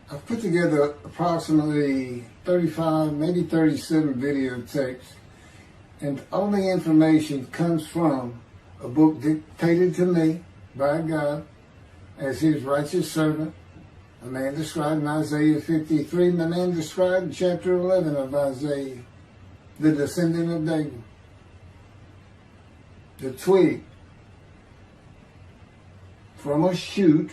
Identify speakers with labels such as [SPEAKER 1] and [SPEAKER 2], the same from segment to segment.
[SPEAKER 1] I've put together approximately 35, maybe 37 videotapes, and all the information comes from a book dictated to me by God as his righteous servant, a man described in Isaiah 53, and a man described in chapter 11 of Isaiah, the descendant of David, the twig from a shoot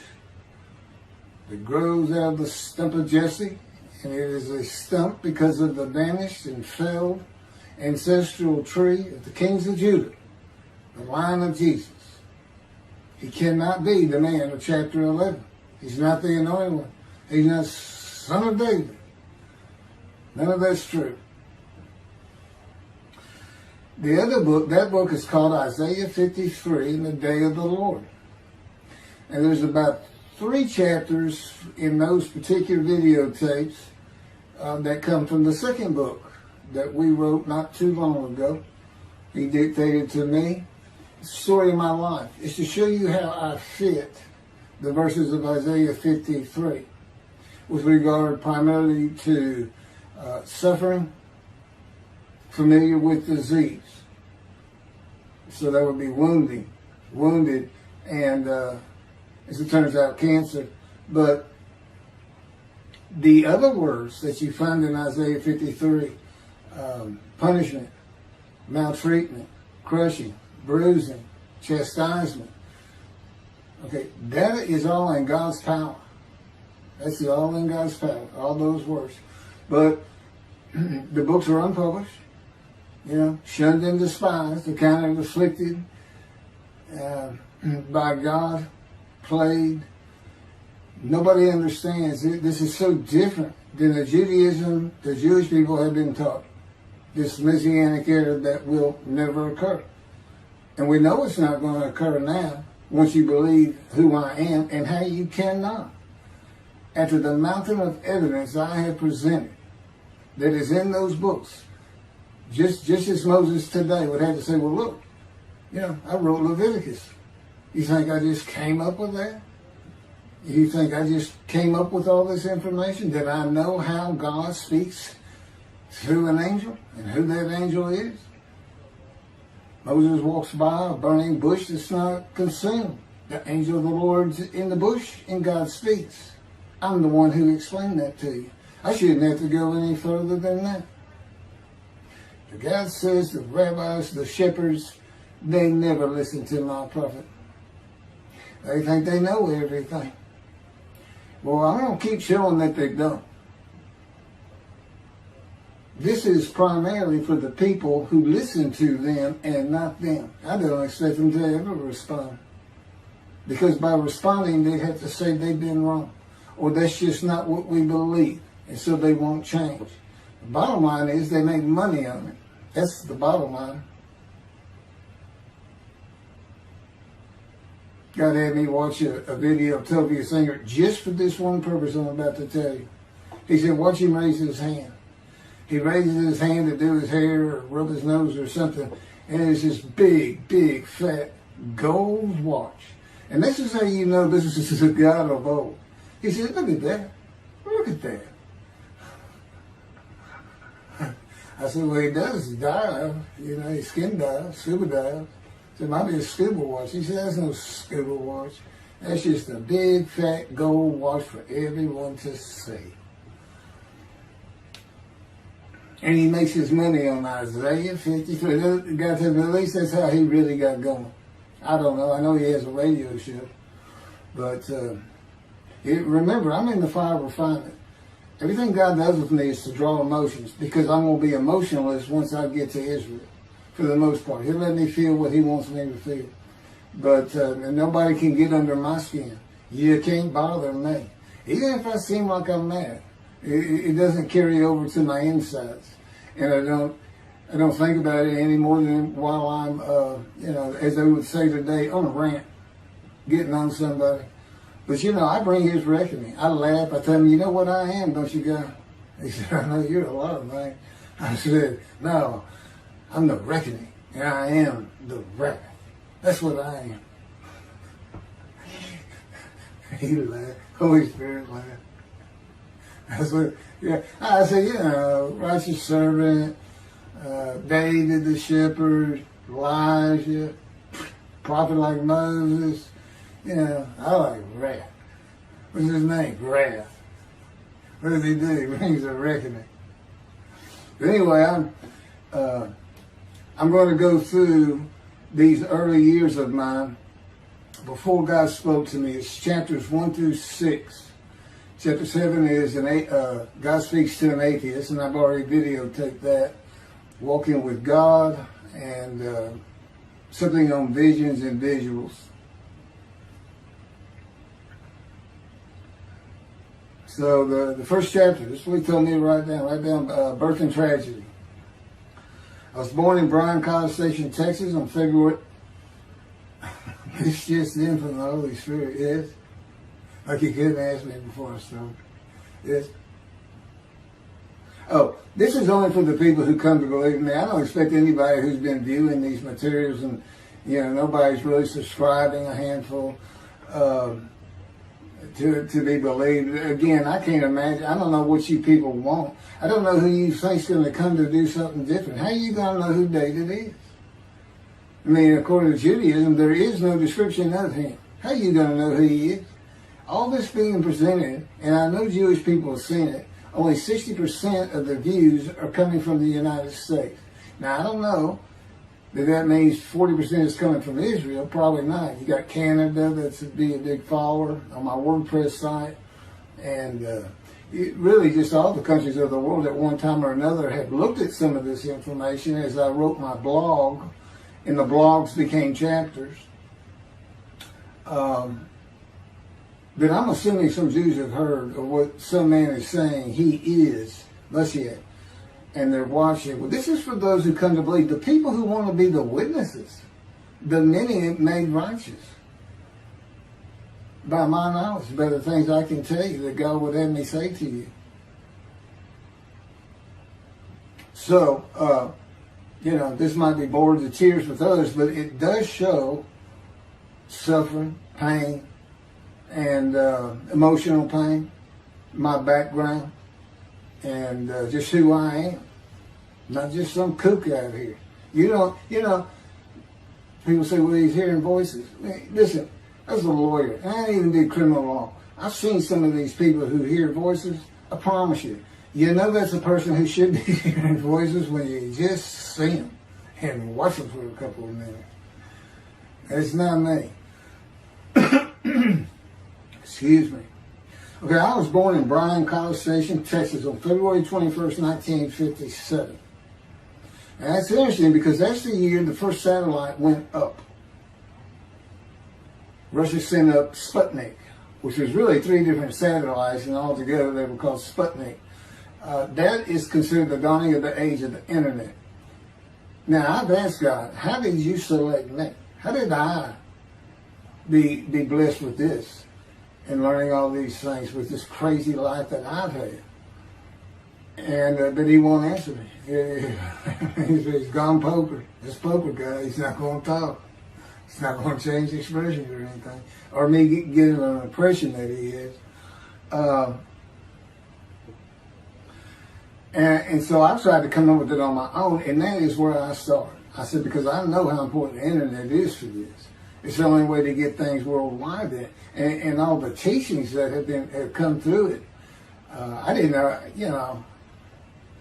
[SPEAKER 1] that grows out of the stump of Jesse, and it is a stump because of the vanished and failed ancestral tree of the kings of Judah, the line of Jesus. He cannot be the man of chapter 11. He's not the anointed one. He's not son of David. None of that's true. The other book, that book is called Isaiah 53 in the Day of the Lord. And there's about 3 chapters in those particular videotapes that come from the second book that we wrote not too long ago. He dictated to me. It's the story of my life. It's to show you how I fit the verses of Isaiah 53 with regard primarily to suffering, familiar with disease. So that would be wounded, and as it turns out, cancer. But the other words that you find in Isaiah 53, punishment, maltreatment, crushing, bruising, chastisement, okay, that is all in God's power. That's all in God's power, all those words. But the books are unpublished, shunned and despised, accounted afflicted by God, plagued. Nobody understands it. This is so different than the Judaism the Jewish people have been taught. This Messianic era that will never occur. And we know it's not going to occur now once you believe who I am and how you cannot. After the mountain of evidence I have presented that is in those books, just as Moses today would have to say, well, look, I wrote Leviticus. You think I just came up with that? You think I just came up with all this information? Did I know how God speaks through an angel and who that angel is? Moses walks by a burning bush that's not consumed. The angel of the Lord's in the bush and God speaks. I'm the one who explained that to you. I shouldn't have to go any further than that. The God says the rabbis, the shepherds, they never listen to my prophet. They think they know everything. Well, I'm going to keep showing that they don't. This is primarily for the people who listen to them and not them. I don't expect them to ever respond. Because by responding, they have to say they've been wrong. Or that's just not what we believe. And so they won't change. The bottom line is they make money on it. That's the bottom line. God had me watch a video of Tovia Singer just for this one purpose I'm about to tell you. He said, watch him raise his hand. He raises his hand to do his hair or rub his nose or something, and it's this big, fat gold watch. And this is how you know this is a God of old. He said, look at that. Look at that. I said, well, he does dive. His skin dives, scuba dives. So it might be a scuba watch. He said, that's no scuba watch. That's just a big, fat gold watch for everyone to see. And he makes his money on Isaiah 53. At least that's how he really got going. I don't know. I know he has a radio show. But remember, I'm in the fire of refinement. Everything God does with me is to draw emotions because I'm going to be emotionless once I get to Israel, for the most part. He'll let me feel what he wants me to feel. But nobody can get under my skin. You can't bother me. Even if I seem like I'm mad, it doesn't carry over to my insides. And I don't think about it any more than while I'm, as they would say today, on a rant, getting on somebody. But, I bring his reckoning. I laugh. I tell him, you know what I am, don't you, God? He said, I know you're a lot of things. I said, no, I'm the reckoning. And I am the wrath. That's what I am. He laughed. Holy Spirit laughed. That's what, yeah. I said, righteous servant, David the shepherd, Elijah, prophet like Moses. I like wrath. What's his name? Wrath. What does he do? He brings a reckoning. But anyway, I'm going to go through these early years of mine before God spoke to me. It's chapters 1 through 6. Chapter 7 is God speaks to an atheist, and I've already videotaped that. Walking with God, and something on visions and visuals. So the first chapter, this is what he told me to write down birth and tragedy. I was born in Bryan College Station, Texas on February. It's just in from the Holy Spirit, yes. Like you couldn't ask me before I started. Yes. Oh, this is only for the people who come to believe in me. I don't expect anybody who's been viewing these materials and, nobody's really subscribing, a handful, to be believed. Again, I can't imagine. I don't know what you people want. I don't know who you think's going to come to do something different. How are you going to know who David is? I mean, according to Judaism, there is no description of him. How are you going to know who he is? All this being presented, and I know Jewish people have seen it, only 60% of the views are coming from the United States. Now, I don't know that means 40% is coming from Israel. Probably not. You got Canada that's be a big follower on my WordPress site. And really just all the countries of the world at one time or another have looked at some of this information as I wrote my blog, and the blogs became chapters. But I'm assuming some Jews have heard of what some man is saying he is Moshiach, and they're watching. Well, this is for those who come to believe. The people who want to be the witnesses, the many made righteous. By my knowledge, by the things I can tell you that God would have me say to you. So, this might be bored to tears with others, but it does show suffering, pain, and emotional pain, my background, and just who I am. Not just some kook out here. People say, well, he's hearing voices. Listen, as a lawyer, and I even did criminal law, I've seen some of these people who hear voices. I promise you, that's a person who should be hearing voices when you just see them and watch them for a couple of minutes. It's not me. Excuse me. Okay, I was born in Bryan College Station, Texas on February 21st, 1957. And that's interesting because that's the year the first satellite went up. Russia sent up Sputnik, which was really 3 different satellites, and altogether they were called Sputnik. That is considered the dawning of the age of the internet. Now, I've asked God, how did you select me? How did I be blessed with this and learning all these things with this crazy life that I've had? And but he won't answer me. He's gone poker. This poker guy, he's not going to talk. He's not going to change expressions or anything, or me getting an impression that he is. And so I tried to come up with it on my own, and that is where I started. I said, because I know how important the internet is for this. It's the only way to get things worldwide, and all the teachings that have come through it. I didn't know,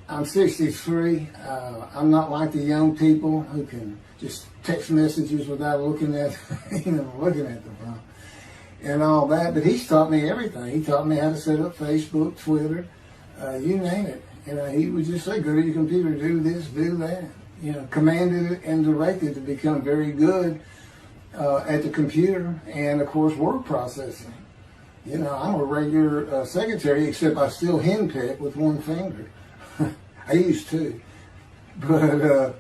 [SPEAKER 1] I'm 63. I'm not like the young people who can just text messages without looking at the phone and all that. But he's taught me everything. He taught me how to set up Facebook, Twitter, you name it. He would just say, go to your computer, do this, do that. Commanded and directed to become very good at the computer and, of course, word processing. I'm a regular secretary, except I still henpeck with one finger. I used to. But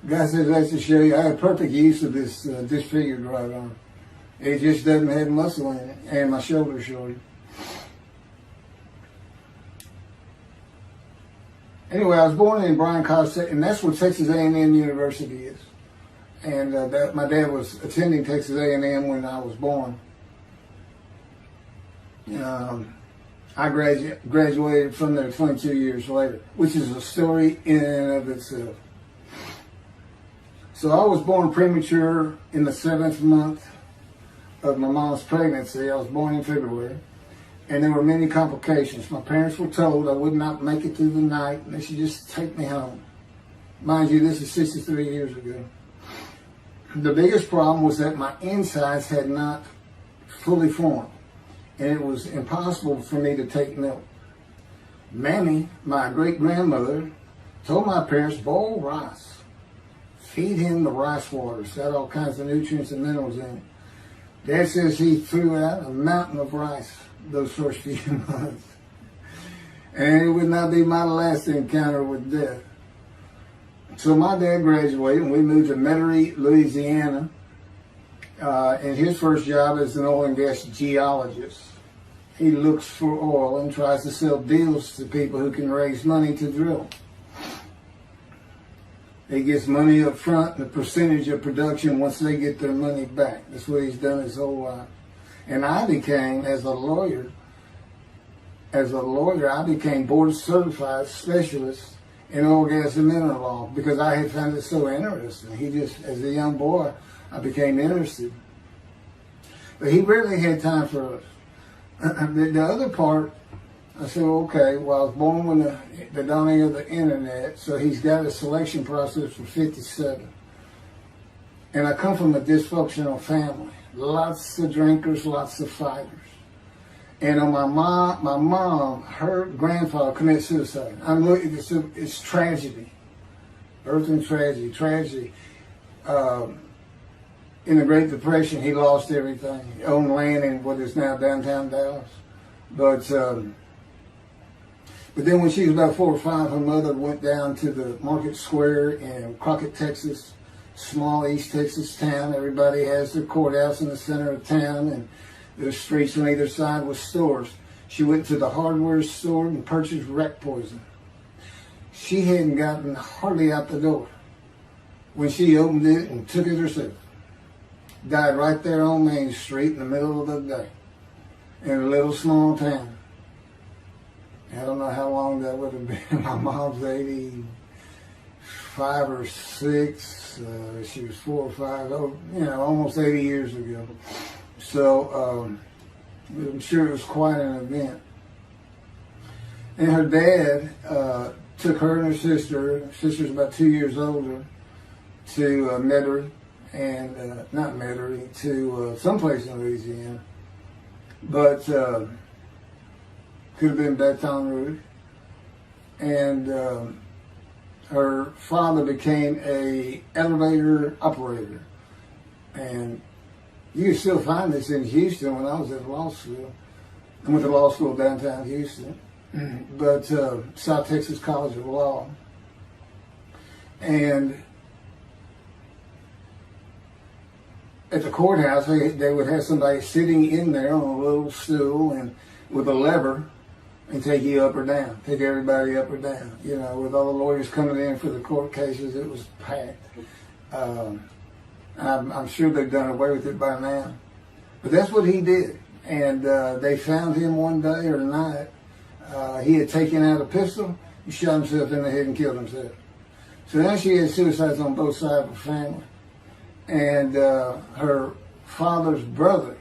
[SPEAKER 1] God says that's to show you I have perfect use of this disfigured right arm. It just doesn't have muscle in it, and my shoulder's shorter. Anyway, I was born in Bryan College, and that's where Texas A&M University is. And my dad was attending Texas A&M when I was born. I graduated from there 22 years later, which is a story in and of itself. So I was born premature in the 7th month of my mom's pregnancy. I was born in February, and there were many complications. My parents were told I would not make it through the night, and they should just take me home. Mind you, this is 63 years ago. The biggest problem was that my insides had not fully formed, and it was impossible for me to take milk. Mammy, my great-grandmother, told my parents, boil rice. Feed him the rice water. It's got all kinds of nutrients and minerals in it. Dad says he threw out a mountain of rice those first few months. And it would not be my last encounter with death. So my dad graduated and we moved to Metairie, Louisiana. And his first job is an oil and gas geologist. He looks for oil and tries to sell deals to people who can raise money to drill. He gets money up front and a percentage of production once they get their money back. That's what he's done his whole life. And I became, as a lawyer, I became board certified specialist in oil, gas, and mineral law because I had found it so interesting. As a young boy, I became interested. But he rarely had time for us. The other part, I said, okay, well, I was born when the dawning of the internet, so he's got a selection process for 57. And I come from a dysfunctional family. Lots of drinkers, lots of fighters. And on my mom, her grandfather committed suicide. It's tragedy. Earth and tragedy. In the Great Depression, he lost everything. He owned land in what is now downtown Dallas. But then when she was about 4 or 5, her mother went down to the market square in Crockett, Texas, small East Texas town. Everybody has their courthouse in the center of town, and there's streets on either side with stores. She went to the hardware store and purchased rat poison. She hadn't gotten hardly out the door when she opened it and took it herself. Died right there on Main Street in the middle of the day in a little small town. I don't know how long that would have been. My mom's 85 or 6. She was 4 or 5. Almost 80 years ago. So I'm sure it was quite an event. And her dad took her and her sister's about 2 years older, to Metairie, and not Metairie, to someplace in Louisiana. But could have been Baton Rouge. And her father became a elevator operator. And you can still find this in Houston when I was at law school. I went to law school downtown Houston, but South Texas College of Law. And at the courthouse, they would have somebody sitting in there on a little stool and with a lever and take you up or down, take everybody up or down. With all the lawyers coming in for the court cases, it was packed. I'm sure they've done away with it by now. But that's what he did. And they found him one day or night. He had taken out a pistol, he shot himself in the head and killed himself. So now she had suicides on both sides of the family. And her father's brother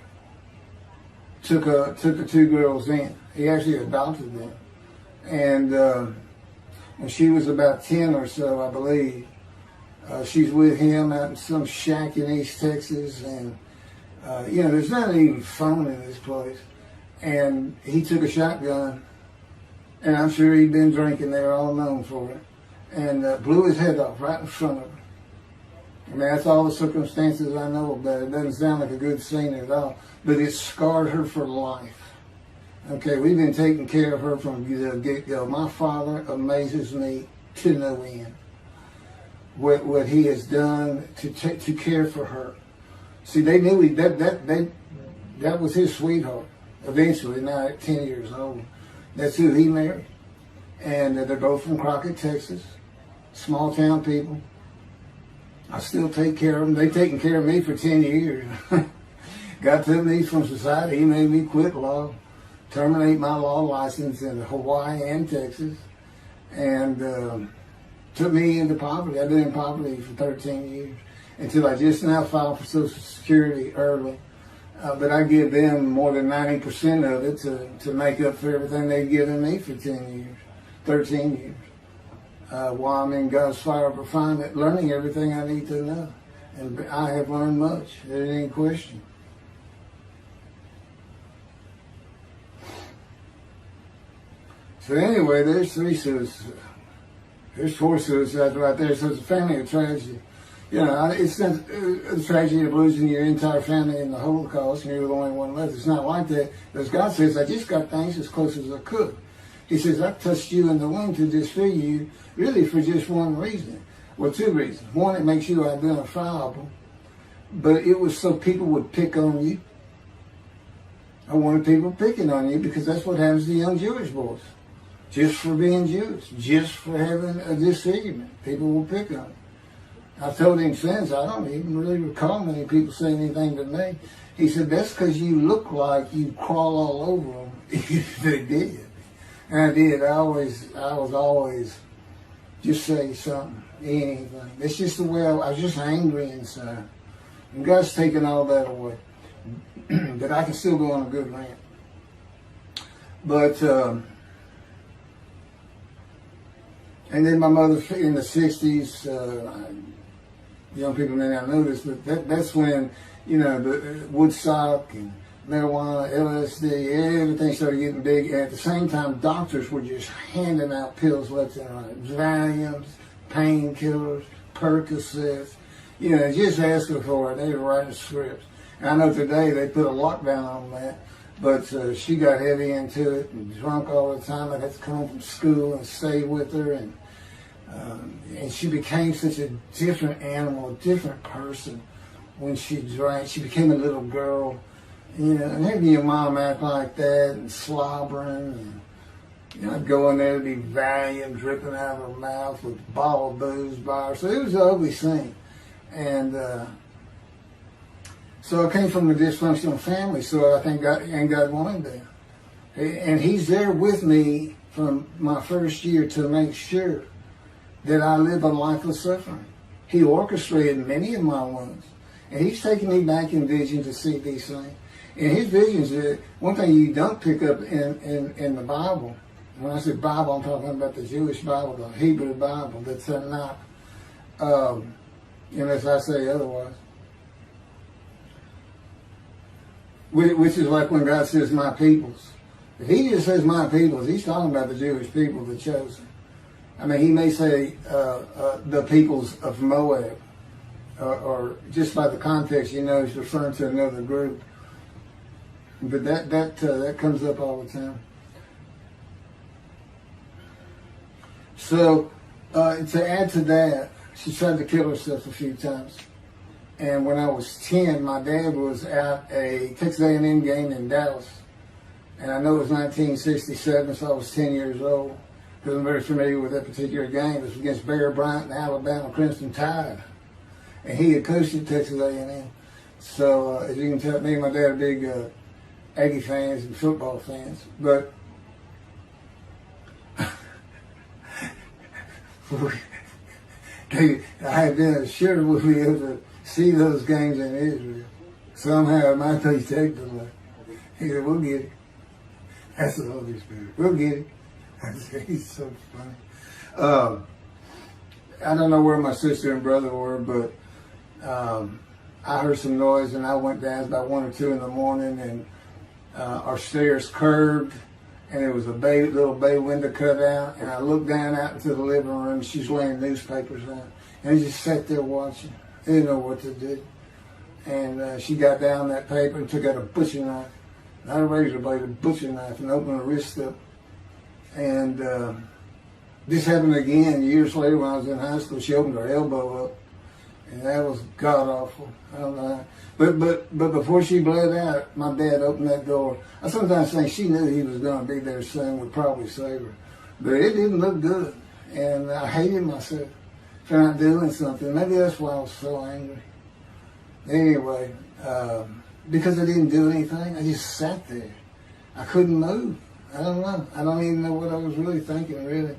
[SPEAKER 1] took the 2 girls in. He actually adopted them. And when she was about 10 or so, I believe, she's with him out in some shack in East Texas. And, there's not even phone in this place. And he took a shotgun, and I'm sure he'd been drinking there, all known for it, and blew his head off right in front of her. I mean, that's all the circumstances I know about it. It doesn't sound like a good scene at all, but it scarred her for life. Okay, we've been taking care of her from the get-go. My father amazes me to no end. What he has done to care for her. See, they knew that was his sweetheart. Eventually, now at 10 years old, that's who he married. And they're both from Crockett, Texas. Small town people. I still take care of them. They've taken care of me for 10 years. Got to me from society. He made me quit law. terminate my law license in Hawaii and Texas, and took me into poverty. I've been in poverty for 13 years until I just now filed for Social Security early. But I give them more than 90% of it to make up for everything they've given me for 10 years, 13 years. While I'm in God's fire of refinement, learning everything I need to know. And I have learned much. There ain't any question. So anyway, there's 3 suicides. There's 4 suicides right there. So it's a family of tragedy. You know, it's not a tragedy of losing your entire family in the Holocaust and you're the only one left. It's not like that. Because God says, I just got things as close as I could. He says, I touched you in the womb to disfigure you, really for just one reason. Well, 2 reasons. One, it makes you identifiable. But it was so people would pick on you. I wanted people picking on you because that's what happens to young Jewish boys. Just for being Jewish, just for having a disfigurement. People will pick on you. I've told him since, I don't even really recall many people saying anything to me. He said, that's because you look like you crawl all over them. They did. And I did. I was always just say something, anything. That's just the way I was just angry inside. And God's taken all that away. But I can still go on a good rant. But, and then my mother in the 60s, young people may not know this, but that's when, you know, the Woodstock and marijuana, LSD, everything started getting big. And at the same time, doctors were just handing out pills left and right. Valiums, painkillers, Percocets, you know, just asking for it. They were writing scripts. And I know today they put a lockdown on that, but she got heavy into it and drunk all the time. I'd have to come home from school and stay with her, and she became such a different animal, a different person when she drank. She became a little girl, you know, and having your mom act like that and slobbering, and, you know, I'd go in there to be Valium dripping out of her mouth with a bottle of booze by her. So it was an ugly scene. And so I came from a dysfunctional family, so I think God wanted that. And He's there with me from my first year to make sure that I live a life of suffering. He orchestrated many of my wounds. And He's taken me back in vision to see these things. And His visions, one thing you don't pick up in the Bible, when I say Bible, I'm talking about the Jewish Bible, the Hebrew Bible, that's not, unless I say otherwise. Which is like when God says, my peoples. If He just says my peoples, He's talking about the Jewish people, the chosen. I mean, He may say the peoples of Moab, or just by the context, you know, He's referring to another group. But that comes up all the time. So to add to that, she tried to kill herself a few times. And when I was 10, my dad was at a Texas A&M game in Dallas. And I know it was 1967, so I was 10 years old. Because I'm very familiar with that particular game. It was against Bear Bryant and Alabama Crimson Tide. And he had coached at Texas A&M. So as you can tell, me and my dad are big Aggie fans and football fans. But I had been assured we'll be able to see those games in Israel. Somehow it might be technically. He said, we'll get it. That's the Holy Spirit. We'll get it. He's so funny. I don't know where my sister and brother were, but I heard some noise and I went down about 1 or 2 in the morning, and our stairs curved, and there was a little bay window cut out, and I looked down out into the living room. She's laying newspapers out, and I just sat there watching. I didn't know what to do. And she got down that paper and took out a butcher knife, not a razor blade, a butcher knife, and opened her wrist up. And this happened again years later when I was in high school. She opened her elbow up, and that was god awful. I don't know how. But before she bled out, my dad opened that door. I sometimes think she knew he was going to be there soon, would probably save her. But it didn't look good, and I hated myself for not doing something. Maybe that's why I was so angry. Anyway, because I didn't do anything, I just sat there. I couldn't move. I don't know. I don't even know what I was really thinking, really.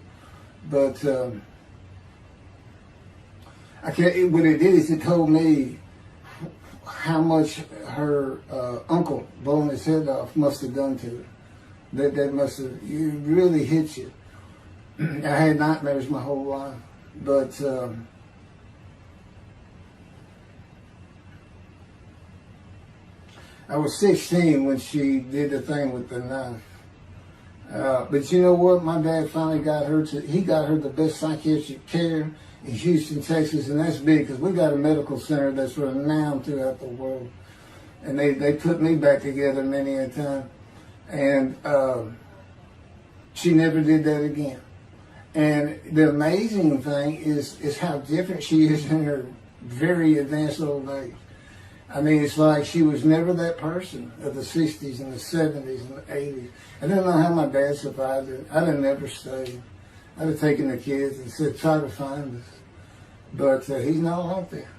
[SPEAKER 1] But I can't. What it did is it told me how much her uncle blowing his head off must have done to her. That must have really hit you. I had nightmares my whole life, but I was 16 when she did the thing with the knife. But you know what? My dad finally got her he got her the best psychiatric care in Houston, Texas, and that's big because we got a medical center that's renowned throughout the world. And they put me back together many a time. And she never did that again. And the amazing thing is how different she is in her very advanced old age. I mean, it's like she was never that person of the 60s and the 70s and the 80s. I don't know how my dad survived it. I'd have never stayed. I'd have taken the kids and said, try to find us. But he's not out there.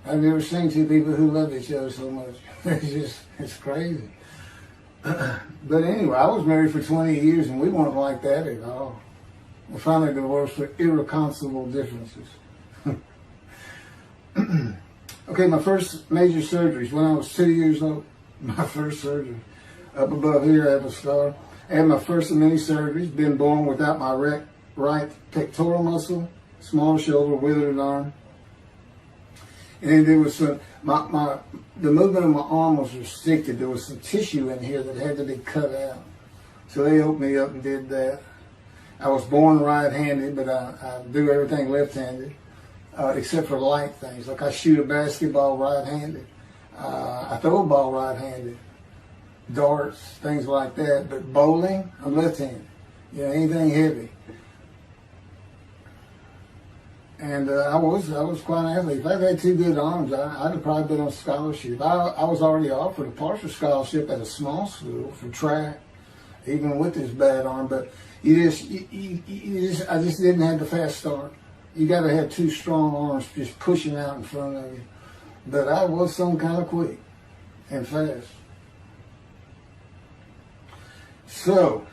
[SPEAKER 1] I've never seen two people who love each other so much. It's crazy. But anyway, I was married for 20 years and we weren't like that at all. We finally divorced for irreconcilable differences. Okay, my first major surgeries when I was 2 years old. My first surgery. Up above here, I have a scar. I had my first of many surgeries. Been born without my right pectoral muscle, small shoulder, withered arm. And there was some, the movement of my arm was restricted. There was some tissue in here that had to be cut out. So they opened me up and did that. I was born right-handed, but I do everything left-handed. Except for light things, like I shoot a basketball right-handed. I throw a ball right-handed. Darts, things like that. But bowling, I'm left-handed. You know, anything heavy. And I was quite an athlete. If I'd had two good arms, I'd have probably been on scholarship. I was already offered a partial scholarship at a small school for track, even with this bad arm. But I just didn't have the fast start. You got to have two strong arms just pushing out in front of you. But I was some kind of quick and fast. So,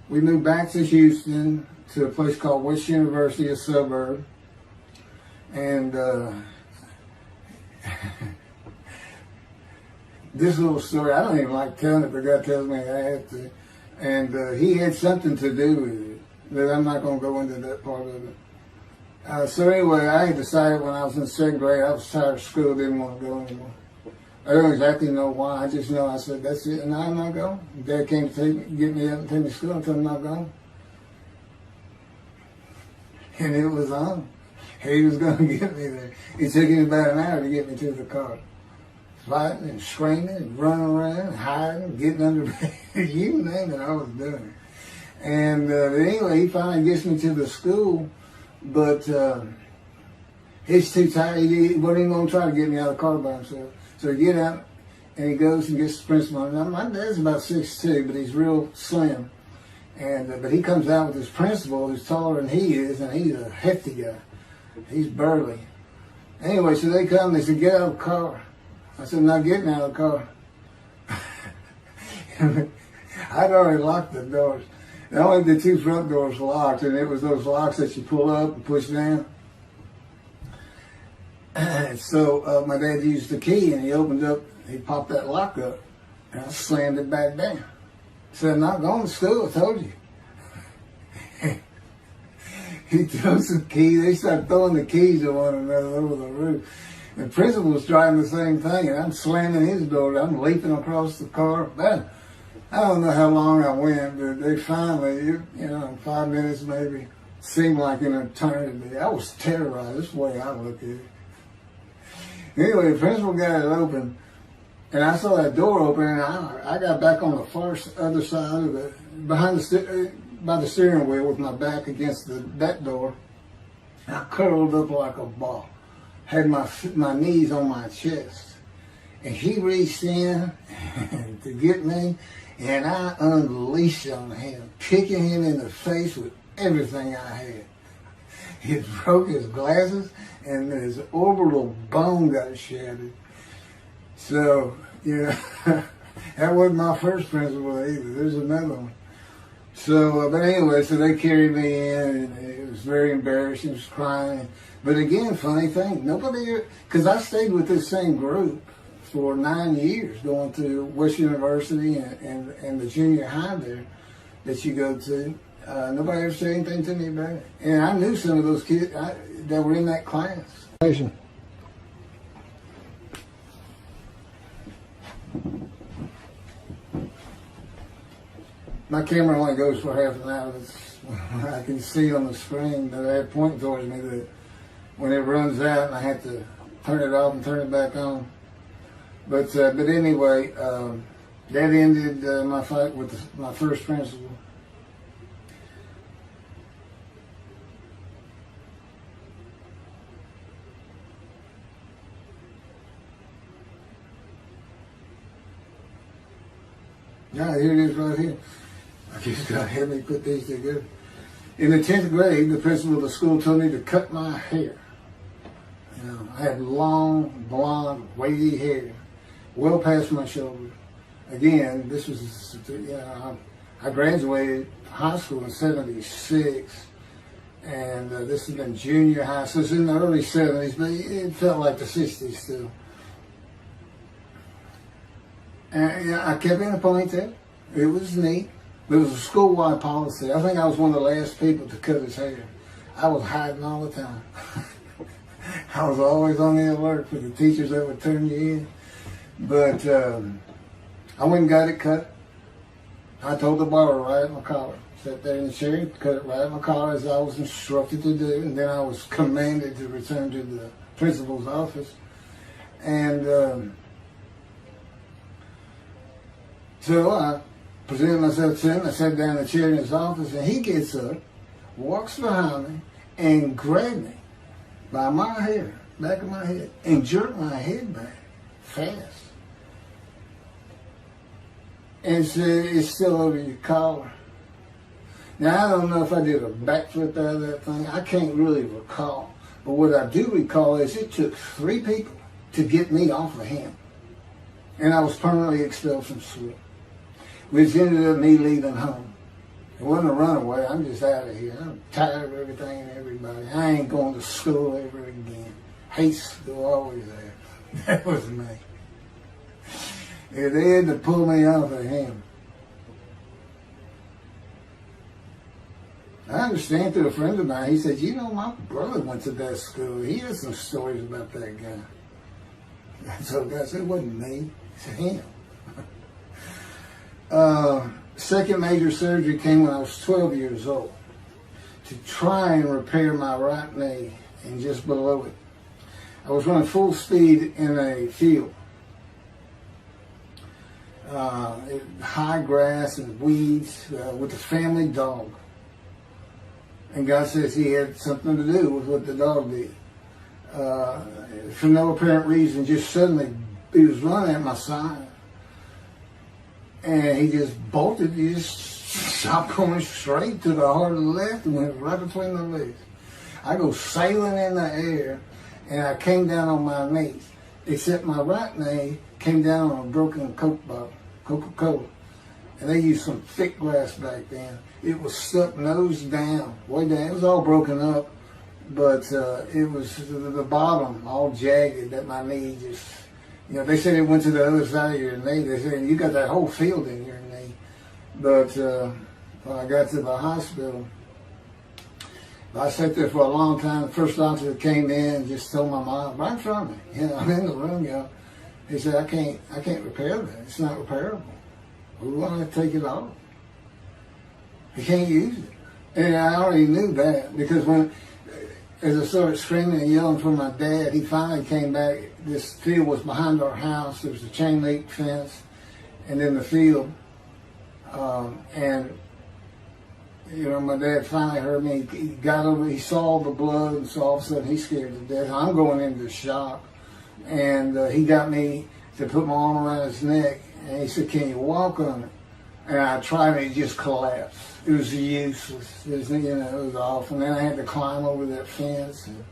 [SPEAKER 1] we moved back to Houston to a place called West University, a suburb. And this little story, I don't even like telling it, but God tells me I have to. And he had something to do with it. But I'm not going to go into that part of it. So anyway, I had decided when I was in second grade, I was tired of school, didn't want to go anymore. I don't exactly know why. I just know I said, that's it, and I'm not going. Dad came to get me up and take me to school until I'm not going. And it was on. He was going to get me there. It took him about an hour to get me to the car. Fighting and screaming and running around, hiding, getting under bed. You name it, I was doing it. And anyway, he finally gets me to the school, but he's too tired. He wasn't even going to try to get me out of the car by himself. So he get out, and he goes and gets the principal. Now, my dad's about 6'2", but he's real slim. And but he comes out with his principal, who's taller than he is, and he's a hefty guy. He's burly. Anyway, so they come, they said, get out of the car. I said, I'm not getting out of the car. I'd already locked the doors. Only the two front doors locked, and it was those locks that you pull up and push down. So my dad used the key, and he popped that lock up, and I slammed it back down. Said, I'm not going to school, I told you. He throws the key, they start throwing the keys at one another over the roof. The principal was driving the same thing, and I'm slamming his door, I'm leaping across the car. But I don't know how long I went, but they finally, in 5 minutes maybe, seemed like an eternity. I was terrorized, that's the way I look at it. Anyway, the principal got it open, and I saw that door open, and I got back on the far other side of it, by the steering wheel with my back against that door. And I curled up like a ball, had my knees on my chest, and he reached in to get me, and I unleashed on him, kicking him in the face with everything I had. He broke his glasses, and his orbital bone got shattered. So, That wasn't my first principal either. There's another one. So, but anyway, so they carried me in, and it was very embarrassing. I was crying. But again, funny thing, nobody, because I stayed with this same group for 9 years, going to West University and the junior high there that you go to. Nobody ever said anything to me about it. And I knew some of those kids that were in that class. My camera only goes for half an hour. I can see on the screen that I have pointing towards me that when it runs out and I have to turn it off and turn it back on. But anyway, that ended my fight with my first principal. Yeah, here it is right here. I just got to have me put these together. In the 10th grade, the principal of the school told me to cut my hair. You know, I had long, blonde, wavy hair, well past my shoulder. Again, this was, I graduated high school in '76, and this has been junior high, so it's in the early '70s, but it felt like the '60s still. And I kept in a ponytail. It was neat. It was a school-wide policy. I think I was one of the last people to cut his hair. I was hiding all the time. I was always on the alert for the teachers that would turn you in. But I went and got it cut. I told the barber right at my collar. Sat there in the chair, cut it right at my collar as I was instructed to do. And then I was commanded to return to the principal's office. And so I presented myself to him. I sat down in the chair in his office, and he gets up, walks behind me, and grabbed me by my hair, back of my head, and jerked my head back fast. And said, "It's still over your collar." Now, I don't know if I did a backflip out of that thing. I can't really recall. But what I do recall is it took 3 people to get me off of him. And I was permanently expelled from school, which ended up me leaving home. It wasn't a runaway. I'm just out of here. I'm tired of everything and everybody. I ain't going to school ever again. Hate school, always there. That was me. Yeah, they had to pull me off of him. I understand through a friend of mine, he said, "You know, my brother went to that school. He has some stories about that guy." So the guy said, "It wasn't me. It's him." Second major surgery came when I was 12 years old to try and repair my right knee and just below it. I was running full speed in a field. High grass and weeds with a family dog. And God says he had something to do with what the dog did. For no apparent reason, just suddenly he was running at my side. And he just bolted, he just stopped going straight to the heart of the left and went right between the legs. I go sailing in the air, and I came down on my knees, except my right knee came down on a broken Coke bottle, Coca-Cola. And they used some thick glass back then. It was stuck nose down, way down. It was all broken up, but it was the bottom all jagged that my knee just, they said it went to the other side of your knee. They said, "You got that whole field in your knee." But when I got to the hospital, I sat there for a long time. The first doctor that came in and just told my mom, right in front of me, I'm in the room, he said, I can't repair that. It's not repairable. We want to take it off. You can't use it. And I already knew that because as I started screaming and yelling for my dad, he finally came back. This field was behind our house. There was a chain link fence, and then the field. My dad finally heard me. He got over. He saw the blood, and so all of a sudden he's scared to death. I'm going into shock, and he got me to put my arm around his neck, and he said, "Can you walk on it?" And I tried, and it just collapsed. It was useless. It was awful. And then I had to climb over that fence. And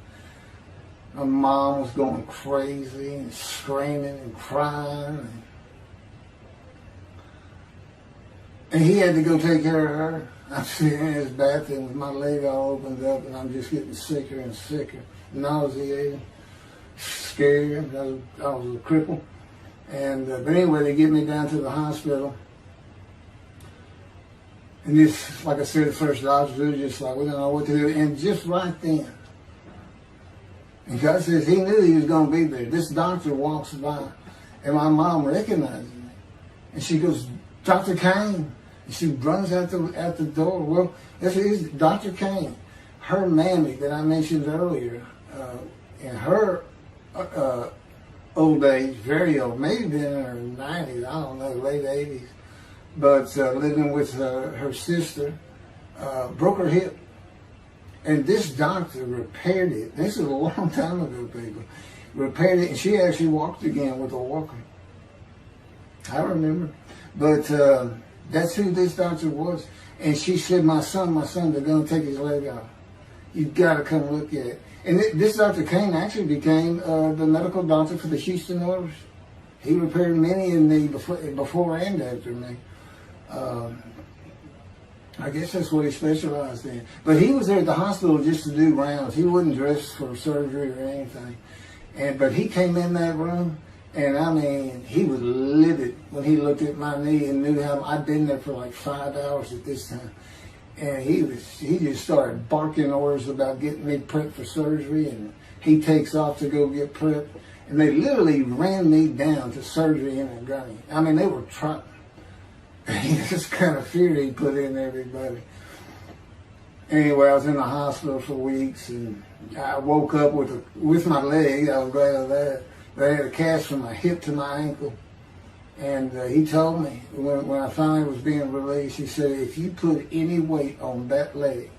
[SPEAKER 1] my mom was going crazy and screaming and crying. And he had to go take care of her. I'm sitting in his bathroom with my leg all opened up, and I'm just getting sicker and sicker, nauseated, scared. I was a cripple. And but anyway, they get me down to the hospital. And this, like I said, the first doctors were just like, we don't know what to do. And just right then, and God says he knew he was going to be there. This doctor walks by, and my mom recognizes me. And she goes, Dr. Kane. And she runs out the door. Well, this is Dr. Kane. Her mammy that I mentioned earlier, in her old age, very old, maybe been in her 90s, I don't know, late 80s, but living with her sister, broke her hip. And this doctor repaired it. This is a long time ago, people. Repaired it, and she actually walked again with a walker. I remember. But that's who this doctor was. And she said, my son, they're going to take his leg off. You've got to come look at it. And this Dr. Kane actually became the medical doctor for the Houston Oilers. He repaired many in me before and after me. I guess that's what he specialized in. But he was there at the hospital just to do rounds. He wasn't dressed for surgery or anything. But he came in that room, and I mean, he was livid when he looked at my knee and knew how I'd been there for like 5 hours at this time. And he just started barking orders about getting me prepped for surgery, and he takes off to go get prepped. And they literally ran me down to surgery in a gunny. I mean, they were trying. This kind of fear he put in everybody. Anyway, I was in the hospital for weeks, and I woke up with my leg. I was glad of that. But I had a cast from my hip to my ankle. And he told me, when I finally was being released, he said, if you put any weight on that leg,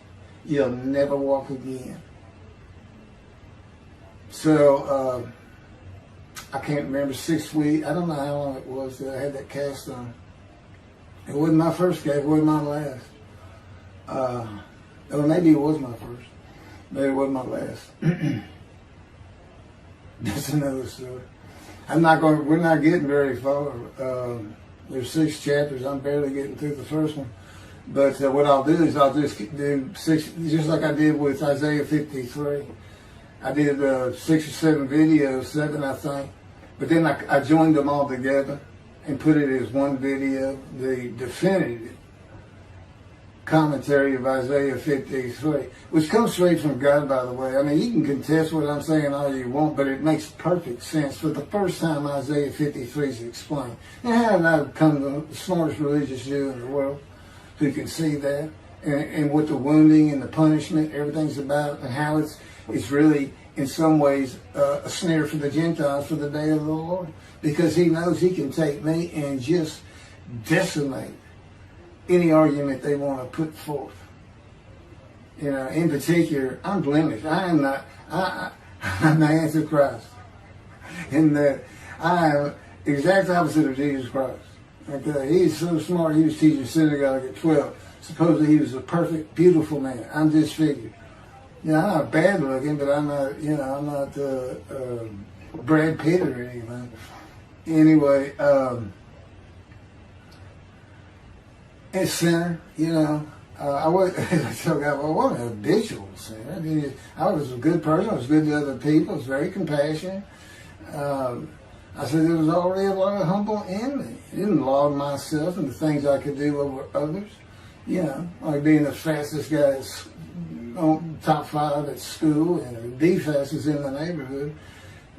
[SPEAKER 1] you'll never walk again. So, I can't remember, 6 weeks. I don't know how long it was that I had that cast on. It wasn't my first case, it wasn't my last. Or maybe it was my first, but it wasn't my last. That's another story. We're not getting very far. There's 6 chapters, I'm barely getting through the first one. But what I'll do is I'll just do 6, just like I did with Isaiah 53. I did 6 or 7 videos, 7 I think. But then I joined them all together and put it as one video, the definitive commentary of Isaiah 53, which comes straight from God, by the way. I mean, you can contest what I'm saying all you want, but it makes perfect sense. For the first time, Isaiah 53 is explained. And how did I become the smartest religious Jew in the world who can see that? And what the wounding and the punishment, everything's about, and how it's really, in some ways, a snare for the Gentiles for the day of the Lord. Because he knows he can take me and just decimate any argument they want to put forth. You know, in particular, I'm blemished. I'm the Antichrist. In that I am exact opposite of Jesus Christ. Okay? He's so smart, he was teaching synagogue at 12. Supposedly he was a perfect, beautiful man. I'm disfigured. You know, I'm not bad looking, but I'm not Brad Pitt or anything. Anyway, a sinner, you know. I wasn't a habitual sinner. I was a good person. I was good to other people. I was very compassionate. I said there was already a lot of humble in me. I didn't log myself into things I could do over others. You know, like being the fastest guy on top 5 at school and the fastest in the neighborhood.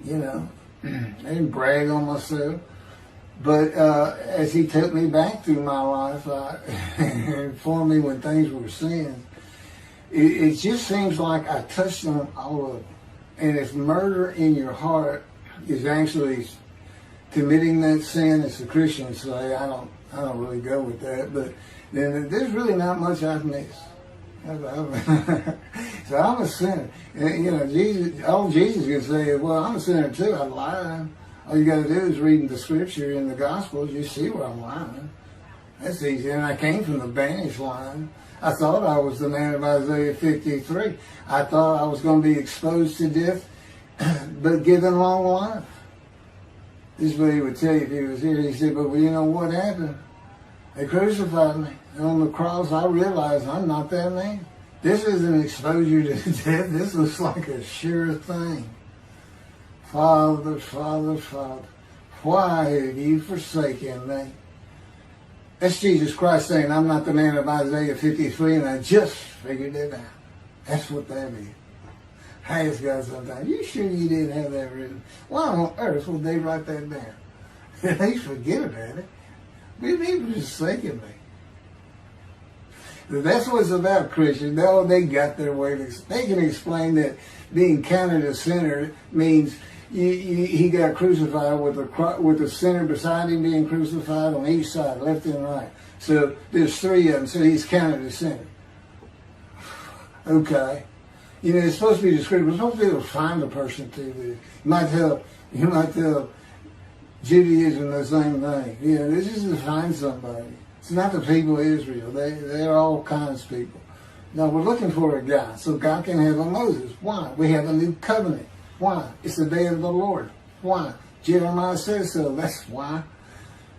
[SPEAKER 1] You know, I didn't brag on myself. But as he took me back through my life, and informed me when things were sin, it just seems like I touched on all of it. And if murder in your heart is actually committing that sin, as the Christians say, I don't really go with that. But then there's really not much I've missed. So I'm a sinner. And, you know, all Jesus can say is, well, I'm a sinner too. I'm lying. All you got to do is read the scripture in the Gospels. You see where I'm lying. That's easy. And I came from the banished line. I thought I was the man of Isaiah 53. I thought I was going to be exposed to death, but given long life. This is what he would tell you if he was here. He said, but you know what happened? They crucified me. And on the cross, I realized I'm not that man. This isn't exposure to death. This looks like a sure thing. Father, Father, Father, why have you forsaken me? That's Jesus Christ saying, I'm not the man of Isaiah 53, and I just figured it out. That's what that is. I ask God sometimes, you sure you didn't have that written? Why on earth would they write that down? At least forget about it. We were just forsaken me. That's what it's about, Christians. They got their way. They can explain that being counted a sinner means he got crucified with the sinner beside him being crucified on each side, left and right. So there's three of them, so he's counted a sinner. Okay. You know, it's supposed to be descriptive. It's supposed to be able to find a person to do. You might tell Judaism the same thing. You know, this is to find somebody. It's not the people of Israel. They're all kinds of people. Now, we're looking for a guy, so God can have a Moses. Why? We have a new covenant. Why? It's the day of the Lord. Why? Jeremiah says so. That's why.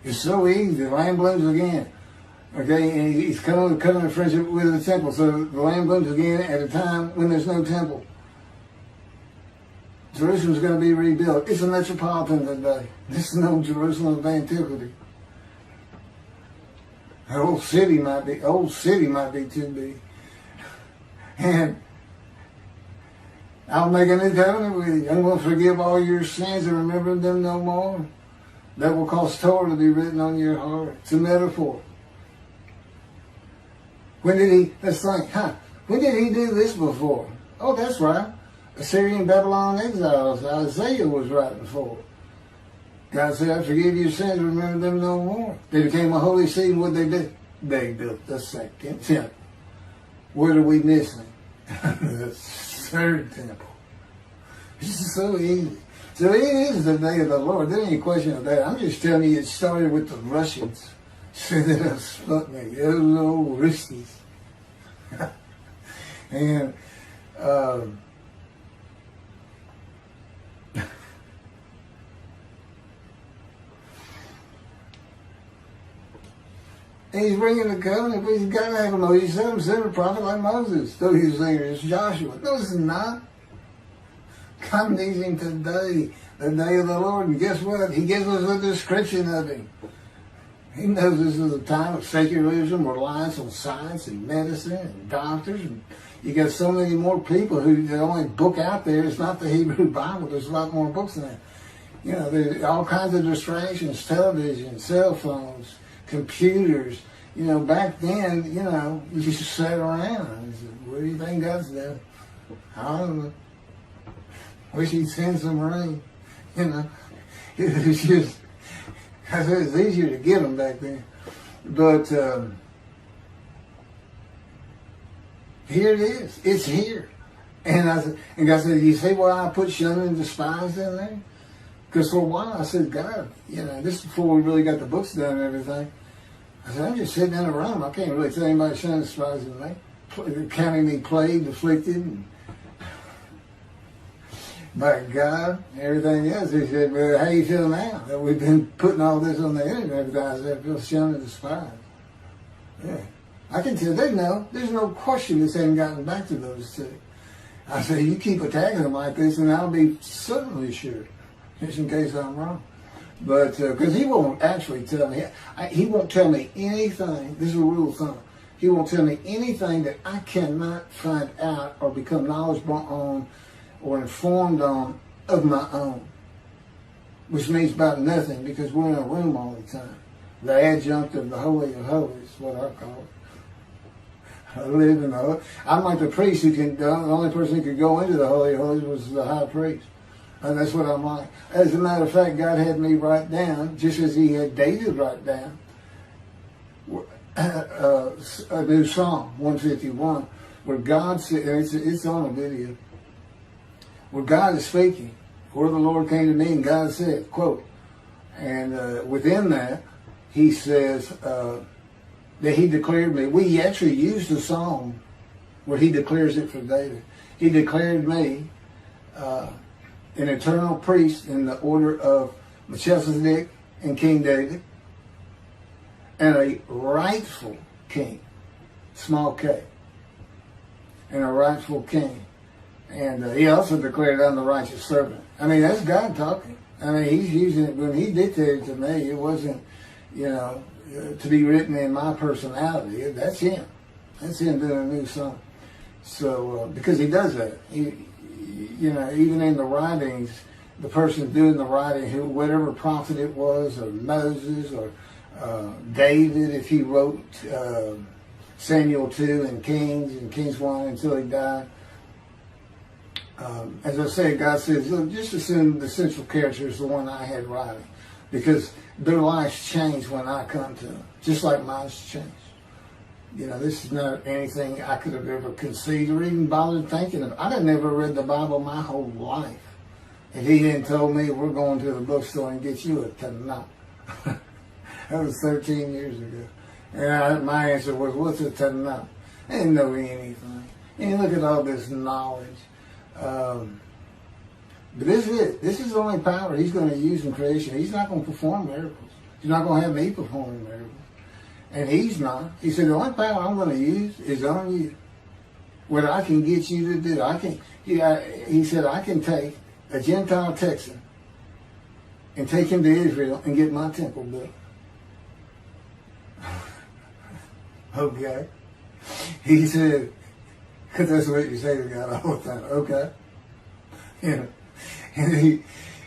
[SPEAKER 1] It's so easy. The lamb blooms again. Okay, and he's coming to covenant friendship with the temple. So the lamb blooms again at a time when there's no temple. Jerusalem's going to be rebuilt. It's a metropolitan today. This is no Jerusalem of antiquity. The old city might be too big. And I'll make a new covenant with you. I'm going to forgive all your sins and remember them no more. That will cause Torah to be written on your heart. It's a metaphor. When did he do this before? Oh, that's right. Assyrian Babylon exiles. Isaiah was writing for. God said, I forgive your sins, remember them no more. They became a holy city, and what they did? They built the second temple. What are we missing? The third temple. This is so easy. So it is the day of the Lord. There ain't any question of that. I'm just telling you it started with the Russians. So that Sputnik, those old Ruskies. And and he's bringing the covenant, but he's got to have a Moses. He said himself a prophet like Moses. So he's saying it's Joshua. No, it's not. God needs him today, the day of the Lord. And guess what? He gives us a description of him. He knows this is a time of secularism, reliance on science and medicine and doctors. And you got so many more people who the only book out there is not the Hebrew Bible. There's a lot more books than that. You know, there's all kinds of distractions, television, cell phones, computers. You know, back then, you know, you just sat around and said, what do you think God's doing? I don't know. Wish he'd send some rain. You know, it was just, I said it's easier to get them back then. But here it is. It's here. And God said, you see why I put shunned and despised in there? Because for a while I said, God, you know, this is before we really got the books done and everything. I said, I'm just sitting in a room. I can't really tell anybody shunned and despising me. Counting me plagued, afflicted, and by God, and everything else. He said, well, how you feel now that we've been putting all this on the internet? I said, I feel shunned and despised. Yeah. I can tell they know. There's no question this hasn't gotten back to those two. I said, you keep attacking them like this, and I'll be certainly sure, just in case I'm wrong. But, because he won't actually tell me, he won't tell me anything, this is a rule of thumb, he won't tell me anything that I cannot find out or become knowledgeable on or informed on of my own, which means about nothing because we're in a room all the time. The adjunct of the Holy of Holies is what I call it. I live in the I'm like the priest who can, the only person who could go into the Holy of Holies was the high priest. And that's what I'm like. As a matter of fact, God had me write down, just as he had David write down, a new Psalm, 151, where God said, it's on a video, where God is speaking, where the Lord came to me and God said, quote, and within that, he says that he declared me. We actually used the psalm where he declares it for David. He declared me an eternal priest in the order of Melchizedek and King David. and a rightful king, small k, and a rightful king. And he also declared, I'm the righteous servant. I mean, that's God talking. I mean, he's using it. When he dictated to me, it wasn't, to be written in my personality. That's him. That's him doing a new song. So, because he does that. Even in the writings, the person doing the writing, whatever prophet it was, or Moses, or David, if he wrote Samuel 2 and Kings 1 until he died. As I said, God says, look, just assume the central character is the one I had writing, because their lives change when I come to them, just like mine's changed. This is not anything I could have ever conceived or even bothered thinking of. I'd have never read the Bible my whole life if he hadn't told me, we're going to the bookstore and get you a Tanakh. That was 13 years ago. And my answer was, what's a Tanakh? I didn't know anything. And look at all this knowledge. But this is it. This is the only power he's going to use in creation. He's not going to perform miracles. He's not going to have me performing miracles. And he's not. He said, the only power I'm going to use is on you. What I can get you to do. He said, I can take a Gentile Texan and take him to Israel and get my temple built. Okay. He said, because that's what you say to God all the time. Okay. And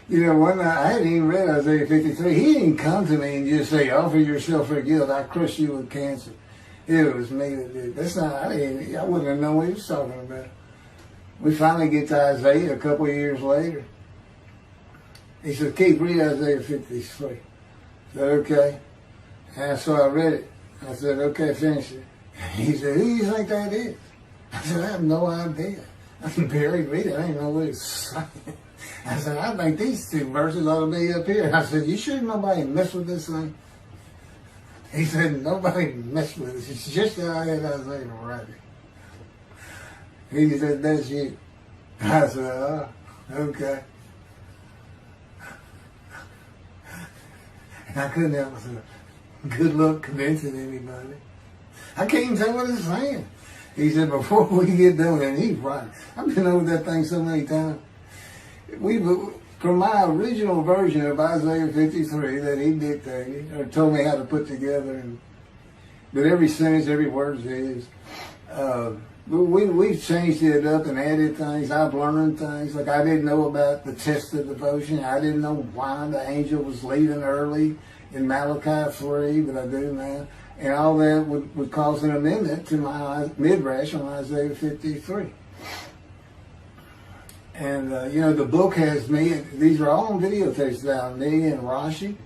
[SPEAKER 1] one night, I hadn't even read Isaiah 53. He didn't come to me and just say, offer yourself for guilt. I crushed you with cancer. It was me that did. That's not, I wouldn't have known what he was talking about. We finally get to Isaiah a couple of years later. He said, Keith, read Isaiah 53. I said, okay. And so I read it. I said, okay, finish it. He said, who do you think that is? I said, I have no idea. I can barely read it. I didn't know what it's saying. I said, I think these two verses ought to be up here. I said, you sure nobody messed with this thing? He said, nobody messed with it. It's just how I had Isaiah write it. He said, that's you. I said, oh, okay. And I couldn't help myself. Good luck convincing anybody. I can't even tell what it's saying. He said, before we get done, and he's right. I've been over that thing so many times. From my original version of Isaiah 53 that he dictated, or told me how to put together, but every sentence, every word is his. We've changed it up and added things. I've learned things. Like I didn't know about the test of devotion. I didn't know why the angel was leaving early in Malachi 3, but I do now. And all that would cause an amendment to my midrash on Isaiah 53. And, the book has me, these are all on videotapes now, me and Rashi.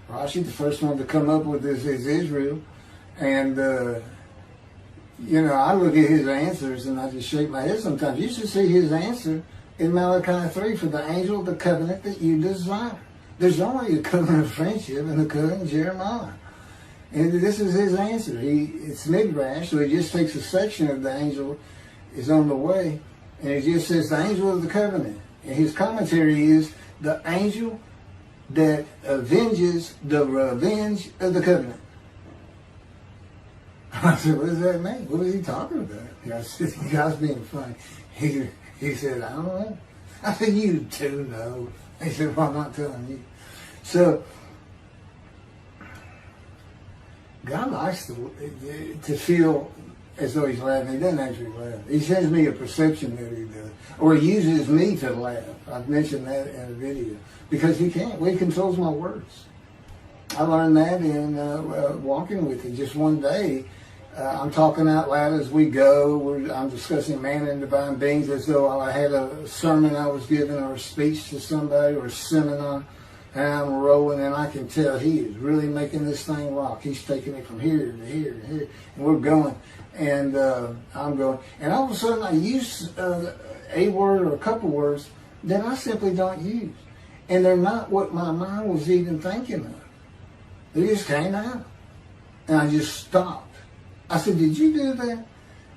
[SPEAKER 1] Rashi, the first one to come up with this is Israel. And, I look at his answers and I just shake my head sometimes. You should see his answer in Malachi 3 for the angel of the covenant that you desire. There's only a covenant of friendship in the covenant of Jeremiah. And this is his answer. It's midrash, so he just takes a section of the angel is on the way, and it just says the angel of the covenant. And his commentary is the angel that avenges the revenge of the covenant. I said, what does that mean? What is he talking about? I said, you guys being funny. He said, I don't know. I said, you too know. He said, well, I'm not telling you. So, God likes to feel as though he's laughing. He doesn't actually laugh. He sends me a perception that he does. Or he uses me to laugh. I've mentioned that in a video. Because he can't. Well, he controls my words. I learned that in walking with him. Just one day, I'm talking out loud as we go. I'm discussing man and divine beings as though I had a sermon I was giving or a speech to somebody or a seminar. And I'm rolling, and I can tell he is really making this thing rock. He's taking it from here to here to here, and we're going. And I'm going. And all of a sudden, I use a word or a couple words that I simply don't use. And they're not what my mind was even thinking of. They just came out. And I just stopped. I said, did you do that?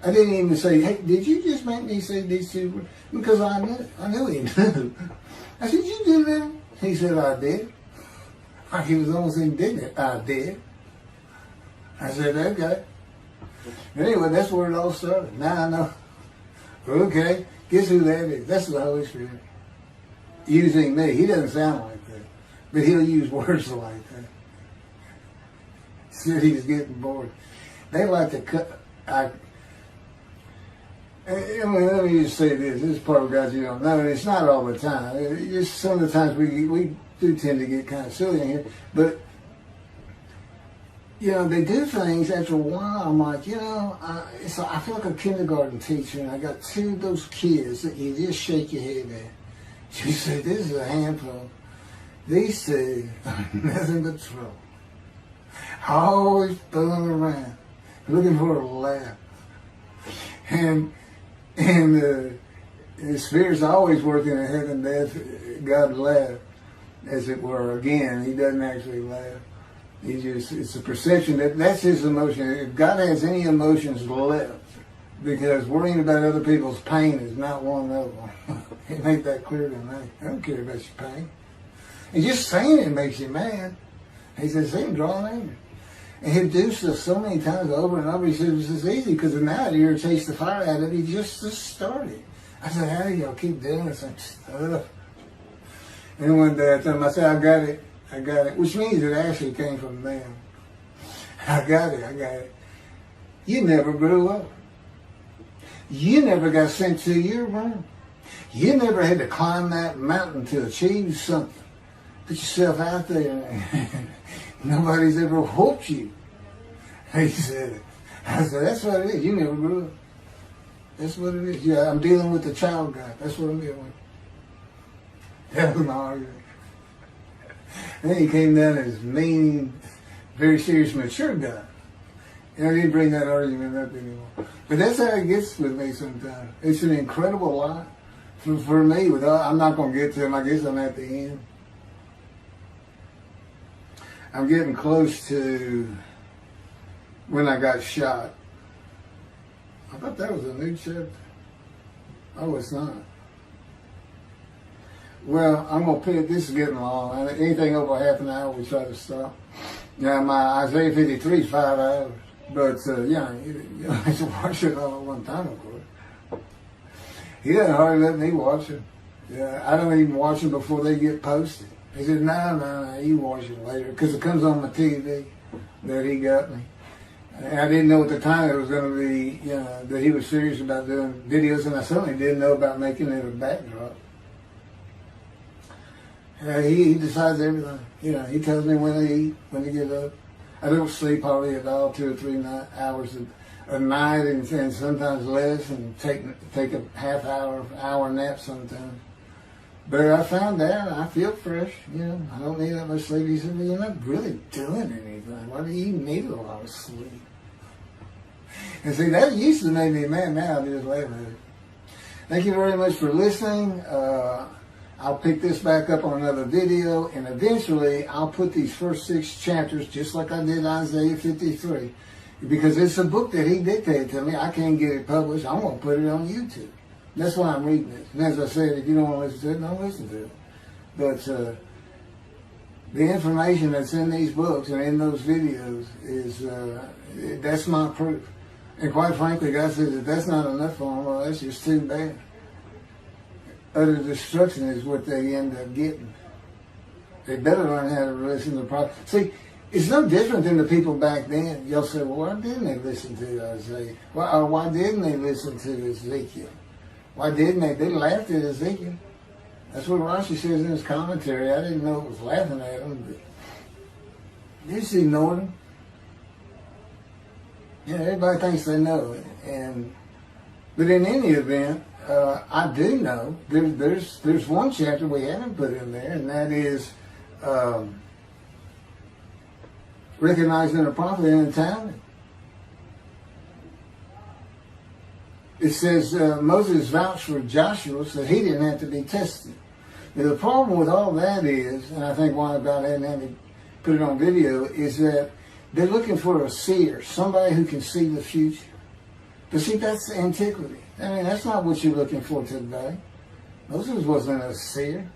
[SPEAKER 1] I didn't even say, hey, did you just make me say these two words? Because I knew he knew. I said, did you do that? He said, I did. He was almost indignant. I did. I said, okay. Anyway, that's where it all started. Now I know. Okay, guess who that is? That's the Holy Spirit. Using me. He doesn't sound like that. But he'll use words like that. Said he's getting bored. They like to cut. Let me just say this. This is part of guys you don't know, and it's not all the time. It's some of the times we do tend to get kind of silly in here. But, they do things after a while. I'm like, I feel like a kindergarten teacher, and I got two of those kids that you just shake your head at. You say, this is a handful. These two are nothing but trouble. Always fooling around, looking for a laugh. And the Spirit's always working in heaven, death, God laugh, as it were. Again, he doesn't actually laugh. It's a perception that's his emotion. If God has any emotions left, because worrying about other people's pain is not one of them. He made that clear to me. I don't care about your pain. And just saying it makes you mad. He says, see him drawing anger. And he'll do stuff so many times over and over. He says, it's easy because now it irritates the fire out of it. He just started. I said, how do y'all keep doing this stuff? And one day I told him, I said, I got it. Which means it actually came from them. I got it. You never grew up. You never got sent to your room. You never had to climb that mountain to achieve something. Put yourself out there. Nobody's ever whooped you. He said it. I said, that's what it is. You never grew up. That's what it is. Yeah, I'm dealing with the child God. That's what I'm dealing with. That was my argument. And then he came down as mean, very serious, mature guy. I didn't bring that argument up anymore. But that's how it gets with me sometimes. It's an incredible lot for me. I'm not going to get to him. I guess I'm at the end. I'm getting close to when I got shot. I thought that was a new chapter. Oh, it's not. Well, I'm going to put it, this is getting long. Anything over half an hour, we try to stop. Now, my Isaiah 53 is 5 hours. But, you have to watch it all at one time, of course. He doesn't hardly let me watch it. Yeah, I don't even watch them before they get posted. He said, no, you watch it later. Because it comes on my TV that he got me. And I didn't know at the time it was going to be, that he was serious about doing videos. And I certainly didn't know about making it a backdrop. He decides everything. He tells me when to eat, when to get up. I don't sleep hardly at all, 2 or 3 hours a night, and sometimes less, and take a hour nap sometimes. But I found out I feel fresh. I don't need that much sleep. He said, well, you're not really doing anything. Why do you need a lot of sleep? And see, that used to make me mad. Now I just laugh at it. Thank you very much for listening. I'll pick this back up on another video, and eventually I'll put these first 6 chapters, just like I did Isaiah 53, because it's a book that he dictated to me. I can't get it published. I'm going to put it on YouTube. That's why I'm reading it. And as I said, if you don't want to listen to it, don't listen to it. But the information that's in these books and in those videos is, that's my proof. And quite frankly, God says, if that's not enough for them, well, that's just too bad. Utter destruction is what they end up getting. They better learn how to listen to the prophet. See, it's no different than the people back then. You'll say, well, why didn't they listen to Isaiah? Why didn't they listen to Ezekiel? Why didn't they? They laughed at Ezekiel. That's what Rashi says in his commentary. I didn't know it was laughing at him, but they just ignored him. Everybody thinks they know it. But in any event, I do know there's one chapter we haven't put in there, and that is recognizing a prophet in the Talmud. It says Moses vouched for Joshua so he didn't have to be tested. Now, the problem with all that is, and I think why about hadn't had to put it on video, is that they're looking for a seer, somebody who can see the future. But see, that's antiquity. I mean, that's not what you're looking for today. Moses wasn't a seer.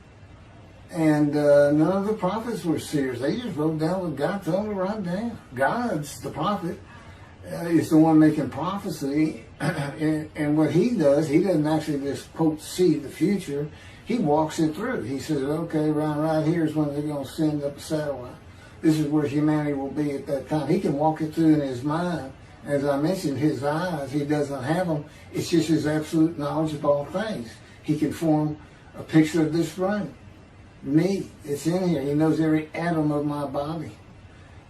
[SPEAKER 1] And none of the prophets were seers. They just wrote down what God told them to write down. God's the prophet. Is the one making prophecy. And what he does, he doesn't actually just, quote, see the future. He walks it through. He says, okay, right here is when they're going to send up a satellite. This is where humanity will be at that time. He can walk it through in his mind. As I mentioned, his eyes, he doesn't have them. It's just his absolute knowledge of all things. He can form a picture of this room. Me, it's in here. He knows every atom of my body.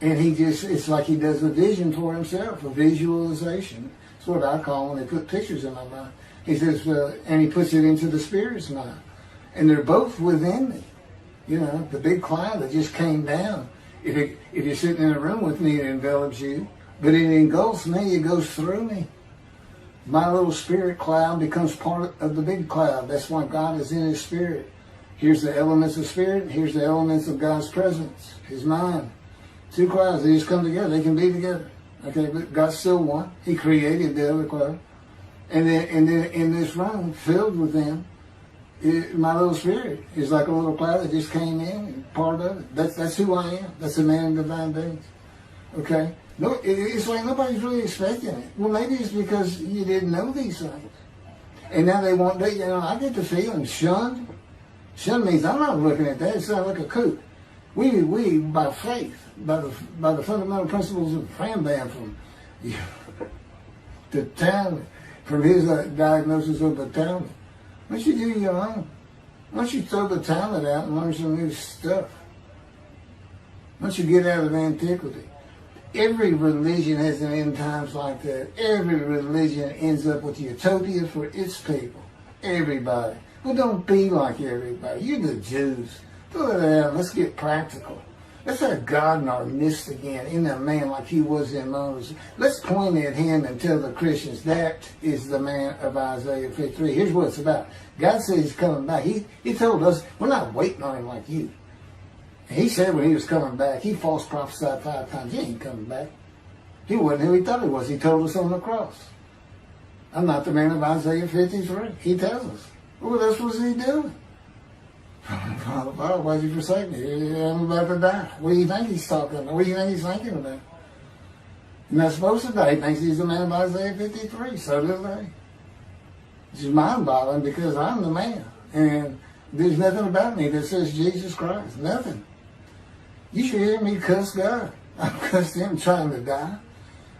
[SPEAKER 1] And it's like he does a vision for himself, a visualization. That's what I call when they put pictures in my mind. He says, and he puts it into the spirit's mind. And they're both within me. You know, the big cloud that just came down. If you're sitting in a room with me, it envelops you. But it engulfs me, it goes through me. My little spirit cloud becomes part of the big cloud. That's why God is in his spirit. Here's the elements of spirit, here's the elements of God's presence, his mind. Two clouds, they just come together, they can be together. Okay, but God's still one. He created the other cloud. And then in this room, filled with them, my little spirit is like a little cloud that just came in and part of it. That's who I am. That's a man of divine beings. Okay? No, it's like nobody's really expecting it. Well, maybe it's because you didn't know these things. And now they want that, you know, I get the feeling shunned. Shunned means I'm not looking at that. It's not like a kook. We by faith, by the fundamental principles of Rambam from the Talmud, from his diagnosis of the Talmud. Why don't you do your own? Why don't you throw the Talmud out and learn some new stuff? Why don't you get out of antiquity? Every religion has an end times like that. Every religion ends up with utopia for its people. Everybody. Well, don't be like everybody. You're the Jews. Throw it out. Let's get practical. Let's have God in our midst again, in a man like he was in Moses. Let's point at him and tell the Christians that is the man of Isaiah 53. Here's what it's about. God says he's coming back. He told us we're not waiting on him like you. He said when he was coming back, he false prophesied 5 times. He ain't coming back. He wasn't who he thought he was. He told us on the cross. I'm not the man of Isaiah 53. He tells us. Well, that's what he doing. Father, why'd you forsake me? I'm about to die. What do you think he's talking about? What do you think he's thinking about? You're not supposed to die. He thinks he's the man of Isaiah 53. So do they. It's just mind-boggling because I'm the man. And there's nothing about me that says Jesus Christ. Nothing. You should hear me cuss God. I've cussed him trying to die.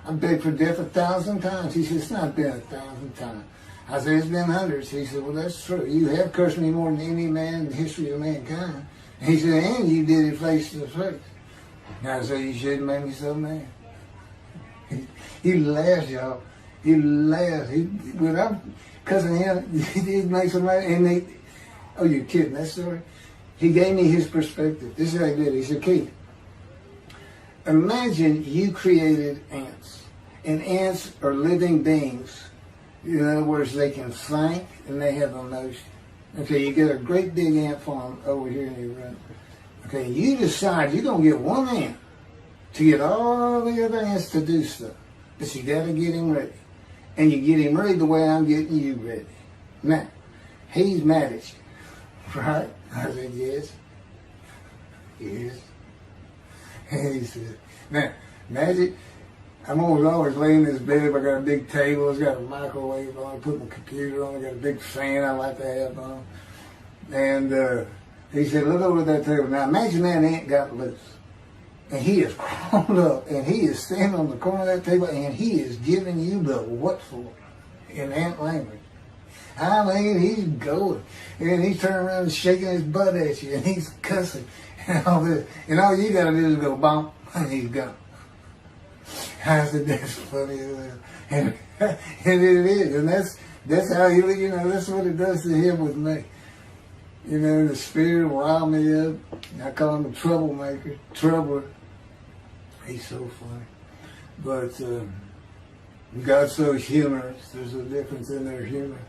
[SPEAKER 1] I've begged for death 1,000 times. He said, it's not been 1,000 times. I said, it's been hundreds. He said, well, that's true. You have cursed me more than any man in the history of mankind. And he said, and you did it face to face. And I said, you shouldn't make me so mad. He laughed, y'all. He laughed. Without cussing him, he did make some mad. And oh, you're kidding, that story? He gave me his perspective. This is how he did it. He said, Keith, imagine you created ants. And ants are living beings. In other words, they can think and they have emotion. Okay, you get a great big ant farm over here in your room. Okay, you decide you're going to get one ant to get all the other ants to do stuff. But you got to get him ready. And you get him ready the way I'm getting you ready. Now, he's mad at you. Right? I said, yes. Yes. And he said, now, imagine, I'm always laying in this bed. I got a big table. It's got a microwave on. I put my computer on. I got a big fan I like to have on. And he said, look over at that table. Now, imagine that ant got loose. And he is crawled up. And he is standing on the corner of that table. And he is giving you the what for in ant language. I mean, he's going. And he's turning around and shaking his butt at you. And he's cussing. And all this. And all you got to do is go bump. And he's gone. I said, that's funny. And it is. And that's how he, that's what it does to him with me. The spirit will rile me up. I call him a troublemaker, troubler. He's so funny. But God's so humorous. There's a difference in their humor.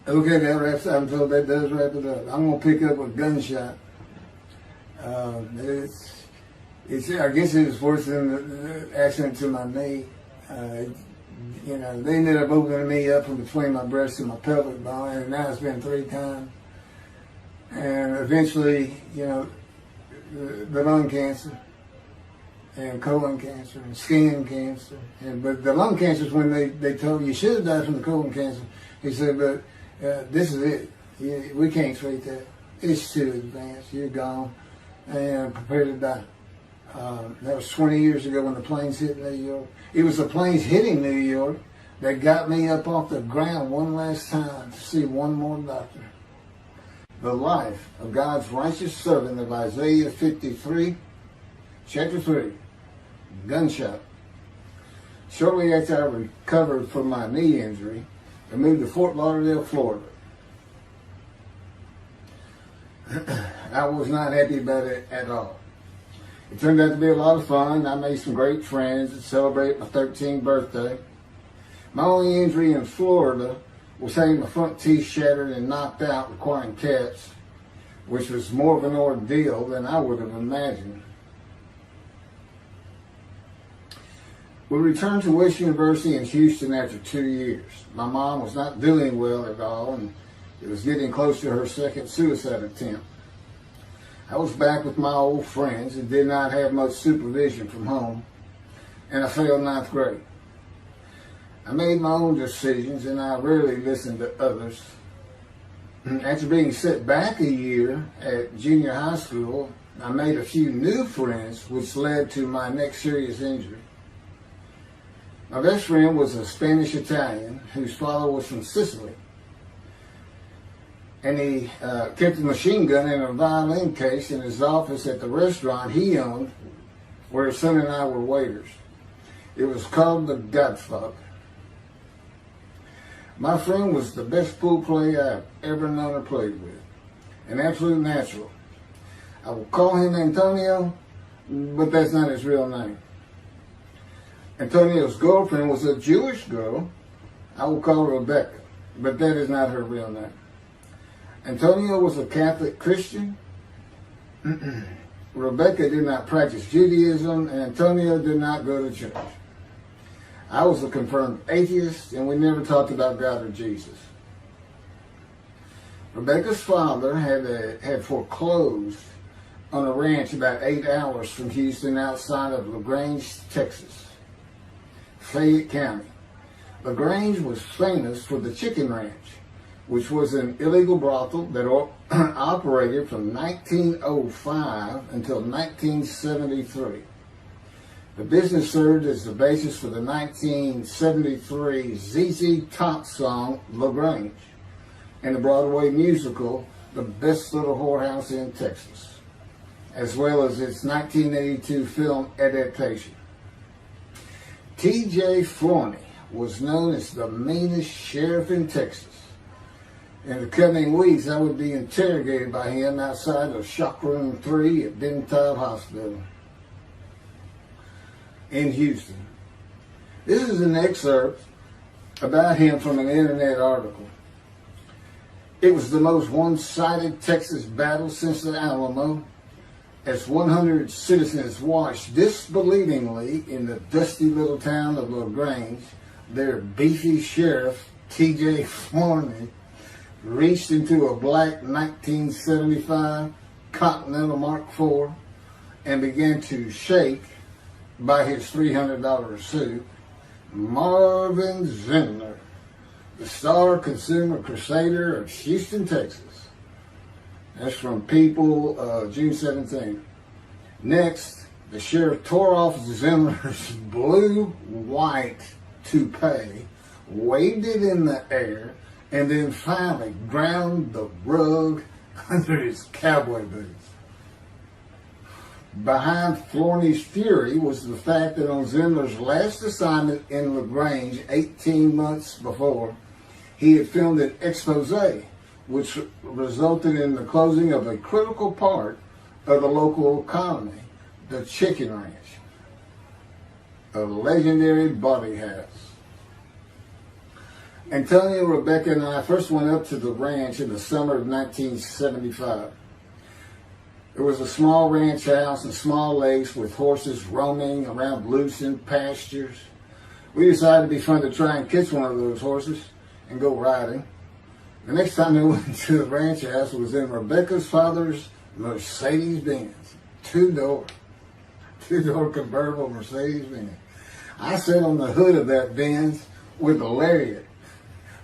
[SPEAKER 1] Okay, that wraps up. I'm told that does wrap it up. I'm going to pick up a gunshot. I guess it was worse than the accident to my knee. They ended up opening me up from between my breast and my pelvic bone, and now it's been 3 times. And eventually, the lung cancer and colon cancer and skin cancer. But the lung cancer is when they told you should have died from the colon cancer. He said, but this is it. We can't treat that. It's too advanced. You're gone and prepare to die. That was 20 years ago when the planes hit New York. It was the planes hitting New York that got me up off the ground one last time to see one more doctor. The life of God's righteous servant of Isaiah 53, chapter 3, gunshot. Shortly after I recovered from my knee injury, I moved to Fort Lauderdale, Florida. I was not happy about it at all. It turned out to be a lot of fun. I made some great friends and celebrated my 13th birthday. My only injury in Florida was having my front teeth shattered and knocked out, requiring caps, which was more of an ordeal than I would have imagined. We returned to West University in Houston after 2 years. My mom was not doing well at all, and it was getting close to her second suicide attempt. I was back with my old friends and did not have much supervision from home, and I failed ninth grade. I made my own decisions, and I rarely listened to others. After being set back a year at junior high school, I made a few new friends, which led to my next serious injury. My best friend was a Spanish Italian whose father was from Sicily. And he kept a machine gun and a violin case in his office at the restaurant he owned, where his son and I were waiters. It was called The Godfather. My friend was the best pool player I've ever known or played with. An absolute natural. I will call him Antonio, but that's not his real name. Antonio's girlfriend was a Jewish girl. I will call her Rebecca, but that is not her real name. Antonio was a Catholic Christian. Rebecca did not practice Judaism, and Antonio did not go to church. I was a confirmed atheist, and we never talked about God or Jesus. Rebecca's father had foreclosed on a ranch about 8 hours from Houston outside of LaGrange, Texas, Fayette County. LaGrange was famous for the Chicken Ranch, which was an illegal brothel that operated from 1905 until 1973. The business served as the basis for the 1973 ZZ Top song, LaGrange, and the Broadway musical, The Best Little Whorehouse in Texas, as well as its 1982 film adaptation. T.J. Forney was known as the meanest sheriff in Texas. In the coming weeks, I would be interrogated by him outside of Shock Room 3 at Dental Hospital in Houston. This is an excerpt about him from an internet article. It was the most one-sided Texas battle since the Alamo, as 100 citizens watched disbelievingly in the dusty little town of LaGrange, their beefy sheriff, T.J. Forney, reached into a black 1975 Continental Mark IV and began to shake by his $300 suit Marvin Zimner, the star consumer crusader of Houston, Texas. That's from People, June 17. Next, the sheriff tore off Zimmer's blue-white toupee, waved it in the air, and then finally ground the rug under his cowboy boots. Behind Forney's fury was the fact that on Zimmer's last assignment in LaGrange 18 months before, he had filmed an expose, which resulted in the closing of a critical part of the local economy, the Chicken Ranch, a legendary body house. Antonio, Rebecca, and I first went up to the ranch in the summer of 1975. It was a small ranch house and small lakes with horses roaming around loosened pastures. We decided it'd be fun to try and catch one of those horses and go riding. The next time they went to the ranch house was in Rebecca's father's Mercedes-Benz. Two-door convertible Mercedes-Benz. I sat on the hood of that Benz with a lariat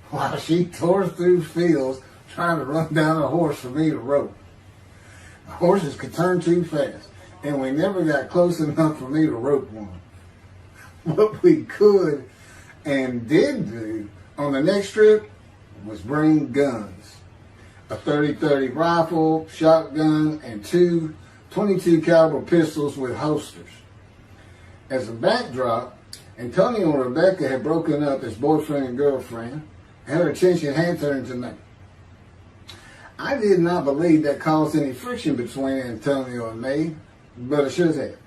[SPEAKER 1] while she tore through fields trying to run down a horse for me to rope. The horses could turn too fast, and we never got close enough for me to rope one. What we could and did do on the next trip was bring guns. A 30-30 rifle, shotgun, and two 22 caliber pistols with holsters. As a backdrop, Antonio and Rebecca had broken up as boyfriend and girlfriend, and her attention had turned to me. I did not believe that caused any friction between Antonio and me, but it should have.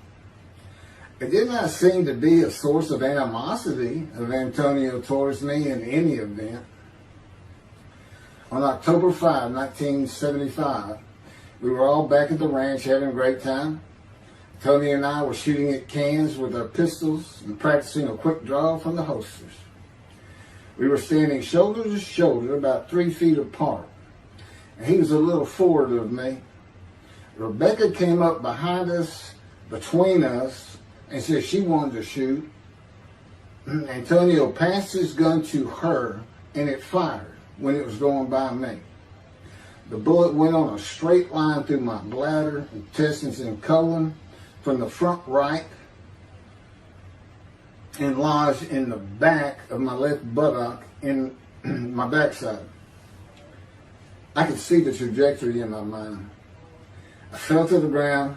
[SPEAKER 1] It did not seem to be a source of animosity of Antonio towards me in any event. On October 5, 1975, we were all back at the ranch having a great time. Tony and I were shooting at cans with our pistols and practicing a quick draw from the holsters. We were standing shoulder to shoulder, about 3 feet apart, and he was a little forward of me. Rebecca came up behind us, between us, and said she wanted to shoot. Antonio passed his gun to her, and it fired when it was going by me. The bullet went on a straight line through my bladder, intestines, and colon from the front right and lodged in the back of my left buttock in my backside. I could see the trajectory in my mind. I fell to the ground,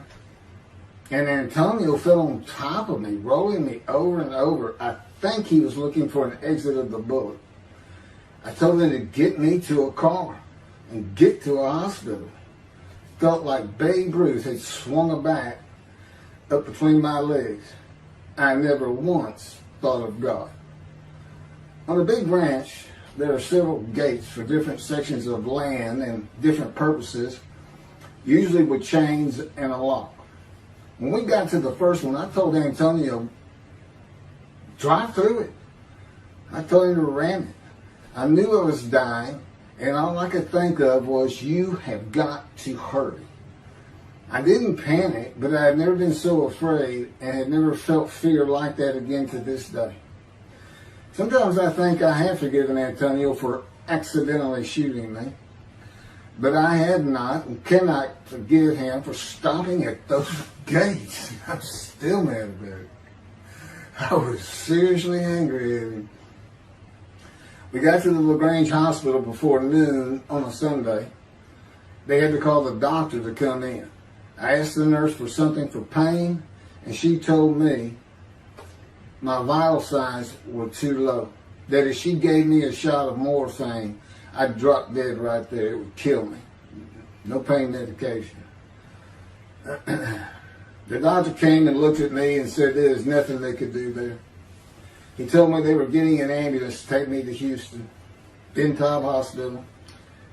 [SPEAKER 1] and Antonio fell on top of me, rolling me over and over. I think he was looking for an exit of the bullet. I told him to get me to a car and get to a hospital. Felt like Babe Ruth had swung a bat up between my legs. I never once thought of God. On a big ranch, there are several gates for different sections of land and different purposes, usually with chains and a lock. When we got to the first one, I told Antonio, drive through it. I told him to ram it. I knew I was dying, and all I could think of was, you have got to hurry. I didn't panic, but I had never been so afraid and had never felt fear like that again to this day. Sometimes I think I have forgiven Antonio for accidentally shooting me, but I had not and cannot forgive him for stopping at those gates. I'm still mad about it. I was seriously angry at him. We got to the LaGrange Hospital before noon on a Sunday. They had to call the doctor to come in. I asked the nurse for something for pain, and she told me my vital signs were too low. That if she gave me a shot of morphine, I'd drop dead right there. It would kill me. No pain medication. The doctor came and looked at me and said there's nothing they could do there. He told me they were getting an ambulance to take me to Houston, Bentob Hospital,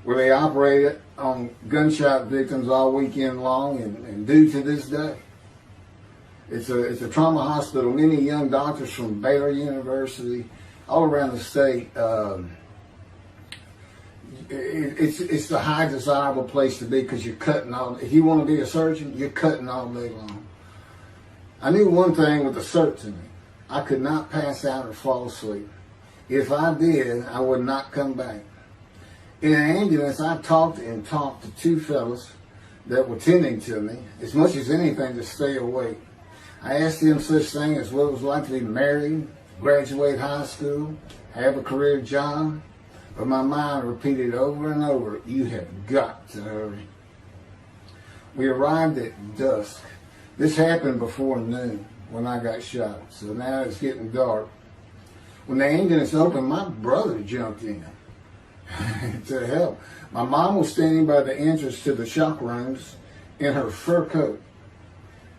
[SPEAKER 1] where they operated on gunshot victims all weekend long and do to this day. It's a trauma hospital. Many young doctors from Baylor University, all around the state. It's the high desirable place to be because you're cutting all. If you want to be a surgeon, you're cutting all day long. I knew one thing with a certainty. I could not pass out or fall asleep. If I did, I would not come back. In an ambulance, I talked to two fellas that were tending to me, as much as anything to stay awake. I asked them such things as what it was like to be married, graduate high school, have a career job, but my mind repeated over and over, you have got to hurry. We arrived at dusk. This happened before noon when I got shot, so now it's getting dark. When the ambulance opened, my brother jumped in to help. My mom was standing by the entrance to the shock rooms in her fur coat.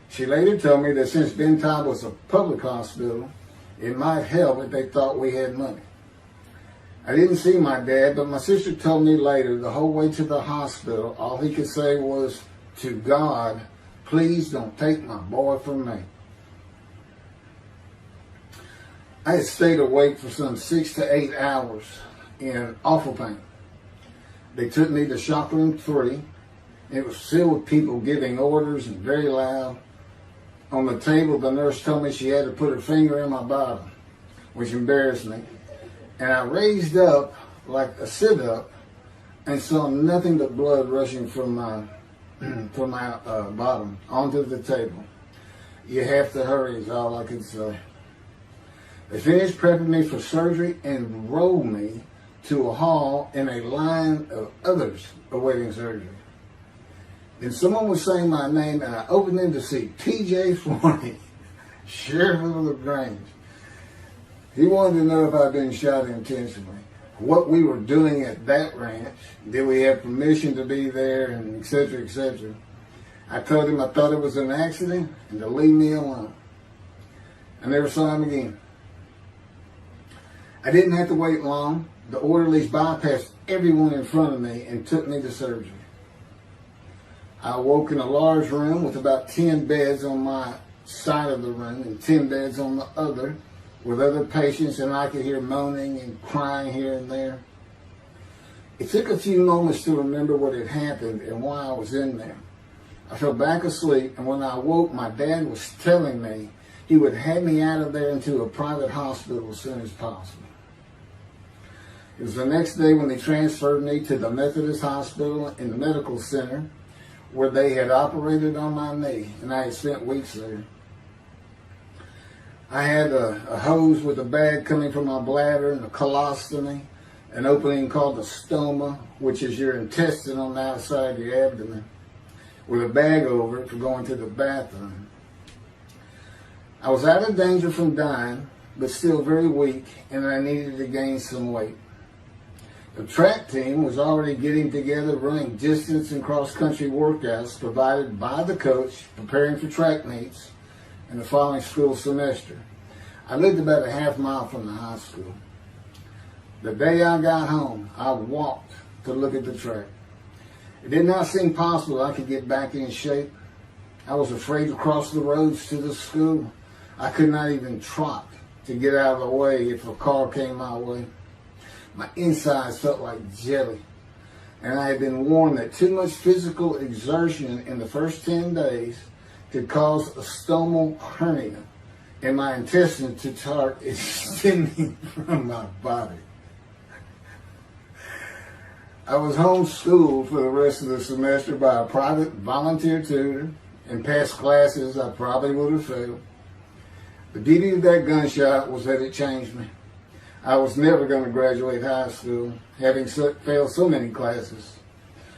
[SPEAKER 1] She later told me that since Bentob was a public hospital, it might help if they thought we had money. I didn't see my dad, but my sister told me later, the whole way to the hospital, all he could say was, to God, please don't take my boy from me. I had stayed awake for some 6 to 8 hours in awful pain. They took me to shop room 3. It was filled with people giving orders and very loud. On the table, the nurse told me she had to put her finger in my bottom, which embarrassed me. And I raised up like a sit-up and saw nothing but blood rushing from my bottom onto the table. You have to hurry is all I could say. They finished prepping me for surgery and rolled me to a hall in a line of others awaiting surgery. Then someone was saying my name, and I opened in to see T.J. Forney, Sheriff of LaGrange. He wanted to know if I'd been shot intentionally, what we were doing at that ranch, did we have permission to be there, and et cetera, et cetera. I told him I thought it was an accident and to leave me alone. I never saw him again. I didn't have to wait long. The orderlies bypassed everyone in front of me and took me to surgery. I awoke in a large room with about 10 beds on my side of the room and 10 beds on the other with other patients, and I could hear moaning and crying here and there. It took a few moments to remember what had happened and why I was in there. I fell back asleep, and when I awoke, my dad was telling me he would have me out of there into a private hospital as soon as possible. It was the next day when they transferred me to the Methodist Hospital in the medical center, where they had operated on my knee, and I had spent weeks there. I had a hose with a bag coming from my bladder and a colostomy, an opening called the stoma, which is your intestine on the outside of your abdomen, with a bag over it for going to the bathroom. I was out of danger from dying, but still very weak, and I needed to gain some weight. The track team was already getting together, running distance and cross-country workouts provided by the coach, preparing for track meets in the following school semester. I lived about a half mile from the high school. The day I got home, I walked to look at the track. It did not seem possible I could get back in shape. I was afraid to cross the roads to the school. I could not even trot to get out of the way if a car came my way. My insides felt like jelly, and I had been warned that too much physical exertion in the first 10 days could cause a stomal hernia and my intestines to start extending from my body. I was homeschooled for the rest of the semester by a private volunteer tutor and passed classes I probably would have failed. The beauty of that gunshot was that it changed me. I was never going to graduate high school, having failed so many classes.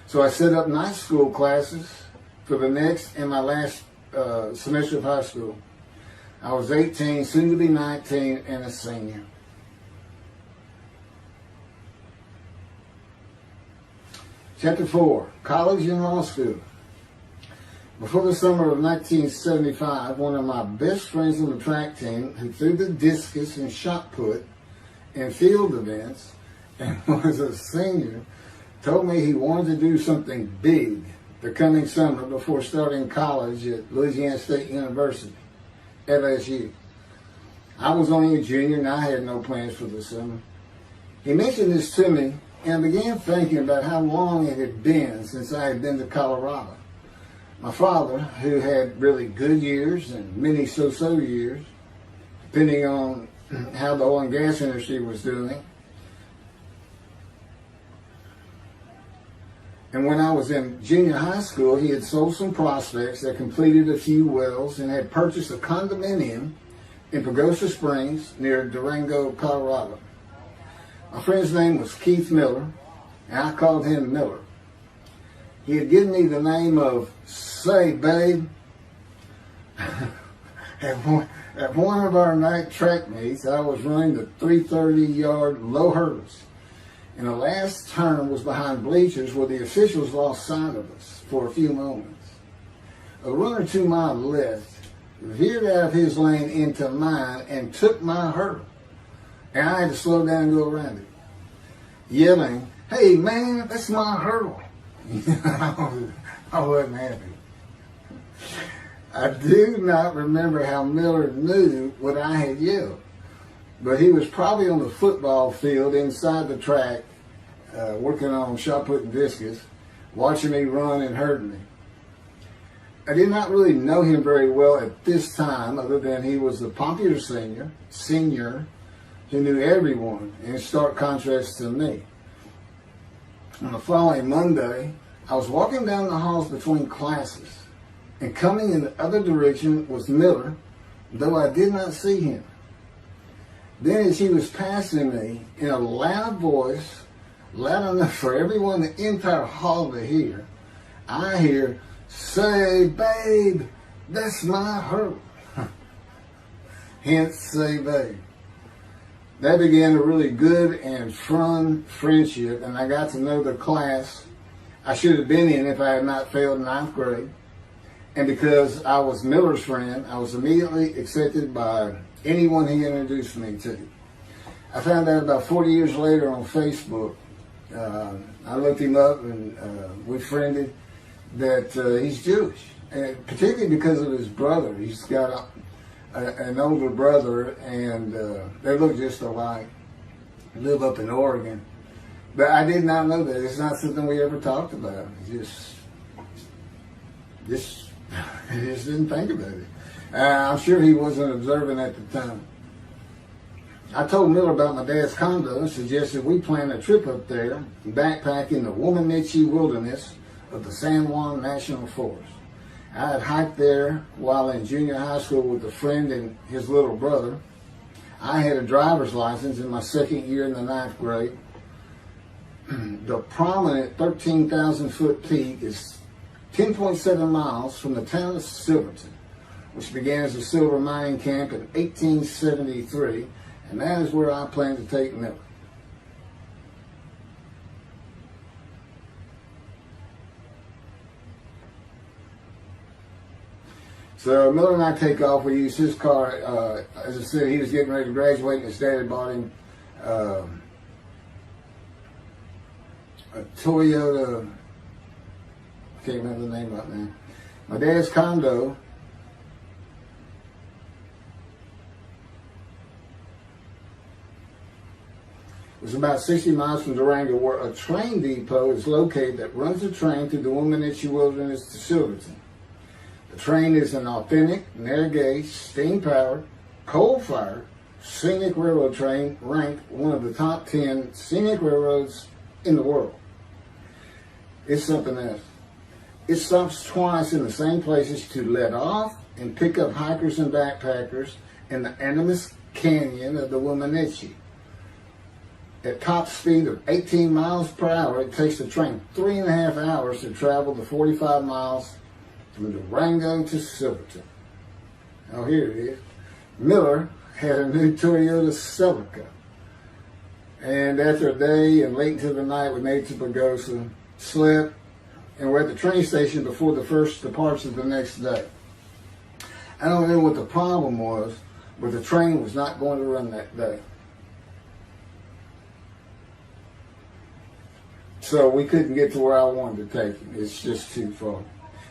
[SPEAKER 1] So I set up night school classes for the next and my last semester of high school. I was 18, soon to be 19, and a senior. Chapter 4, College and Law School. Before the summer of 1975, one of my best friends on the track team, who threw the discus and shot put in field events and was a senior, told me he wanted to do something big the coming summer before starting college at Louisiana State University, LSU. I was only a junior and I had no plans for the summer. He mentioned this to me, and I began thinking about how long it had been since I had been to Colorado. My father, who had really good years and many so-so years, depending on how the oil and gas industry was doing. And when I was in junior high school, he had sold some prospects that completed a few wells and had purchased a condominium in Pagosa Springs near Durango, Colorado. My friend's name was Keith Miller, and I called him Miller. He had given me the name of Say Babe. At one of our night track meets, I was running the 330-yard low hurdles, and the last turn was behind bleachers where the officials lost sight of us for a few moments. A runner to my left veered out of his lane into mine and took my hurdle, and I had to slow down and go around it, yelling, "Hey man, that's my hurdle." I wasn't happy. I do not remember how Miller knew what I had yelled, but he was probably on the football field inside the track working on shot putting discus, watching me run and hurting me. I did not really know him very well at this time, other than he was the popular senior who knew everyone, in stark contrast to me. On the following Monday, I was walking down the halls between classes, and coming in the other direction was Miller, though I did not see him. Then as he was passing me, in a loud voice, loud enough for everyone in the entire hall to hear, I hear, "Say, babe, that's my hurt." Hence, say, babe. That began a really good and fun friendship, and I got to know the class I should have been in if I had not failed ninth grade. And because I was Miller's friend, I was immediately accepted by anyone he introduced me to. I found out about 40 years later on Facebook. I looked him up and we friended that he's Jewish, and particularly because of his brother. He's got an older brother, and they look just alike. Live up in Oregon. But I did not know that. It's not something we ever talked about. Just didn't think about it. I'm sure he wasn't observant at the time. I told Miller about my dad's condo and suggested we plan a trip up there and backpack in the Womanichi wilderness of the San Juan National Forest. I had hiked there while in junior high school with a friend and his little brother. I had a driver's license in my second year in the ninth grade. The prominent 13,000-foot peak is 10.7 miles from the town of Silverton, which began as a silver mining camp in 1873, and that is where I plan to take Miller. So Miller and I take off. We use his car. As I said, he was getting ready to graduate, and his dad had bought him a Toyota. I can't remember the name right now. My dad's condo was about 60 miles from Durango, where a train depot is located that runs the train through the Womanichi Wilderness to Silverton. The train is an authentic, narrow-gauge, steam-powered, coal-fired, scenic railroad train ranked one of the top 10 scenic railroads in the world. It's something else. It stops twice in the same places to let off and pick up hikers and backpackers in the Animas Canyon of the Womanichi. At top speed of 18 miles per hour, it takes the train 3.5 hours to travel the 45 miles from Durango to Silverton. Oh, here it is. Miller had a new Toyota Celica. And after a day and late into the night, we made it to Pagosa, slept, and we're at the train station before the first departure the next day. I don't know what the problem was, but the train was not going to run that day. So we couldn't get to where I wanted to take him. It's just too far.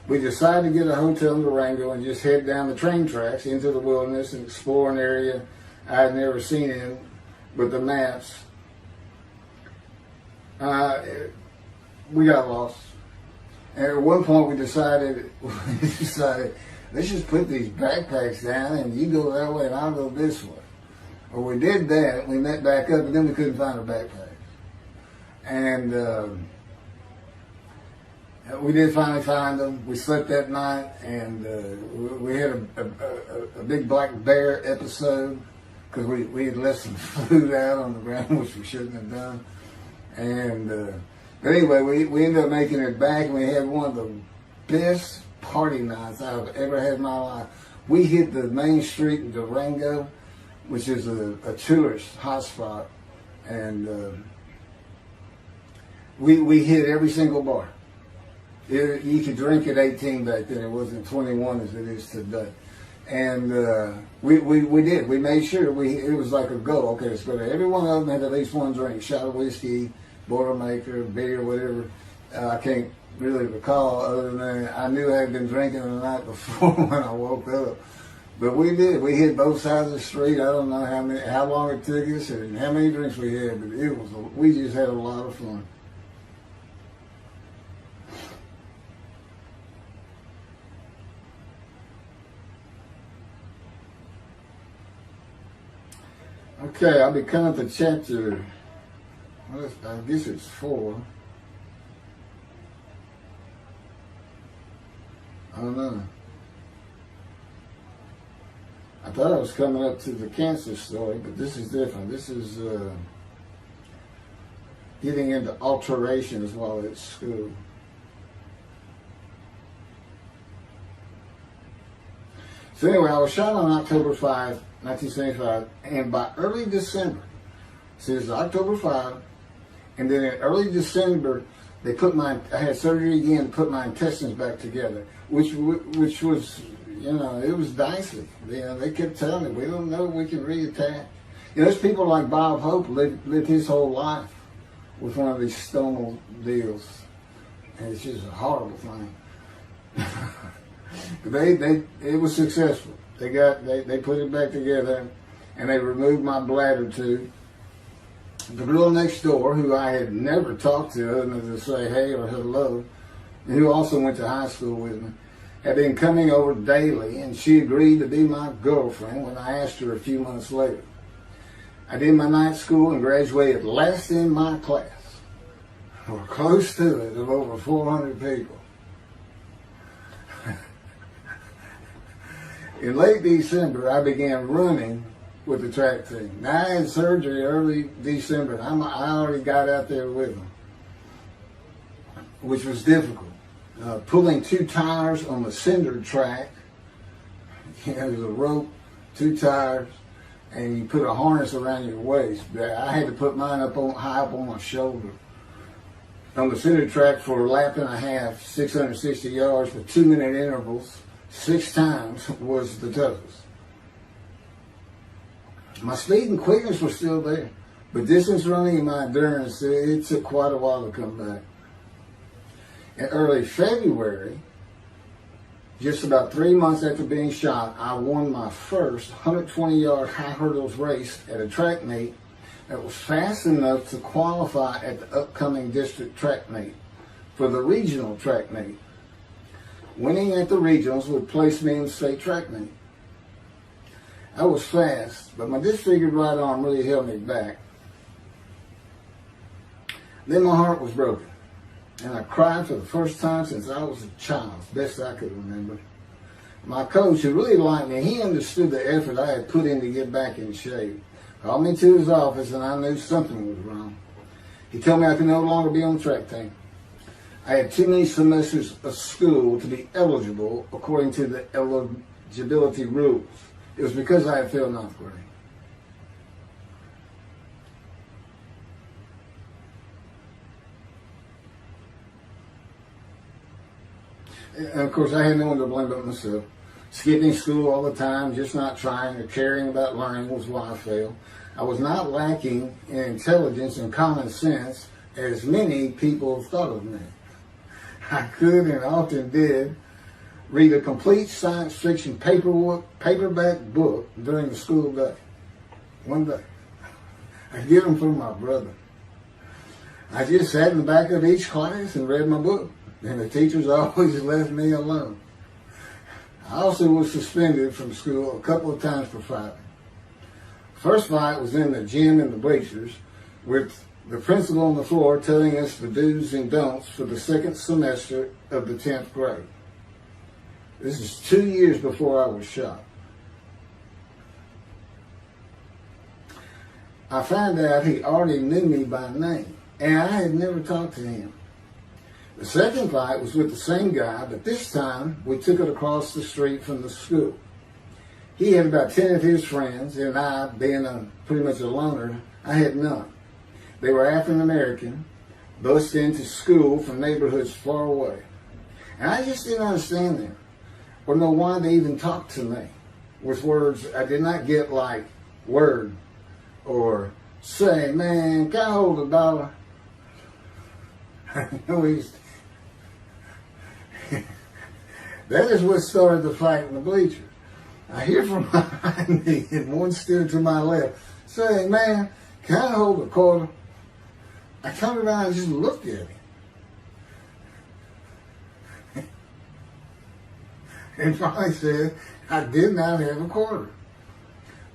[SPEAKER 1] We decided to get a hotel in Durango and just head down the train tracks into the wilderness and explore an area I had never seen in with the maps. We got lost. And at one point we decided, let's just put these backpacks down and you go that way and I'll go this way. Well, we did that. We met back up, and then we couldn't find our backpacks. And we did finally find them. We slept that night, and we had a big black bear episode because we had left some food out on the ground, which we shouldn't have done. And but anyway, we ended up making it back, and we had one of the best party nights I've ever had in my life. We hit the main street in Durango, which is a tourist hotspot, and we hit every single bar. You could drink at 18 back then. It wasn't 21 as it is today. And we did. We made sure it was like a go. Okay, let's go to every one of them had at least one drink, shot of whiskey, Boilermaker, beer, whatever. I can't really recall other than I knew I had been drinking the night before when I woke up. But we did. We hit both sides of the street. I don't know how long it took us and how many drinks we had, but we just had a lot of fun. Okay, I'll be coming to chapter, I guess it's 4. I don't know. I thought I was coming up to the cancer story, but this is different. This is getting into alterations while at school. So anyway, I was shot on October 5, 1975, and by early December, so it was October 5, and then in early December, I had surgery again to put my intestines back together, which was, it was dicey. They kept telling me, we don't know if we can reattach. There's people like Bob Hope lived his whole life with one of these stonal deals, and it's just a horrible thing. It was successful. They put it back together, and they removed my bladder tube. The girl next door, who I had never talked to other than to say hey or hello, and who also went to high school with me, had been coming over daily, and she agreed to be my girlfriend when I asked her a few months later. I did my night school and graduated last in my class, or close to it, of over 400 people. In late December, I began running with the track team. Now, I had surgery early December, and I already got out there with them, which was difficult. Pulling 2 tires on the cinder track, there's a rope, 2 tires, and you put a harness around your waist. I had to put mine high up on my shoulder. On the cinder track for a lap and a half, 660 yards with 2-minute intervals, 6 times was the toughest. My speed and quickness were still there, but distance running and my endurance, it took quite a while to come back. In early February, just about 3 months after being shot, I won my first 120-yard high hurdles race at a track meet that was fast enough to qualify at the upcoming district track meet for the regional track meet. Winning at the regionals would place me in the state track meet. I was fast, but my disfigured right arm really held me back. Then my heart was broken, and I cried for the first time since I was a child, best I could remember. My coach, who really liked me, he understood the effort I had put in to get back in shape. Called me to his office, and I knew something was wrong. He told me I could no longer be on the track team. I had too many semesters of school to be eligible according to the eligibility rules. It was because I had failed 9th grade. And of course, I had no one to blame but myself. Skipping school all the time, just not trying or caring about learning was why I failed. I was not lacking in intelligence and common sense, as many people thought of me. I could and often did read a complete science fiction paperback book during the school day. One day. I get them from my brother. I just sat in the back of each class and read my book, and the teachers always left me alone. I also was suspended from school a couple of times for fighting. First fight was in the gym in the bleachers with the principal on the floor telling us the do's and don'ts for the second semester of the 10th grade. This is 2 years before I was shot. I found out he already knew me by name, and I had never talked to him. The second fight was with the same guy, but this time we took it across the street from the school. He had about 10 of his friends, and I, being pretty much a loner, I had none. They were African American, bused into school from neighborhoods far away. And I just didn't understand them, or know why they even talked to me with words I did not get, like word, or say, man, can I hold $1? That is what started the fight in the bleachers. I hear from behind me, and one stood to my left, saying, "Man, can I hold a quarter?" I turned around and just looked at him. And finally said, "I did not have a quarter."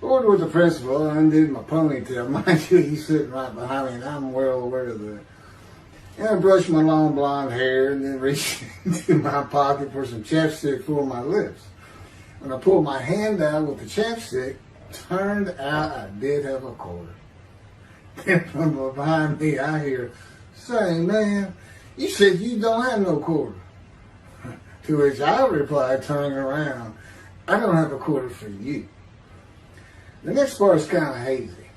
[SPEAKER 1] Ordered with the principal, I undid my ponytail. Mind you, he's sitting right behind me, and I'm well aware of that. And I brushed my long blonde hair and then reached into my pocket for some chapstick for my lips. When I pulled my hand out with the chapstick, turned out I did have a quarter. Then from behind me, I hear saying, "Man, you said you don't have no quarter." To which I replied, turning around, "I don't have a quarter for you." The next part is kind of hazy,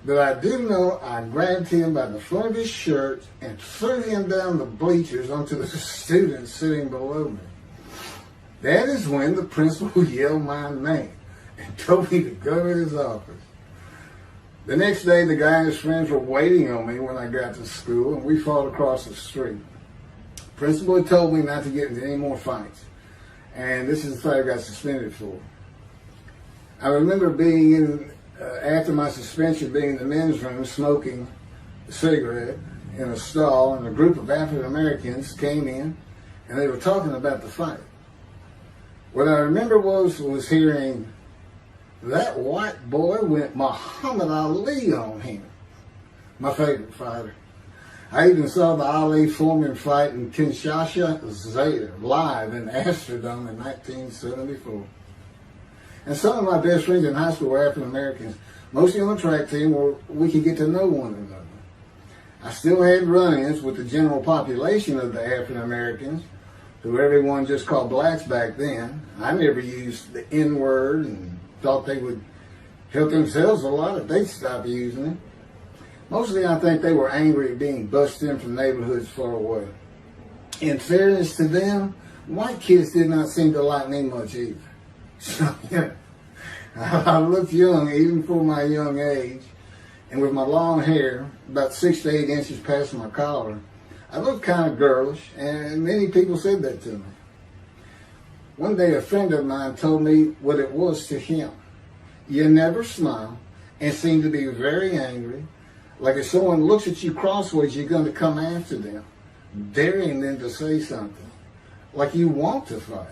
[SPEAKER 1] but I do know I grabbed him by the front of his shirt and threw him down the bleachers onto the students sitting below me. That is when the principal yelled my name and told me to go to his office. The next day, the guy and his friends were waiting on me when I got to school, and we fought across the street. The principal had told me not to get into any more fights, and this is the fight I got suspended for. I remember being in, after my suspension, being in the men's room smoking a cigarette in a stall, and a group of African Americans came in, and they were talking about the fight. What I remember was hearing, "That white boy went Muhammad Ali on him." My favorite fighter. I even saw the Ali Foreman fight in Kinshasa live in Amsterdam in 1974. And some of my best friends in high school were African Americans, mostly on the track team where we could get to know one another. I still had run-ins with the general population of the African Americans, who everyone just called blacks back then. I never used the N-word and thought they would help themselves a lot if they stopped using it. Mostly I think they were angry at being bused in from neighborhoods far away. In fairness to them, white kids did not seem to like me much either. So, yeah, I looked young even for my young age, and with my long hair, about 6 to 8 inches past my collar, I looked kind of girlish, and many people said that to me. One day a friend of mine told me what it was to him. You never smile and seem to be very angry. Like if someone looks at you crossways, you're going to come after them, daring them to say something. Like you want to fight.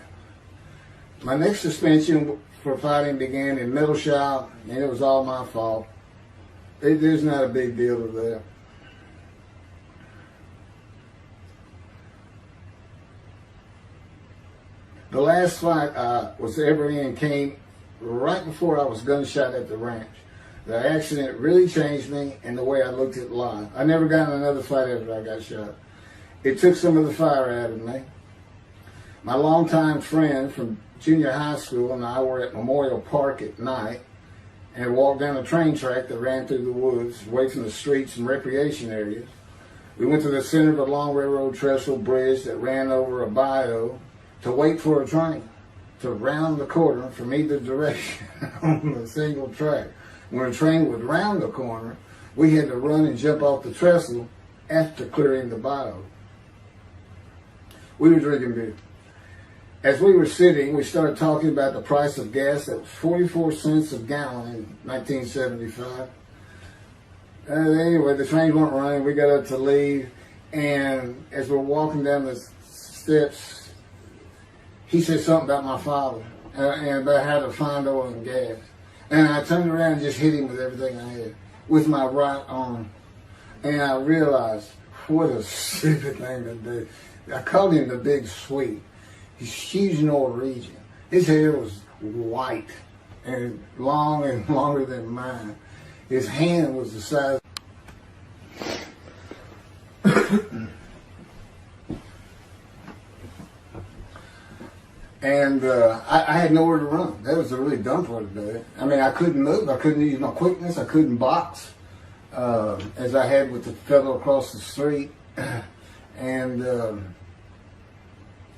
[SPEAKER 1] My next suspension for fighting began in middle shop, and it was all my fault. There's not a big deal to that. The last fight I was ever in came right before I was gunshot at the ranch. The accident really changed me and the way I looked at life. I never got in another fight after I got shot. It took some of the fire out of me. My longtime friend from junior high school and I were at Memorial Park at night and walked down a train track that ran through the woods, away from the streets and recreation areas. We went to the center of a long railroad trestle bridge that ran over a bayou to wait for a train to round the corner from either direction on a single track. When a train would round the corner, we had to run and jump off the trestle after clearing the bayou. We were drinking beer. As we were sitting, we started talking about the price of gas that was 44 cents a gallon in 1975. Anyway, the trains weren't running. We got up to leave, and as we're walking down the steps, he said something about my father and about how to find oil and gas. And I turned around and just hit him with everything I had, with my right arm. And I realized, what a stupid thing to do. I called him the Big Sweet. He's huge Norwegian. His hair was white and long and longer than mine. His hand was the size. And I had nowhere to run. That was the really dumb part of it. I mean, I couldn't move. I couldn't use my quickness. I couldn't box as I had with the fellow across the street. And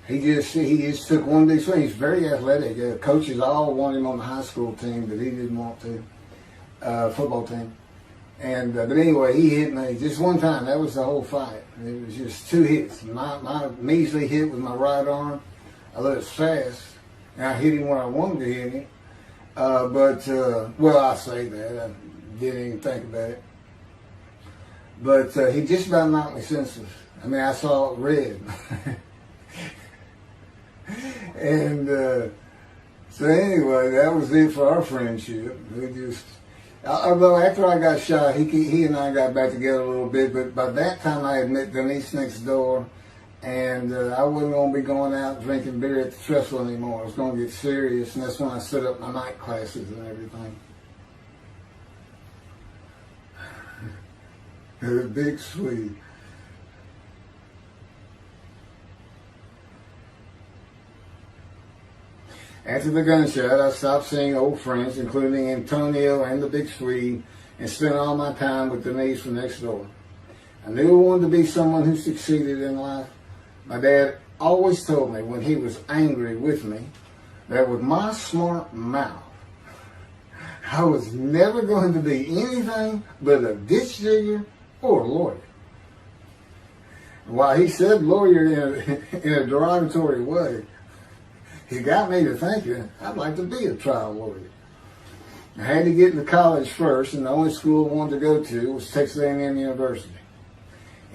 [SPEAKER 1] he just took one big swing. He's very athletic. Coaches all wanted him on the high school team, but he didn't want to. Football team. And but anyway, he hit me just one time. That was the whole fight. It was just 2 hits. My measly hit with my right arm. I was fast, And I hit him when I wanted to hit him. Well, I say that. I didn't even think about it. But he just about knocked me senseless. I mean, I saw red. And so anyway, that was it for our friendship. Although after I got shot, he and I got back together a little bit, but by that time I had met Denise next door, and I wasn't going to be going out drinking beer at the trestle anymore. I was going to get serious, and that's when I set up my night classes and everything. The big Swede. After the gunshot, I stopped seeing old friends, including Antonio and the Big Swede, and spent all my time with Denise from next door. I knew I wanted to be someone who succeeded in life. My dad always told me when he was angry with me that with my smart mouth, I was never going to be anything but a ditch digger or a lawyer. While he said lawyer in a derogatory way, he got me to thinking I'd like to be a trial lawyer. I had to get into college first, and the only school I wanted to go to was Texas A&M University.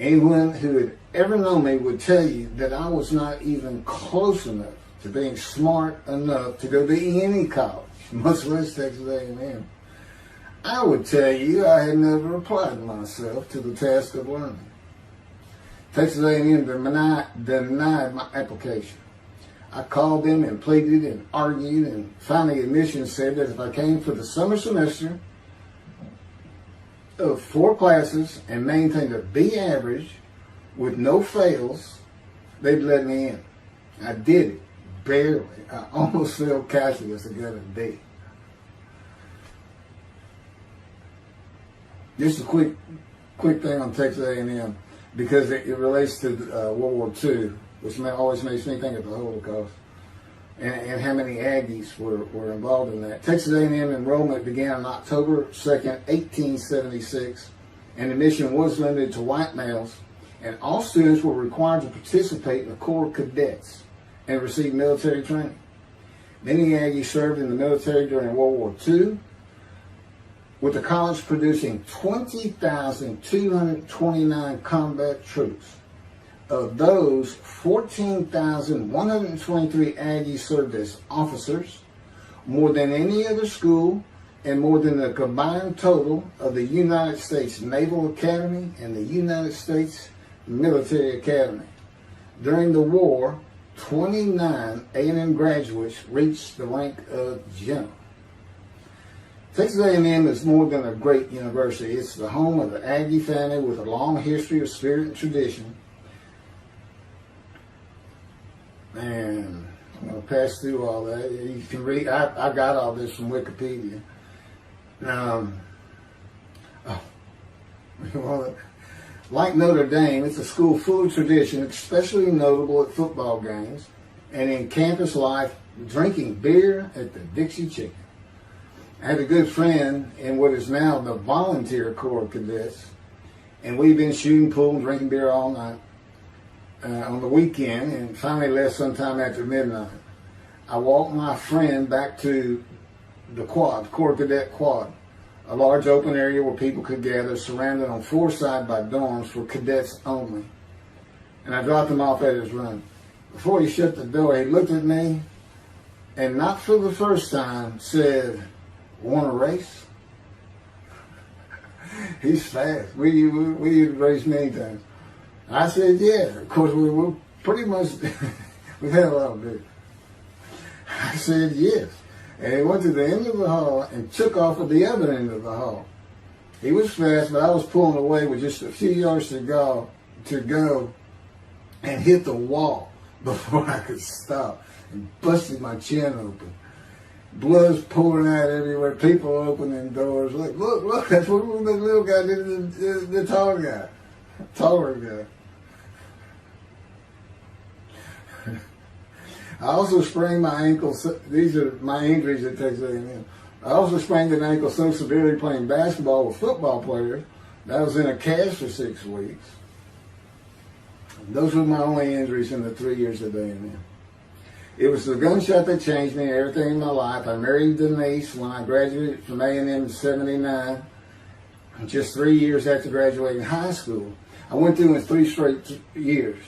[SPEAKER 1] Anyone who had ever known me would tell you that I was not even close enough to being smart enough to go to any college, much less Texas A&M. I would tell you I had never applied myself to the task of learning. Texas A&M denied my application. I called them and pleaded and argued, and finally admissions said that if I came for the summer semester of 4 classes and maintained a B average with no fails, they'd let me in. I did it, barely. I almost failed calculus to get a D. Just a quick thing on Texas A&M, because it relates to World War II, which always makes me think of the Holocaust, and how many Aggies were involved in that. Texas A&M enrollment began on October 2nd, 1876, and admission was limited to white males, and all students were required to participate in the Corps of Cadets and receive military training. Many Aggies served in the military during World War II, with the college producing 20,229 combat troops. Of those, 14,123 Aggies served as officers, more than any other school, and more than the combined total of the United States Naval Academy and the United States Military Academy. During the war, 29 A&M graduates reached the rank of general. Texas A&M is more than a great university. It's the home of the Aggie family with a long history of spirit and tradition. And I'm going to pass through all that. You can read, I got all this from Wikipedia. Like Notre Dame, it's a school full of tradition, especially notable at football games and in campus life, drinking beer at the Dixie Chicken. I had a good friend in what is now the Volunteer Corps of Cadets, and we've been shooting pool and drinking beer all night on the weekend, and finally left sometime after midnight. I walked my friend back to the quad, Corps Cadet Quad, a large open area where people could gather, surrounded on 4 sides by dorms for cadets only. And I dropped him off at his room. Before he shut the door, he looked at me, and not for the first time, said, "Want to race?" He's fast. We raced many times. I said, yeah. Of course, we were pretty much, we've had a lot of beer. I said, yes. And he went to the end of the hall and took off at the other end of the hall. He was fast, but I was pulling away with just a few yards to go and hit the wall before I could stop and busted my chin open. Blood's pouring out everywhere. People opening doors. Look, that's what the little guy did to the taller guy. Taller guy. I also sprained my ankle. These are my injuries at Texas A&M. I also sprained an ankle so severely playing basketball with football players that I was in a cast for 6 weeks. Those were my only injuries in the 3 years at A&M. It was the gunshot that changed me and everything in my life. I married Denise when I graduated from A&M in '79, just 3 years after graduating high school. I went through in 3 straight years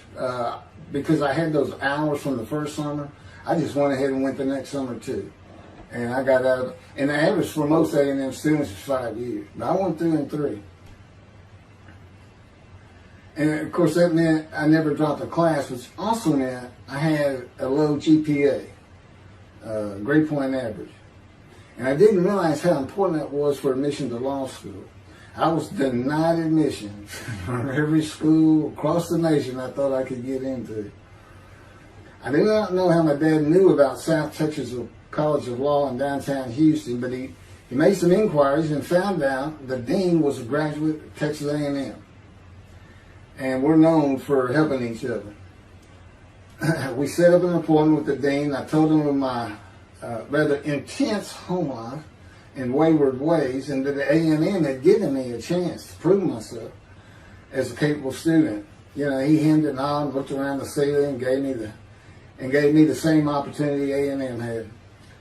[SPEAKER 1] because I had those hours from the first summer. I just went ahead and went the next summer too. And I got out of, and the average for most A&M students is 5 years. But I went through in 3. And of course that meant I never dropped a class, which also meant I had a low GPA, grade point average. And I didn't realize how important that was for admission to law school. I was denied admission from every school across the nation I thought I could get into. I did not know how my dad knew about South Texas College of Law in downtown Houston, but he made some inquiries and found out the dean was a graduate of Texas A&M. And we're known for helping each other. We set up an appointment with the dean. I told him of my rather intense home life and wayward ways, and that the A&M had given me a chance to prove myself as a capable student. You know, he hemmed and hawed, looked around the ceiling, and gave me the same opportunity A&M had.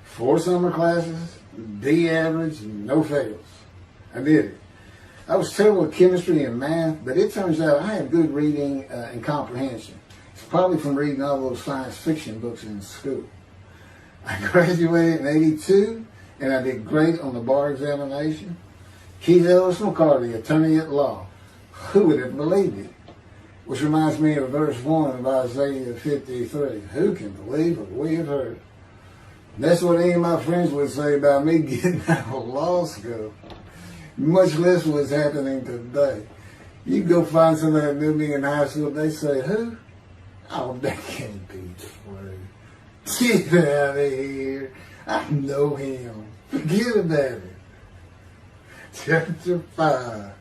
[SPEAKER 1] 4 summer classes, D average, no fails. I did it. I was terrible at chemistry and math, but it turns out I had good reading and comprehension. It's probably from reading all those science fiction books in school. I graduated in '82, and I did great on the bar examination. Keith Ellis McCarty, attorney at law. Who would have believed it? Which reminds me of verse 1 of Isaiah 53. Who can believe what we have heard? That's what any of my friends would say about me getting out of law school. Much less what's happening today. You go find somebody that knew me in high school, they say, who? Oh, that can't be true. Get out of here. I know him. Forget about it. Chapter 5.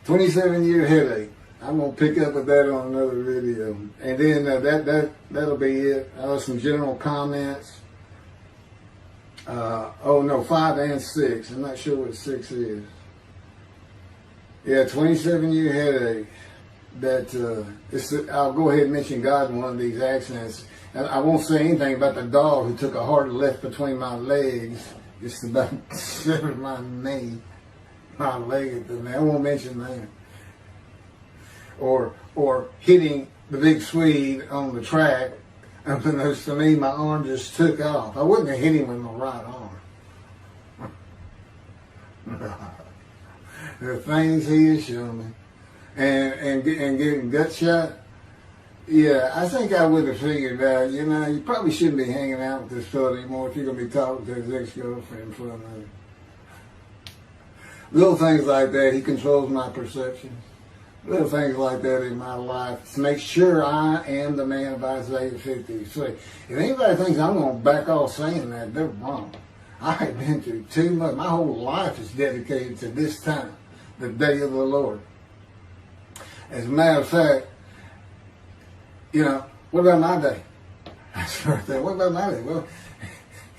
[SPEAKER 1] 27-year headache. I'm going to pick up with that on another video. And then that'll be it. Some general comments. 5 and 6. I'm not sure what 6 is. Yeah, 27-year headache. I'll go ahead and mention God in one of these accidents. And I won't say anything about the dog who took a hard left between my legs, just about severed my knee, my leg at the knee. I won't mention that. Or hitting the big Swede on the track. Unbeknownst to me, my arm just took off. I wouldn't have hit him with my right arm. The things he has shown me. And getting gut shot. Yeah, I think I would have figured out, you probably shouldn't be hanging out with this fellow anymore if you're going to be talking to his ex-girlfriend for another. Little things like that, he controls my perception. Little things like that in my life to make sure I am the man of Isaiah 53. If anybody thinks I'm going to back off saying that, they're wrong. I have been through too much. My whole life is dedicated to this time, the day of the Lord. As a matter of fact, what about my day? That's right there. What about my day? Well,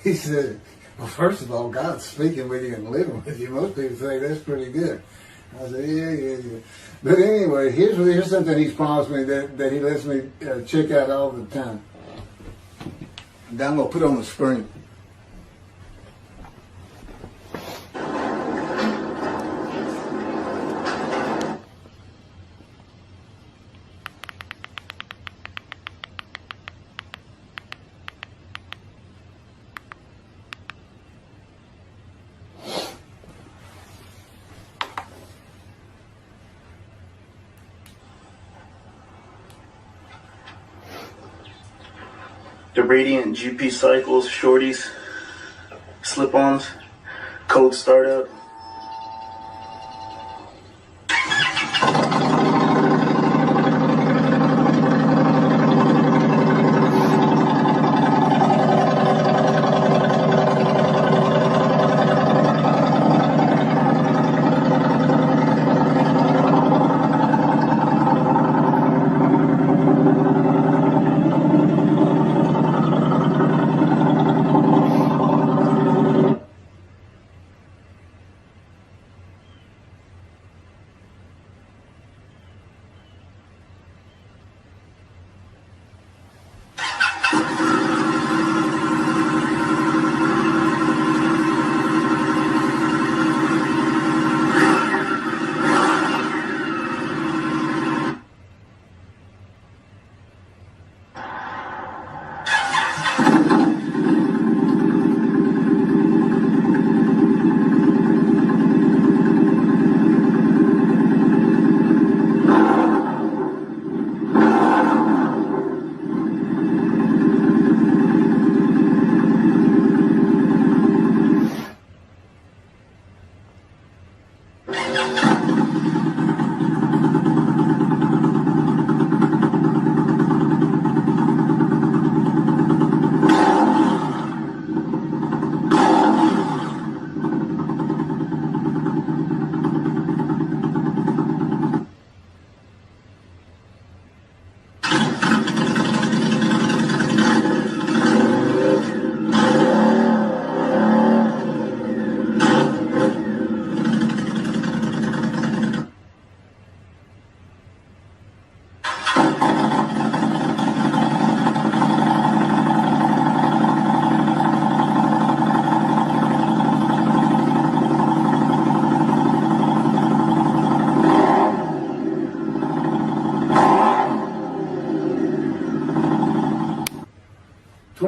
[SPEAKER 1] he said, well, first of all, God's speaking with you and living with you. Most people say that's pretty good. I said, yeah. But anyway, here's something he's promised me that he lets me check out all the time. And I'm going to put on the screen.
[SPEAKER 2] The Radiant GP Cycles, Shorties, Slip-Ons, Code Startup.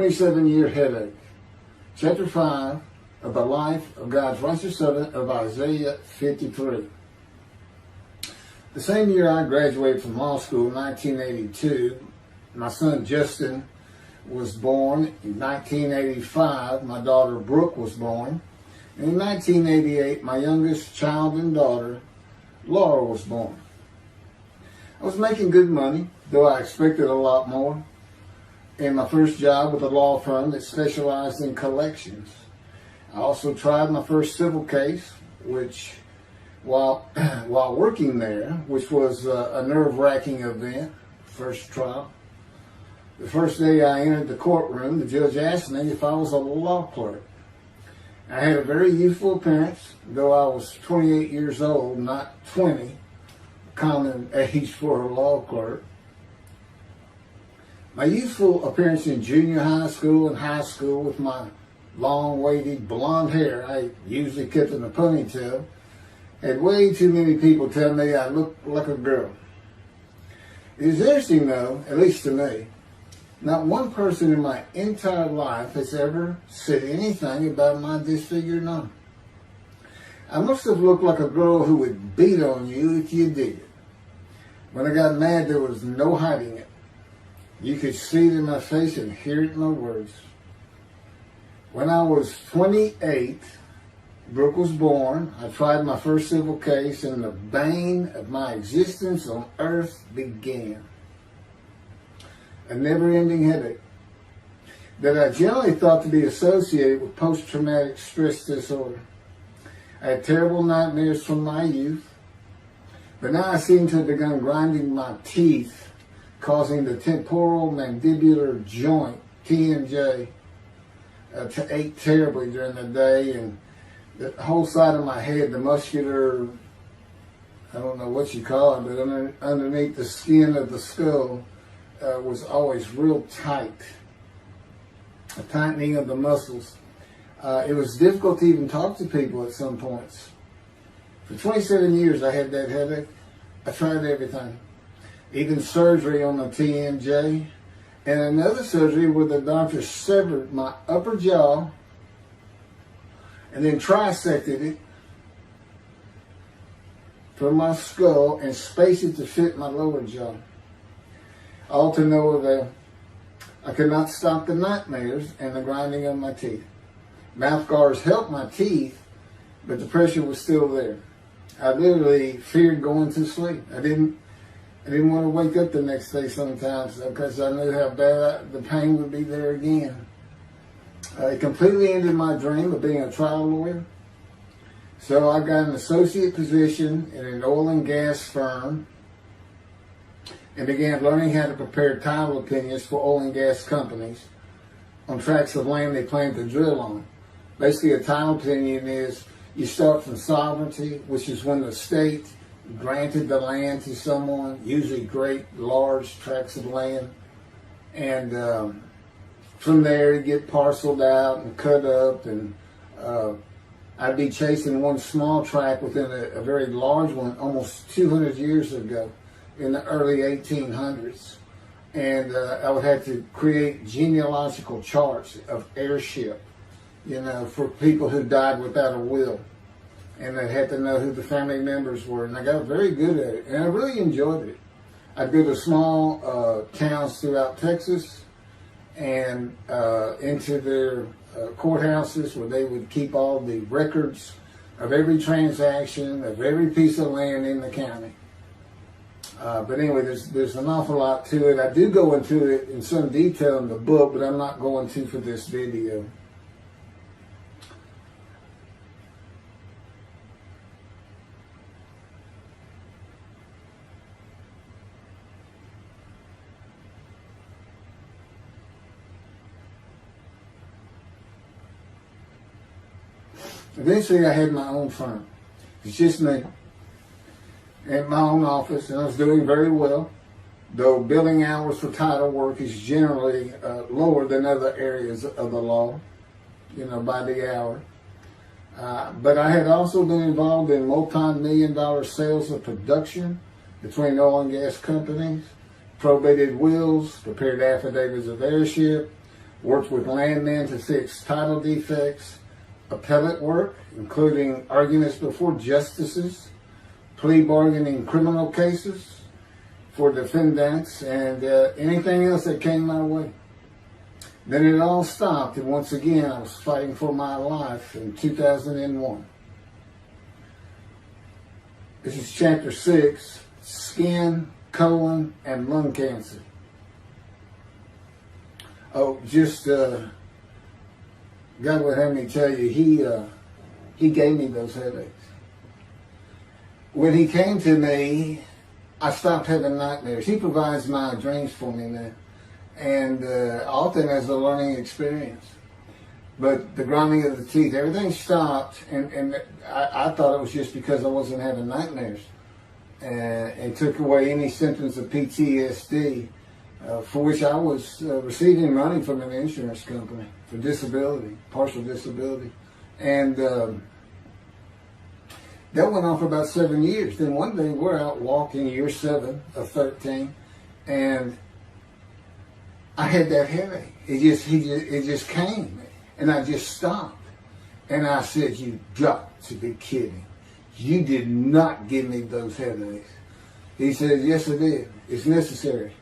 [SPEAKER 1] 27-year headache. Chapter 5 of the life of God's righteous servant of Isaiah 53. The same year I graduated from law school in 1982, my son Justin was born. In 1985, my daughter Brooke was born. And in 1988, my youngest child and daughter, Laura, was born. I was making good money, though I expected a lot more, in my first job with a law firm that specialized in collections. I also tried my first civil case, which, while working there, which was a nerve-wracking event, first trial. The first day I entered the courtroom, the judge asked me if I was a law clerk. I had a very youthful appearance, though I was 28 years old, not 20, common age for a law clerk. My youthful appearance in junior high school and high school with my long, wavy blonde hair, I usually kept in a ponytail, had way too many people tell me I looked like a girl. It is interesting though, at least to me, not one person in my entire life has ever said anything about my disfigured arm. I must have looked like a girl who would beat on you if you did it. When I got mad, there was no hiding it. You could see it in my face and hear it in my words. When I was 28, Brooke was born. I tried my first civil case, and the bane of my existence on earth began. A never-ending headache that I generally thought to be associated with post-traumatic stress disorder. I had terrible nightmares from my youth, but now I seem to have begun grinding my teeth, causing the temporal mandibular joint, TMJ, to ache terribly during the day, and the whole side of my head, the muscular, I don't know what you call it, but underneath the skin of the skull was always real tight, a tightening of the muscles. It was difficult to even talk to people at some points. For 27 years I had that headache. I tried everything. Even surgery on the TMJ, and another surgery where the doctor severed my upper jaw and then trisected it from my skull and spaced it to fit my lower jaw. All to no avail. I could not stop the nightmares and the grinding of my teeth. Mouth guards helped my teeth, but the pressure was still there. I literally feared going to sleep. I didn't want to wake up the next day sometimes because I knew how bad the pain would be there again. It completely ended my dream of being a trial lawyer. So I got an associate position in an oil and gas firm and began learning how to prepare title opinions for oil and gas companies on tracts of land they plan to drill on. Basically, a title opinion is you start from sovereignty, which is when the state granted the land to someone, usually great, large tracts of land. And from there, you get parceled out and cut up. And I'd be chasing one small tract within a very large one almost 200 years ago in the early 1800s. And I would have to create genealogical charts of heirship, for people who died without a will. And I had to know who the family members were. And I got very good at it. And I really enjoyed it. I'd go to small towns throughout Texas and into their courthouses where they would keep all the records of every transaction, of every piece of land in the county. But anyway, there's an awful lot to it. I do go into it in some detail in the book, but I'm not going to for this video. Eventually, I had my own firm. It's just me in my own office, and I was doing very well, though billing hours for title work is generally lower than other areas of the law, by the hour. But I had also been involved in multi-million-dollar sales of production between oil and gas companies, probated wills, prepared affidavits of heirship, worked with landmen to fix title defects, appellate work, including arguments before justices, plea bargaining in criminal cases for defendants, and anything else that came my way. Then it all stopped, and once again I was fighting for my life in 2001. This is chapter 6, skin, colon, and lung cancer. Oh, just God would have me tell you, he gave me those headaches. When he came to me, I stopped having nightmares. He provides my dreams for me now, and often as a learning experience. But the grinding of the teeth, everything stopped, and I thought it was just because I wasn't having nightmares, and took away any symptoms of PTSD, for which I was receiving money from an insurance company for disability, partial disability. And that went on for about 7 years. Then one day we're out walking, year 7 of 13, and I had that headache. It just came. And I just stopped. And I said, "You got to be kidding. You did not give me those headaches." He said, "Yes, I did. It's necessary.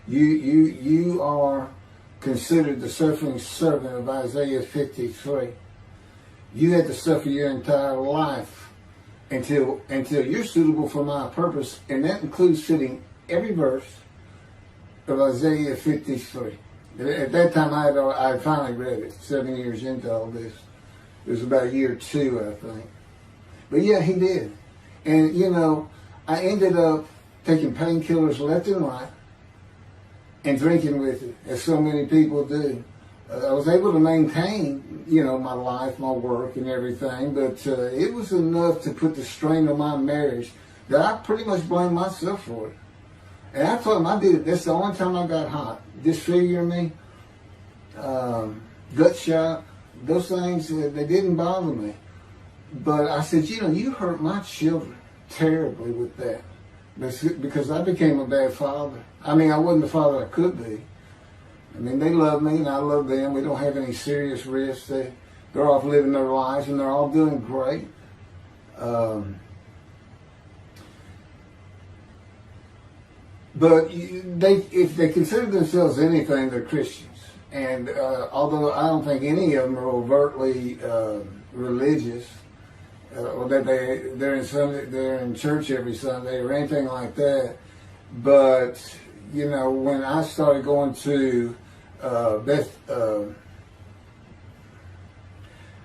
[SPEAKER 1] You are considered the suffering servant of Isaiah 53. You had to suffer your entire life until you're suitable for my purpose." And that includes fitting every verse of Isaiah 53. At that time, I had finally read it, 7 years into all this. It was about year 2, I think. But yeah, he did. And, I ended up taking painkillers left and right and drinking with it, as so many people do. I was able to maintain, my life, my work, and everything, but it was enough to put the strain on my marriage that I pretty much blamed myself for it. And I told him I did it. That's the only time I got hot. Disfigure me, gut shot, those things, they didn't bother me. But I said, you hurt my children terribly with that. Because I became a bad father. I mean, I wasn't the father I could be. I mean, they love me and I love them. We don't have any serious risks. They're off living their lives and they're all doing great. But if they consider themselves anything, they're Christians. And although I don't think any of them are overtly religious, or that they're in church every Sunday or anything like that, but when I started going to the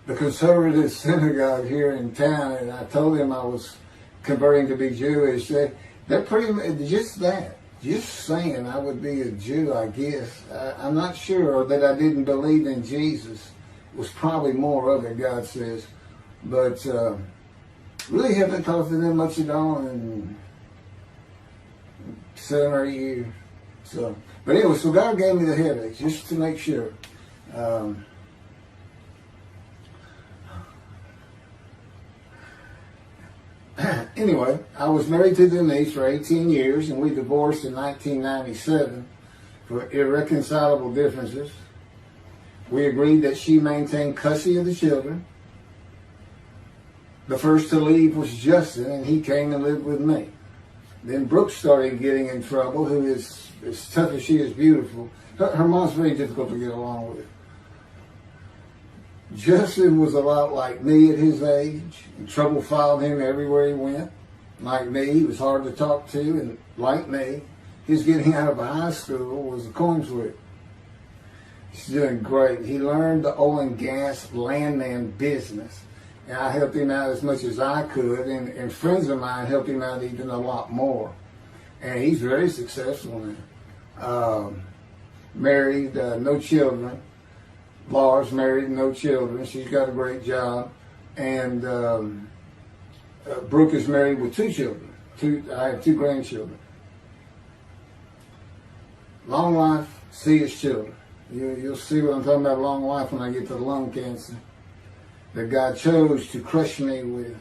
[SPEAKER 1] conservative synagogue here in town, and I told them I was converting to be Jewish, they're pretty much just that. Just saying I would be a Jew, I guess. I'm not sure that I didn't believe in Jesus. It was probably more of it, God says. But really haven't talked to them much at all in 7 or 8 years. But anyway, so God gave me the headaches, just to make sure. Anyway, I was married to Denise for 18 years, and we divorced in 1997 for irreconcilable differences. We agreed that she maintain custody of the children. The first to leave was Justin, and he came and lived with me. Then Brooke started getting in trouble, who is, as tough as she is beautiful. Her mom's very difficult to get along with. Justin was a lot like me at his age, and trouble followed him everywhere he went. Like me, he was hard to talk to, and like me, his getting out of high school was a coin flip. He's doing great. He learned the oil and gas landman business, and I helped him out as much as I could, and friends of mine helped him out even a lot more. And he's very successful now. Married, no children. Laura's married, no children. She's got a great job. And Brooke is married with 2 children. I have 2 grandchildren. Long life, see his children. You'll see what I'm talking about, long life, when I get to the lung cancer that God chose to crush me with.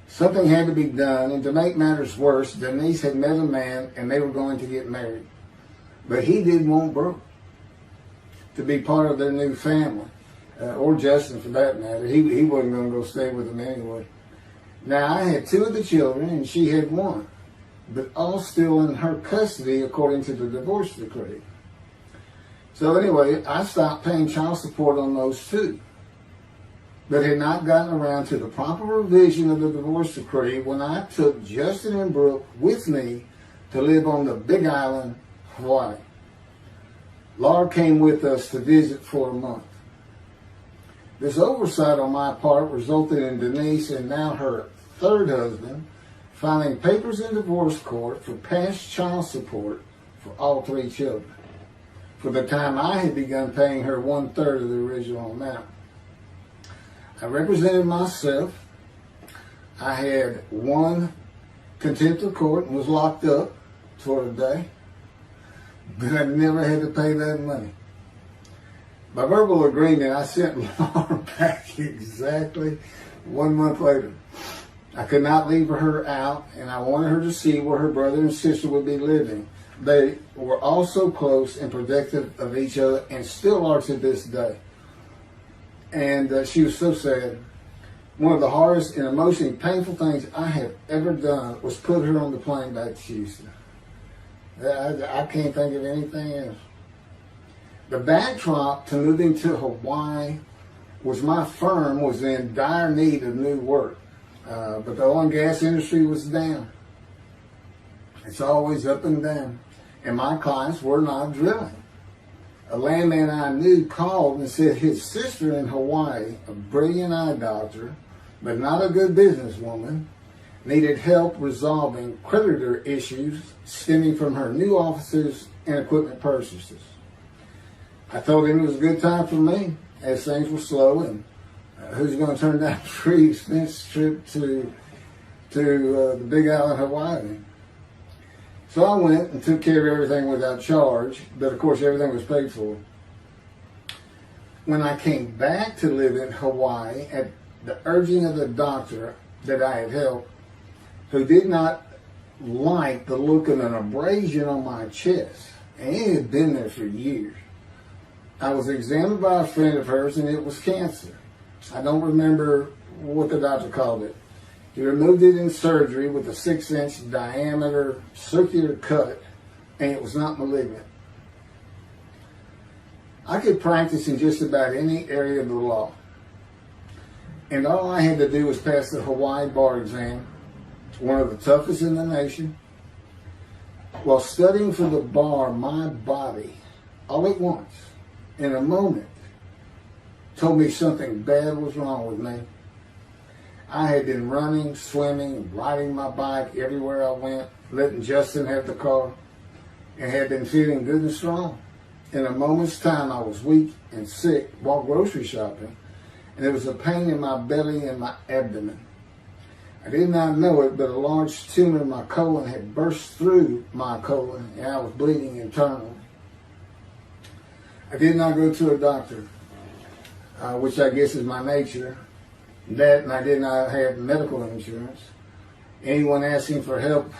[SPEAKER 1] Something had to be done, and to make matters worse, Denise had met a man and they were going to get married. But he didn't want Brooke. to be part of their new family, or Justin for that matter. He wasn't going to go stay with them anyway. Now, I had 2 of the children, and she had 1, but all still in her custody according to the divorce decree. So anyway, I stopped paying child support on those 2, but had not gotten around to the proper revision of the divorce decree when I took Justin and Brooke with me to live on the Big Island, Hawaii. Laura came with us to visit for a month. This oversight on my part resulted in Denise and now her 3rd husband filing papers in divorce court for past child support for all 3 children, for the time I had begun paying her 1/3 of the original amount. I represented myself. I had won contempt of court and was locked up for a day, but I never had to pay that money. By verbal agreement, I sent Laura back exactly 1 month later. I could not leave her out, and I wanted her to see where her brother and sister would be living. They were all so close and protective of each other, and still are to this day. And she was so sad. One of the hardest and emotionally painful things I have ever done was put her on the plane back to Houston. I can't think of anything else. The backdrop to moving to Hawaii was my firm was in dire need of new work. But the oil and gas industry was down. It's always up and down. And my clients were not drilling. A landman I knew called and said his sister in Hawaii, a brilliant eye doctor, but not a good businesswoman, needed help resolving creditor issues stemming from her new offices and equipment purchases. I told him it was a good time for me, as things were slow, and who's going to turn down a free expense trip to the Big Island, Hawaii? So I went and took care of everything without charge, but of course everything was paid for. When I came back to live in Hawaii, at the urging of the doctor that I had helped, who did not like the look of an abrasion on my chest, and it had been there for years, I was examined by a friend of hers, and it was cancer. I don't remember what the doctor called it. He removed it in surgery with a 6-inch diameter circular cut, and it was not malignant. I could practice in just about any area of the law, and all I had to do was pass the Hawaii bar exam, one of the toughest in the nation. While studying for the bar, my body, all at once, in a moment, told me something bad was wrong with me. I had been running, swimming, riding my bike everywhere I went, letting Justin have the car, and had been feeling good and strong. In a moment's time, I was weak and sick while grocery shopping, and there was a pain in my belly and my abdomen. I did not know it, but a large tumor in my colon had burst through my colon, and I was bleeding internally. I did not go to a doctor, which I guess is my nature. That, and I did not have medical insurance. Anyone asking anyone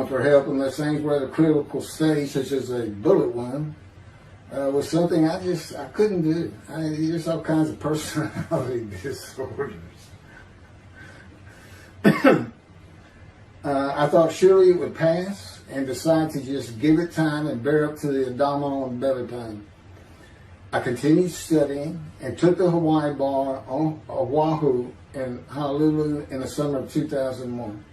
[SPEAKER 1] for help unless things were at a critical stage, such as a bullet wound, was something I couldn't do. There's all kinds of personality disorders. I thought surely it would pass, and decided to just give it time and bear up to the abdominal and belly pain. I continued studying and took the Hawaii bar on Oahu and Honolulu in the summer of 2001.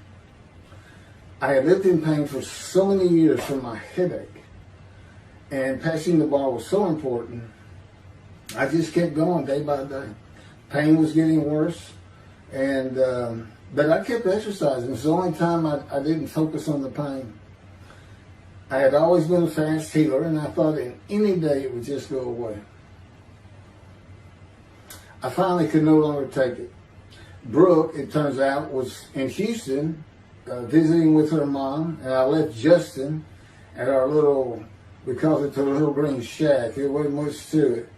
[SPEAKER 1] I had lived in pain for so many years from my headache, and passing the bar was so important. I just kept going day by day. Pain was getting worse, and but I kept exercising. It's the only time I didn't focus on the pain. I had always been a fast healer, and I thought in any day it would just go away. I finally could no longer take it. Brooke, it turns out, was in Houston visiting with her mom, and I left Justin at our little, we called it the little green shack. There wasn't much to it.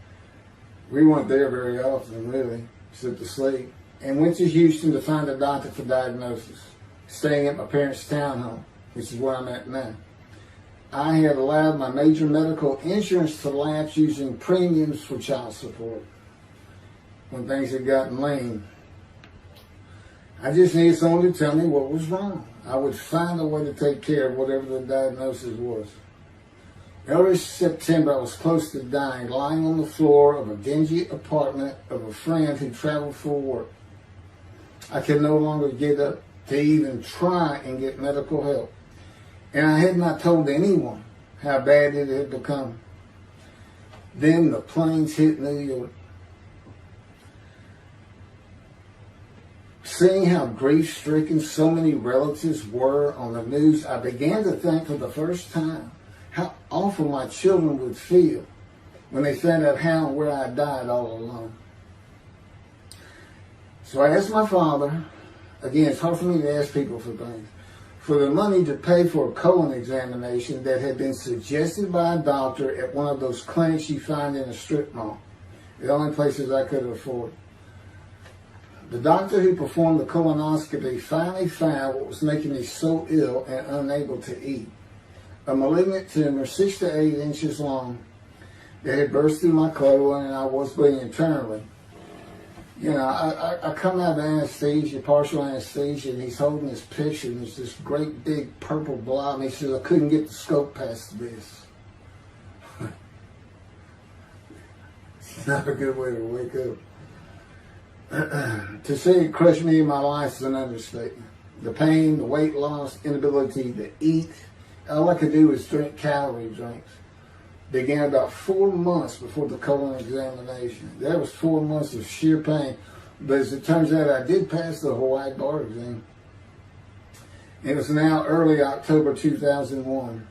[SPEAKER 1] We weren't there very often, really, except to sleep, and went to Houston to find a doctor for diagnosis, staying at my parents' townhome, which is where I'm at now. I had allowed my major medical insurance to lapse using premiums for child support when things had gotten lean. I just needed someone to tell me what was wrong. I would find a way to take care of whatever the diagnosis was. Early September, I was close to dying, lying on the floor of a dingy apartment of a friend who traveled for work. I could no longer get up to even try and get medical help. And I had not told anyone how bad it had become. Then the planes hit New York. Seeing how grief-stricken so many relatives were on the news, I began to think for the first time how awful my children would feel when they found out how and where I died all alone. So I asked my father, again, it's hard for me to ask people for things, for the money to pay for a colon examination that had been suggested by a doctor at one of those clinics you find in a strip mall, the only places I could afford. The doctor who performed the colonoscopy finally found what was making me so ill and unable to eat. A malignant tumor 6 to 8 inches long that had burst through my colon, and I was bleeding internally. You know, I come out of anesthesia, partial anesthesia, and he's holding this picture, and there's this great big purple blob, and he says, I couldn't get the scope past this. It's not a good way to wake up. To say it crushed me in my life is an understatement. The pain, the weight loss, inability to eat, all I could do was drink calorie drinks. Began about 4 months before the colon examination. That was 4 months of sheer pain. But as it turns out, I did pass the Hawaii bar exam. It was now early October 2001.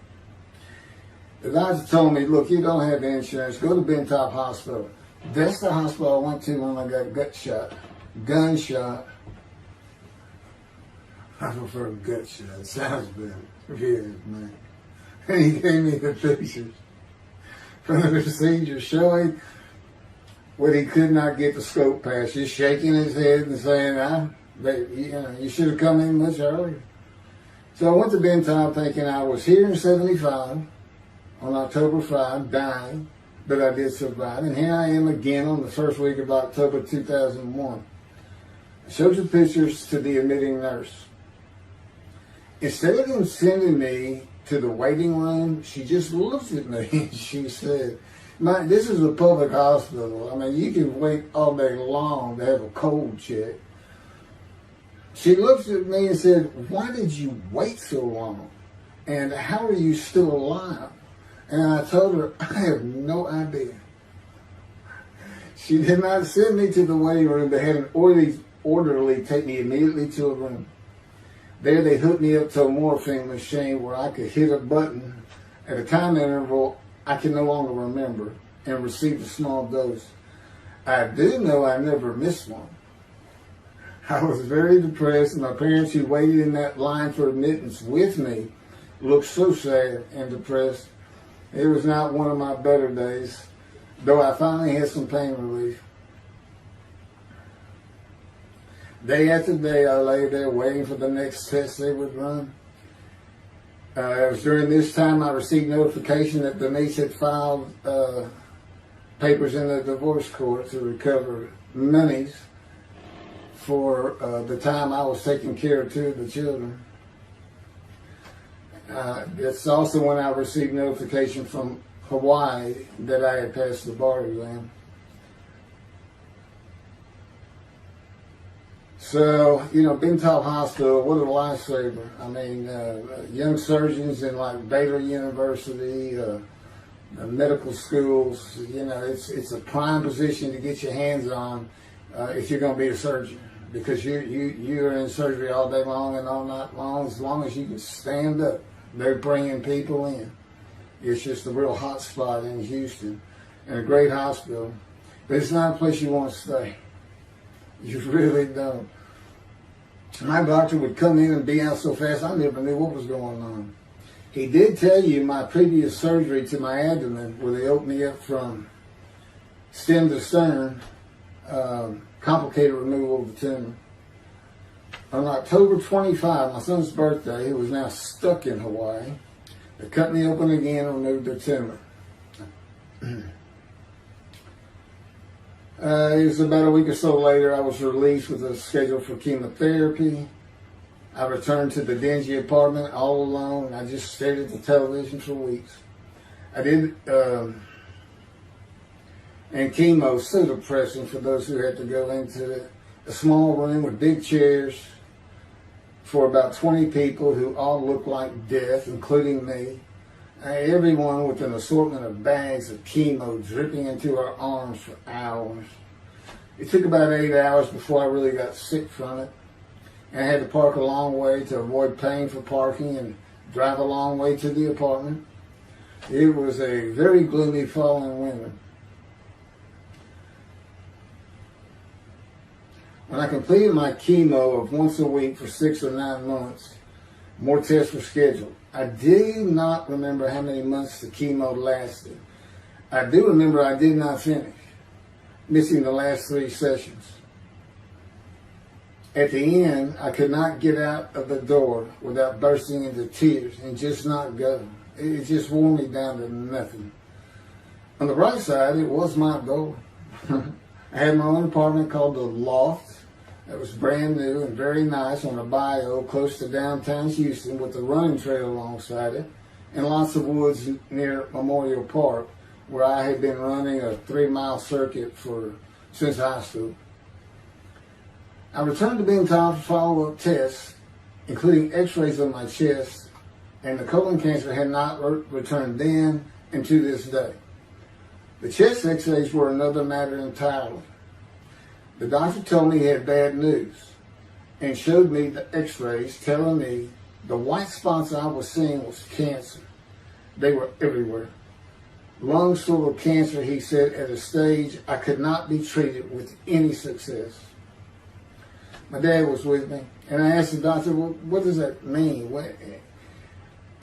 [SPEAKER 1] The doctor told me, look, you don't have insurance. Go to Bentop Hospital. That's the hospital I went to when I got gunshot. I prefer gut shot. It sounds better. Really, man. And he gave me the pictures from the procedure showing what he could not get the scope past. Just shaking his head and saying, you should have come in much earlier. So I went to Bentop thinking I was here in 75 on October 5, dying, but I did survive. And here I am again on the first week of October 2001. I showed the pictures to the admitting nurse. Instead of them sending me to the waiting room, she just looked at me and she said, this is a public hospital. I mean, you can wait all day long to have a cold check. She looked at me and said, why did you wait so long? And how are you still alive? And I told her, I have no idea. She did not send me to the waiting room. They had an orderly take me immediately to a room. There they hooked me up to a morphine machine where I could hit a button at a time interval I can no longer remember and receive a small dose. I do know I never missed one. I was very depressed, and my parents who waited in that line for admittance with me looked so sad and depressed. It was not one of my better days, though I finally had some pain relief. Day after day, I lay there waiting for the next test they would run. It was during this time I received notification that Denise had filed papers in the divorce court to recover monies for the time I was taking care of 2 of the children. It's also when I received notification from Hawaii that I had passed the bar exam. So, Bentop Hospital, what a lifesaver. I mean, young surgeons in like Baylor University, medical schools, it's a prime position to get your hands on if you're going to be a surgeon, because you're in surgery all day long and all night long. As long as you can stand up, they're bringing people in. It's just a real hot spot in Houston and a great hospital, but it's not a place you want to stay. You really don't. My doctor would come in and be out so fast I never knew what was going on. He did tell you my previous surgery to my abdomen, where they opened me up from stem to stern, complicated removal of the tumor. On October 25, my son's birthday, who was now stuck in Hawaii, They cut me open again and removed the tumor. It was about a week or so later, I was released with a schedule for chemotherapy. I returned to the dingy apartment all alone. I just stared at the television for weeks. I did, and chemo, so depressing for those who had to go into it. A small room with big chairs for about 20 people who all looked like death, including me. Everyone with an assortment of bags of chemo dripping into our arms for hours. It took about 8 hours before I really got sick from it. And I had to park a long way to avoid paying for parking and drive a long way to the apartment. It was a very gloomy fall and winter. When I completed my chemo of once a week for 6 or 9 months, more tests were scheduled. I do not remember how many months the chemo lasted. I do remember I did not finish, missing the last 3 sessions. At the end, I could not get out of the door without bursting into tears and just not go. It just wore me down to nothing. On the bright side, it was my goal. I had my own apartment called the Loft. It was brand new and very nice on a bayou close to downtown Houston with a running trail alongside it and lots of woods near Memorial Park where I had been running a 3-mile circuit since high school. I returned to being told for follow-up tests, including x-rays of my chest, and the colon cancer had not returned then and to this day. The chest x-rays were another matter entirely. The doctor told me he had bad news and showed me the x-rays telling me the white spots I was seeing was cancer. They were everywhere. Lungs full of cancer, he said, at a stage I could not be treated with any success. My dad was with me, and I asked the doctor, well, what does that mean?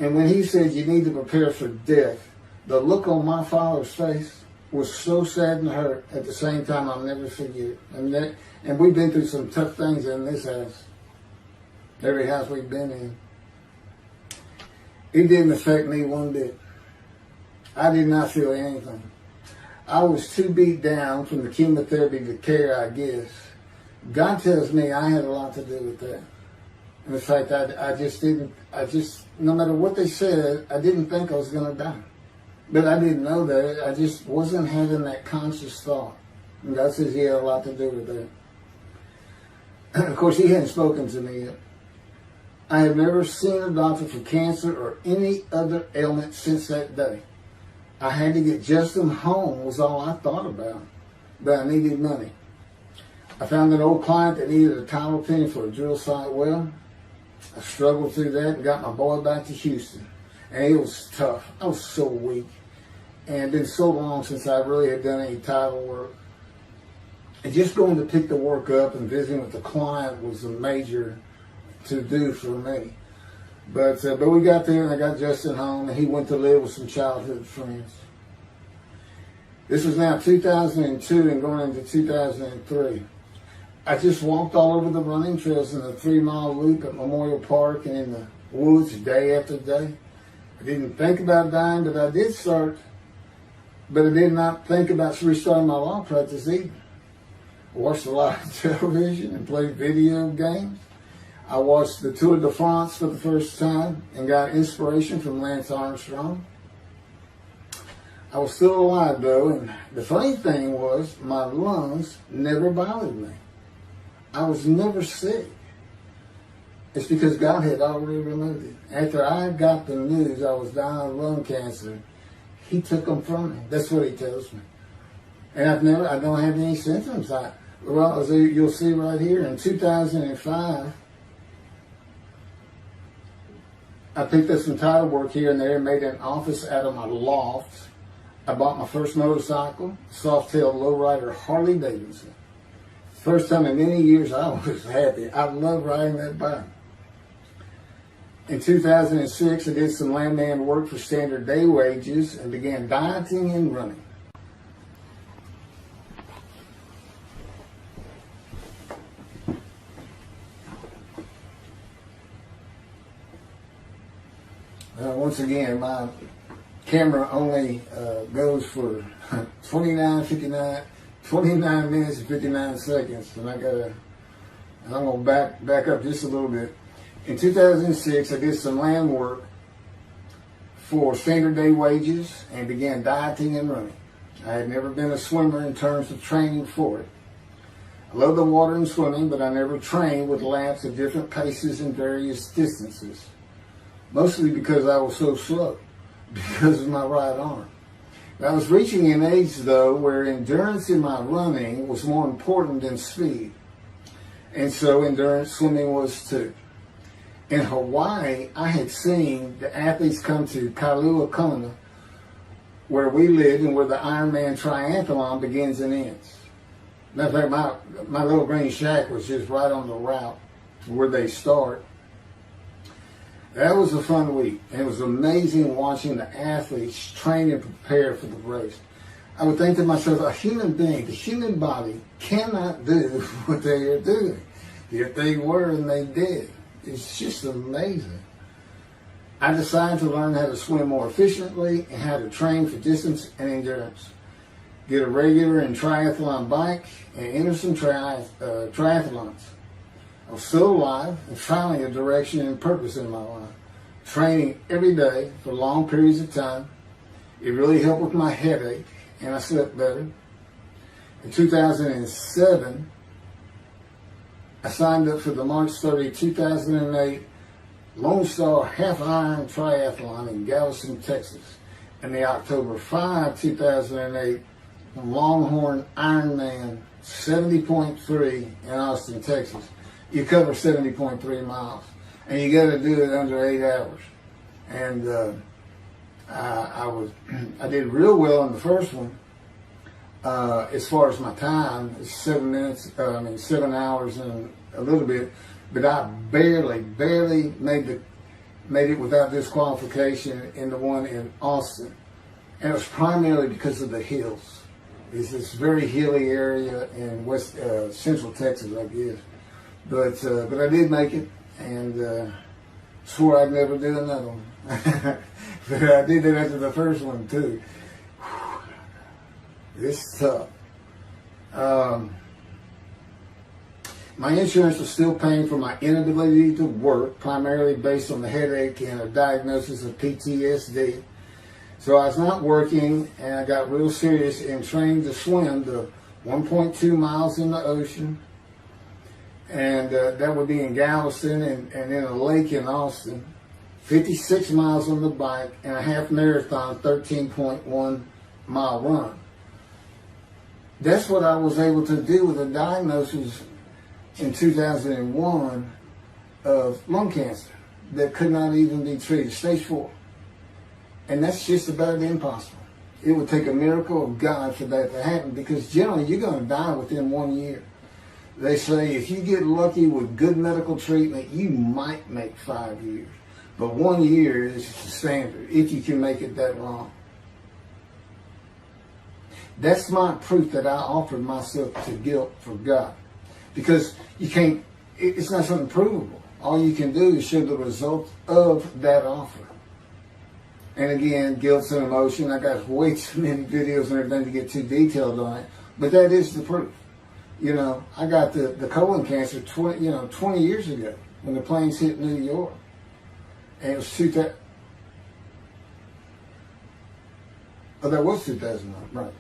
[SPEAKER 1] And when he said you need to prepare for death, the look on my father's face was so sad and hurt at the same time I'll never forget. And we've been through some tough things in this house. Every house we've been in. It didn't affect me one bit. I did not feel anything. I was too beat down from the chemotherapy to care, I guess. God tells me I had a lot to do with that. And in fact, no matter what they said, I didn't think I was going to die. But I didn't know that. I just wasn't having that conscious thought. And God says he had a lot to do with that. Of course, he hadn't spoken to me yet. I had never seen a doctor for cancer or any other ailment since that day. I had to get Justin home was all I thought about. But I needed money. I found an old client that needed a title opinion for a drill site well. I struggled through that and got my boy back to Houston. And it was tough. I was so weak. And it had been so long since I really had done any title work. And just going to pick the work up and visiting with the client was a major to-do for me. But we got there and I got Justin home and he went to live with some childhood friends. This was now 2002 and going into 2003. I just walked all over the running trails in the 3-mile loop at Memorial Park and in the woods day after day. I didn't think about dying, but I did I did not think about restarting my law practice either. I watched a lot of television and played video games. I watched the Tour de France for the first time and got inspiration from Lance Armstrong. I was still alive though, and the funny thing was my lungs never bothered me. I was never sick. It's because God had already removed it. After I got the news I was dying of lung cancer, he took them from me. That's what he tells me. And I don't have any symptoms. As you'll see right here, in 2005, I picked up some title work here and there and made an office out of my loft. I bought my first motorcycle, soft-tailed lowrider Harley Davidson. First time in many years I was happy. I love riding that bike. In 2006, I did some landman work for standard day wages and began dieting and running. Once again, my camera only goes for 29 minutes and 59 seconds, and I'm going to back up just a little bit. In 2006, I did some land work for standard day wages and began dieting and running. I had never been a swimmer in terms of training for it. I love the water and swimming, but I never trained with laps at different paces and various distances. Mostly because I was so slow, because of my right arm. I was reaching an age, though, where endurance in my running was more important than speed. And so endurance swimming was too. In Hawaii, I had seen the athletes come to Kailua Kona, where we lived and where the Ironman triathlon begins and ends. Matter of fact, my little green shack was just right on the route to where they start. That was a fun week. And it was amazing watching the athletes train and prepare for the race. I would think to myself, a human being, the human body cannot do what they are doing. Yet they were and they did. It's just amazing. I decided to learn how to swim more efficiently and how to train for distance and endurance. Get a regular and triathlon bike and enter some triathlons. I was still alive and finally a direction and purpose in my life. Training every day for long periods of time. It really helped with my headache and I slept better. In 2007, I signed up for the March 30, 2008 Lone Star Half Iron Triathlon in Galveston, Texas, and the October 5, 2008 Longhorn Ironman 70.3 in Austin, Texas. You cover 70.3 miles, and you got to do it under 8 hours. And I did real well in the first one. As far as my time, it's 7 hours and a little bit, but I barely made it without disqualification in the one in Austin. And it was primarily because of the hills. It's this very hilly area in central Texas, I guess. But I did make it, and swore I'd never do another one. But I did it after the first one too. It's tough. My insurance was still paying for my inability to work, primarily based on the headache and a diagnosis of PTSD. So I was not working, and I got real serious in training to swim the 1.2 miles in the ocean, and that would be in Galveston and in a lake in Austin, 56 miles on the bike, and a half marathon, 13.1 mile run. That's what I was able to do with a diagnosis in 2001 of lung cancer that could not even be treated, stage 4. And that's just about impossible. It would take a miracle of God for that to happen, because generally you're going to die within 1 year. They say if you get lucky with good medical treatment, you might make 5 years. But 1 year is the standard, if you can make it that long. That's my proof that I offered myself to guilt for God. Because you can't, it's not something provable. All you can do is show the result of that offer. And again, guilt's an emotion. I got way too many videos and everything to get too detailed on it. But that is the proof. You know, I got the colon cancer 20 years ago when the planes hit New York. And it was 2000. Oh, that was 2009, right.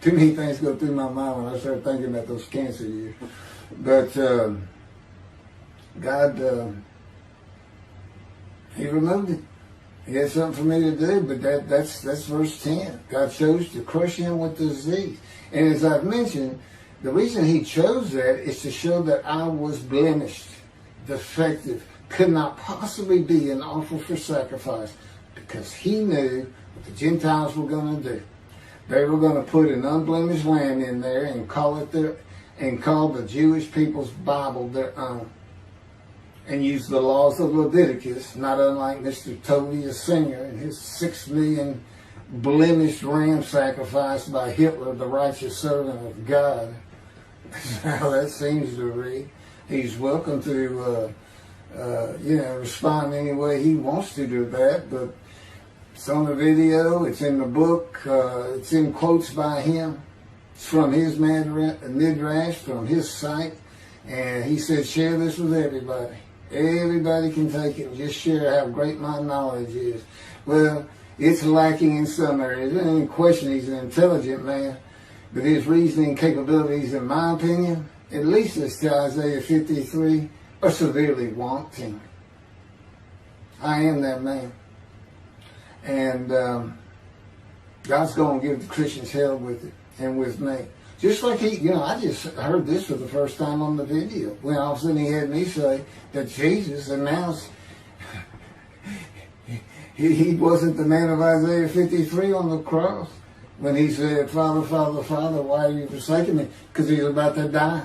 [SPEAKER 1] Too many things go through my mind when I start thinking about those cancer years. But God, He removed it. He had something for me to do, but that's verse 10. God chose to crush him with disease. And as I've mentioned, the reason He chose that is to show that I was blemished, defective, could not possibly be an offer for sacrifice, because He knew what the Gentiles were going to do. They were going to put an unblemished lamb in there and call the Jewish people's Bible their own, and use the laws of Leviticus, not unlike Mr. Toby, a singer, and his 6 million blemished ram sacrificed by Hitler, the righteous servant of God. That's how that seems to read. He's welcome to respond any way he wants to that. But it's on the video, it's in the book, it's in quotes by him. It's from his midrash, from his site. And he said, share this with everybody. Everybody can take it and just share how great my knowledge is. Well, it's lacking in some areas. There's any question he's an intelligent man. But his reasoning capabilities, in my opinion, at least as to Isaiah 53, are severely wanting. I am that man. And God's going to give the Christians hell with it and with me. Just like I just heard this for the first time on the video. When all of a sudden he had me say that Jesus announced he wasn't the man of Isaiah 53 on the cross. When he said, Father, Father, Father, why are you forsaking me? Because he was about to die.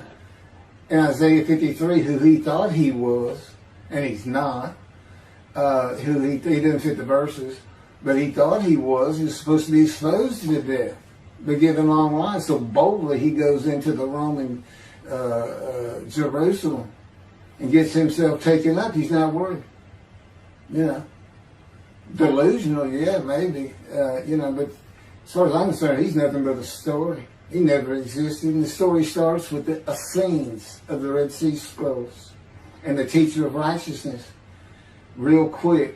[SPEAKER 1] In Isaiah 53, who he thought he was, and he's not, who he didn't fit the verses, but he thought he was supposed to be exposed to death, but given long life. So boldly he goes into the Roman Jerusalem and gets himself taken up. He's not worried. Delusional, yeah, maybe, but as far as I'm concerned, he's nothing but a story. He never existed. And the story starts with the Essenes of the Red Sea Scrolls and the teacher of righteousness. Real quick,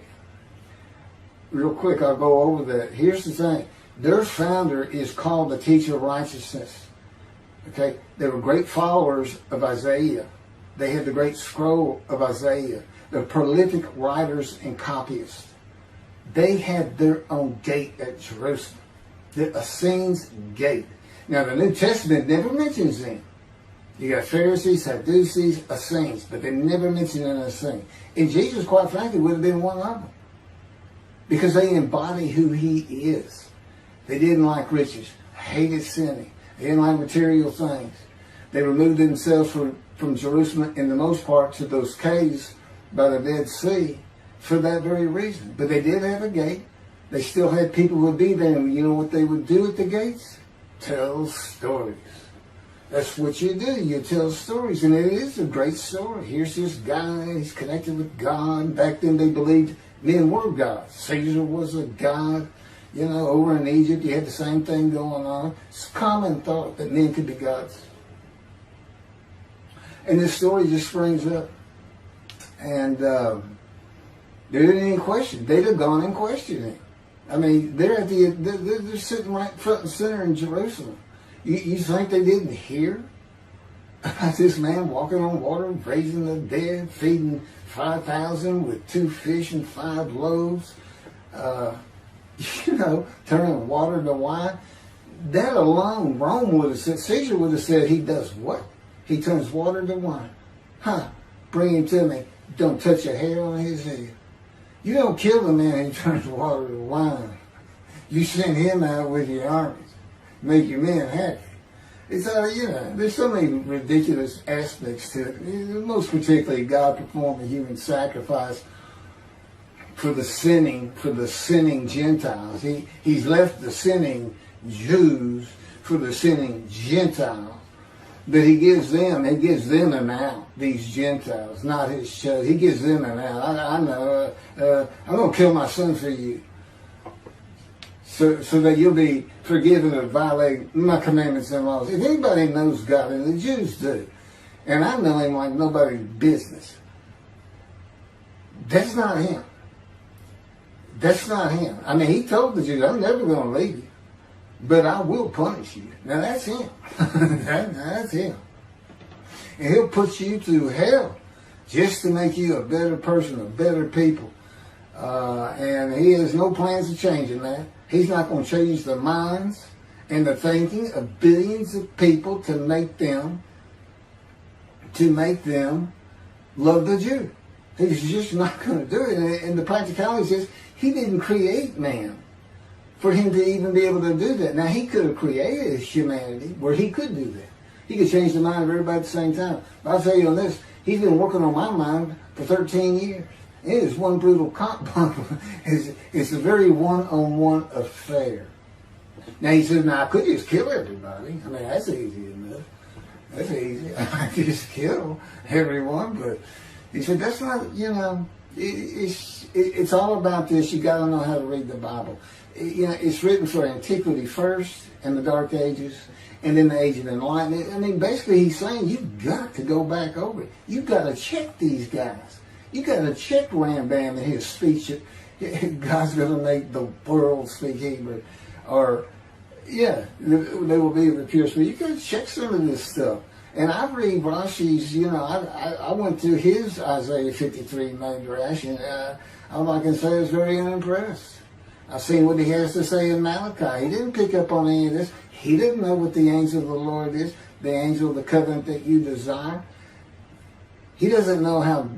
[SPEAKER 1] I'll go over that. Here's the thing. Their founder is called the teacher of righteousness. Okay? They were great followers of Isaiah. They had the great scroll of Isaiah. They're prolific writers and copyists. They had their own gate at Jerusalem. The Essenes gate. Now, the New Testament never mentions them. You got Pharisees, Sadducees, Essenes, but they never mention an Essene. And Jesus, quite frankly, would have been one of them. Because they embody who he is. They didn't like riches, hated sinning. They didn't like material things. They removed themselves from Jerusalem, in the most part, to those caves by the Dead Sea for that very reason. But they did have a gate. They still had people who would be there. And you know what they would do at the gates? Tell stories. That's what you do. You tell stories. And it is a great story. Here's this guy. He's connected with God. Back then they believed men were gods. Caesar was a god. Over in Egypt you had the same thing going on. It's a common thought that men could be gods. And this story just springs up. And there isn't any question. They'd have gone and questioned it. I mean, they're sitting right front and center in Jerusalem. You think they didn't hear about this man walking on water, raising the dead, feeding 5,000 with 2 fish and 5 loaves, turning water to wine? That alone, Rome would have said, Caesar would have said, he does what? He turns water to wine. Bring him to me. Don't touch a hair on his head. You don't kill the man who turns water to wine. You send him out with your armies. Make your men happy. It's there's so many ridiculous aspects to it. Most particularly, God performed a human sacrifice for the sinning Gentiles. He's left the sinning Jews for the sinning Gentiles. But he gives them an out, these Gentiles, not his chosen. He gives them an out. I know, I'm going to kill my son for you. So that you'll be forgiven of violating my commandments and laws. If anybody knows God, and the Jews do, and I know him like nobody's business, that's not him. That's not him. I mean, he told the Jews, I'm never going to leave you, but I will punish you. Now that's him. That's him. And he'll put you through hell just to make you a better person, a better people. And he has no plans of changing that. He's not going to change the minds and the thinking of billions of people to make them love the Jew. He's just not going to do it. And the practicality is, he didn't create man for him to even be able to do that. Now, he could have created humanity where he could do that. He could change the mind of everybody at the same time. But I'll tell you on this, he's been working on my mind for 13 years. It is one brutal cop bump. It's a very one-on-one affair. Now, he says, I could just kill everybody. I mean, that's easy enough. That's easy. I could just kill everyone, but He said, that's not, it's all about this. You got to know how to read the Bible. It's written for antiquity first and the Dark Ages, and then the Age of Enlightenment. I mean, basically he's saying you've got to go back over it. You've got to check these guys. You've got to check Rambam and his speech. God's going to make the world speak Hebrew. Or, they will be the pure spirit. You've got to check some of this stuff. And I read Rashi's, I went through his Isaiah 53 Midrash, and all I can say is very unimpressed. I've seen what he has to say in Malachi. He didn't pick up on any of this. He didn't know what the angel of the Lord is, the angel of the covenant that you desire. He doesn't know how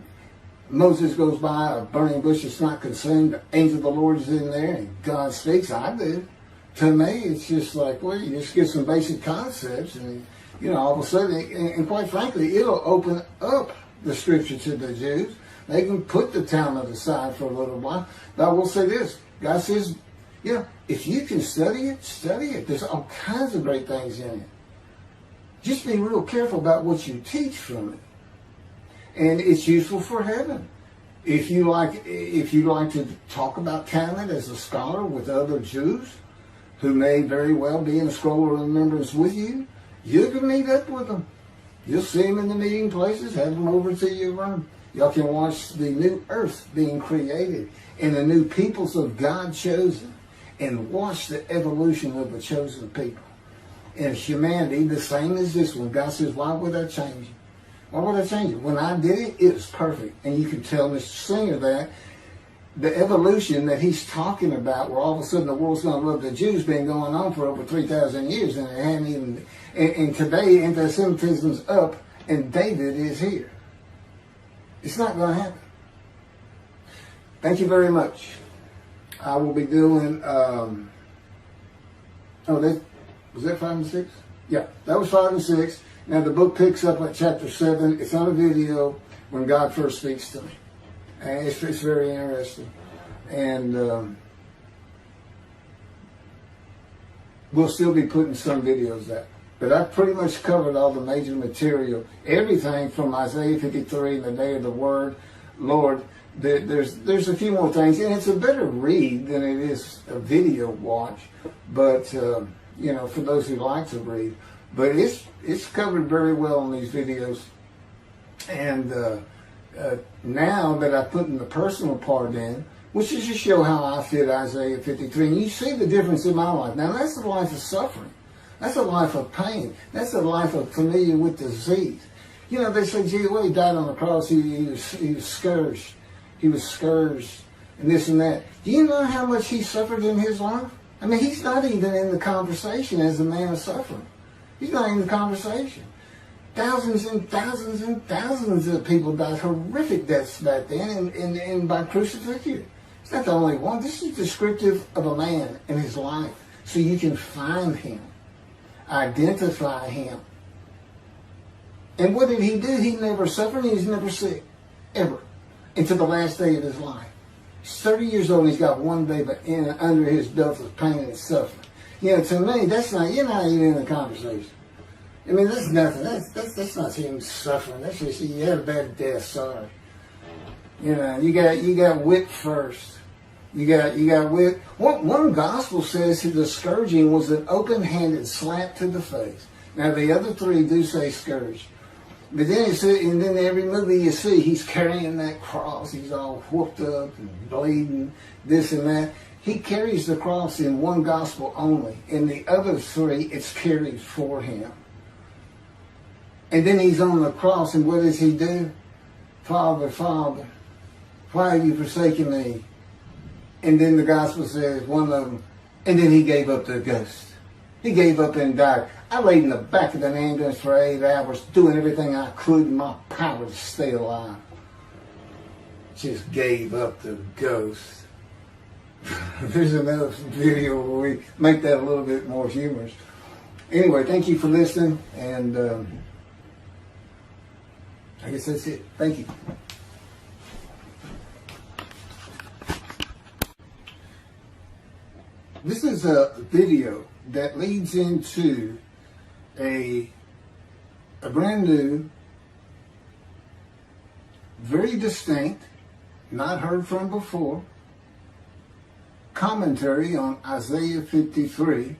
[SPEAKER 1] Moses goes by a burning bush that's not consumed. The angel of the Lord is in there, and God speaks. I do. To me, it's just like, well, you just get some basic concepts, and all of a sudden, and quite frankly, it'll open up the scripture to the Jews. They can put the Talmud aside for a little while. But I will say this. God says, if you can study it, study it. There's all kinds of great things in it. Just be real careful about what you teach from it. And it's useful for heaven. If you like to talk about Talmud as a scholar with other Jews who may very well be in a scroll of remembrance with you, you can meet up with them. You'll see them in the meeting places, have them over to your room. Y'all can watch the new earth being created and the new peoples of God chosen, and watch the evolution of the chosen people. And humanity, the same as this one. God says, why would I change it? Why would I change it? When I did it, it was perfect. And you can tell Mr. Singer that the evolution that he's talking about, where all of a sudden the world's going to love the Jews, been going on for over 3,000 years, and it hadn't even. And today, anti-Semitism's up, and David is here. It's not going to happen. Thank you very much. I will be doing. Was that 5 and 6? Yeah, that was 5 and 6. Now the book picks up at chapter 7. It's on a video when God first speaks to me. And it's very interesting. And we'll still be putting some videos out. But I've pretty much covered all the major material. Everything from Isaiah 53 and the day of the word, Lord. There's a few more things. And it's a better read than it is a video watch. But, for those who like to read. But it's covered very well in these videos. And now that I put in the personal part in, which is to show how I fit Isaiah 53, and you see the difference in my life. Now that's a life of suffering. That's a life of pain. That's a life of familiar with disease. They say, gee, well, he died on the cross. He was scourged. He was scourged and this and that. Do you know how much he suffered in his life? I mean, he's not even in the conversation as a man of suffering. He's not in the conversation. Thousands and thousands and thousands of people died horrific deaths back then and by crucifixion. It's not the only one. This is descriptive of a man and his life. So you can find him, identify him. And what did he do? He never suffered. He was never sick, ever, until the last day of his life. He's 30 years old and he's got one baby under his belt of pain and suffering. To me, you're not even in the conversation. I mean, that's nothing. That's not even suffering. That's just, you had a bad death, sorry. You got whipped first. You got whipped. One gospel says the scourging was an open-handed slap to the face. Now, the other three do say scourge. But then and then every movie you see, he's carrying that cross. He's all whooped up and bleeding, this and that. He carries the cross in one gospel only. In the other three, it's carried for him. And then he's on the cross, and what does he do? Father, Father, why have you forsaken me? And then the gospel says, one of them, and then he gave up the ghost. He gave up and died. I laid in the back of an ambulance for 8 hours, doing everything I could in my power to stay alive. Just gave up the ghost. There's another video where we make that a little bit more humorous. Anyway, thank you for listening, and I guess that's it. Thank you. This is a video that leads into a brand new very distinct, not heard from before, commentary on Isaiah 53,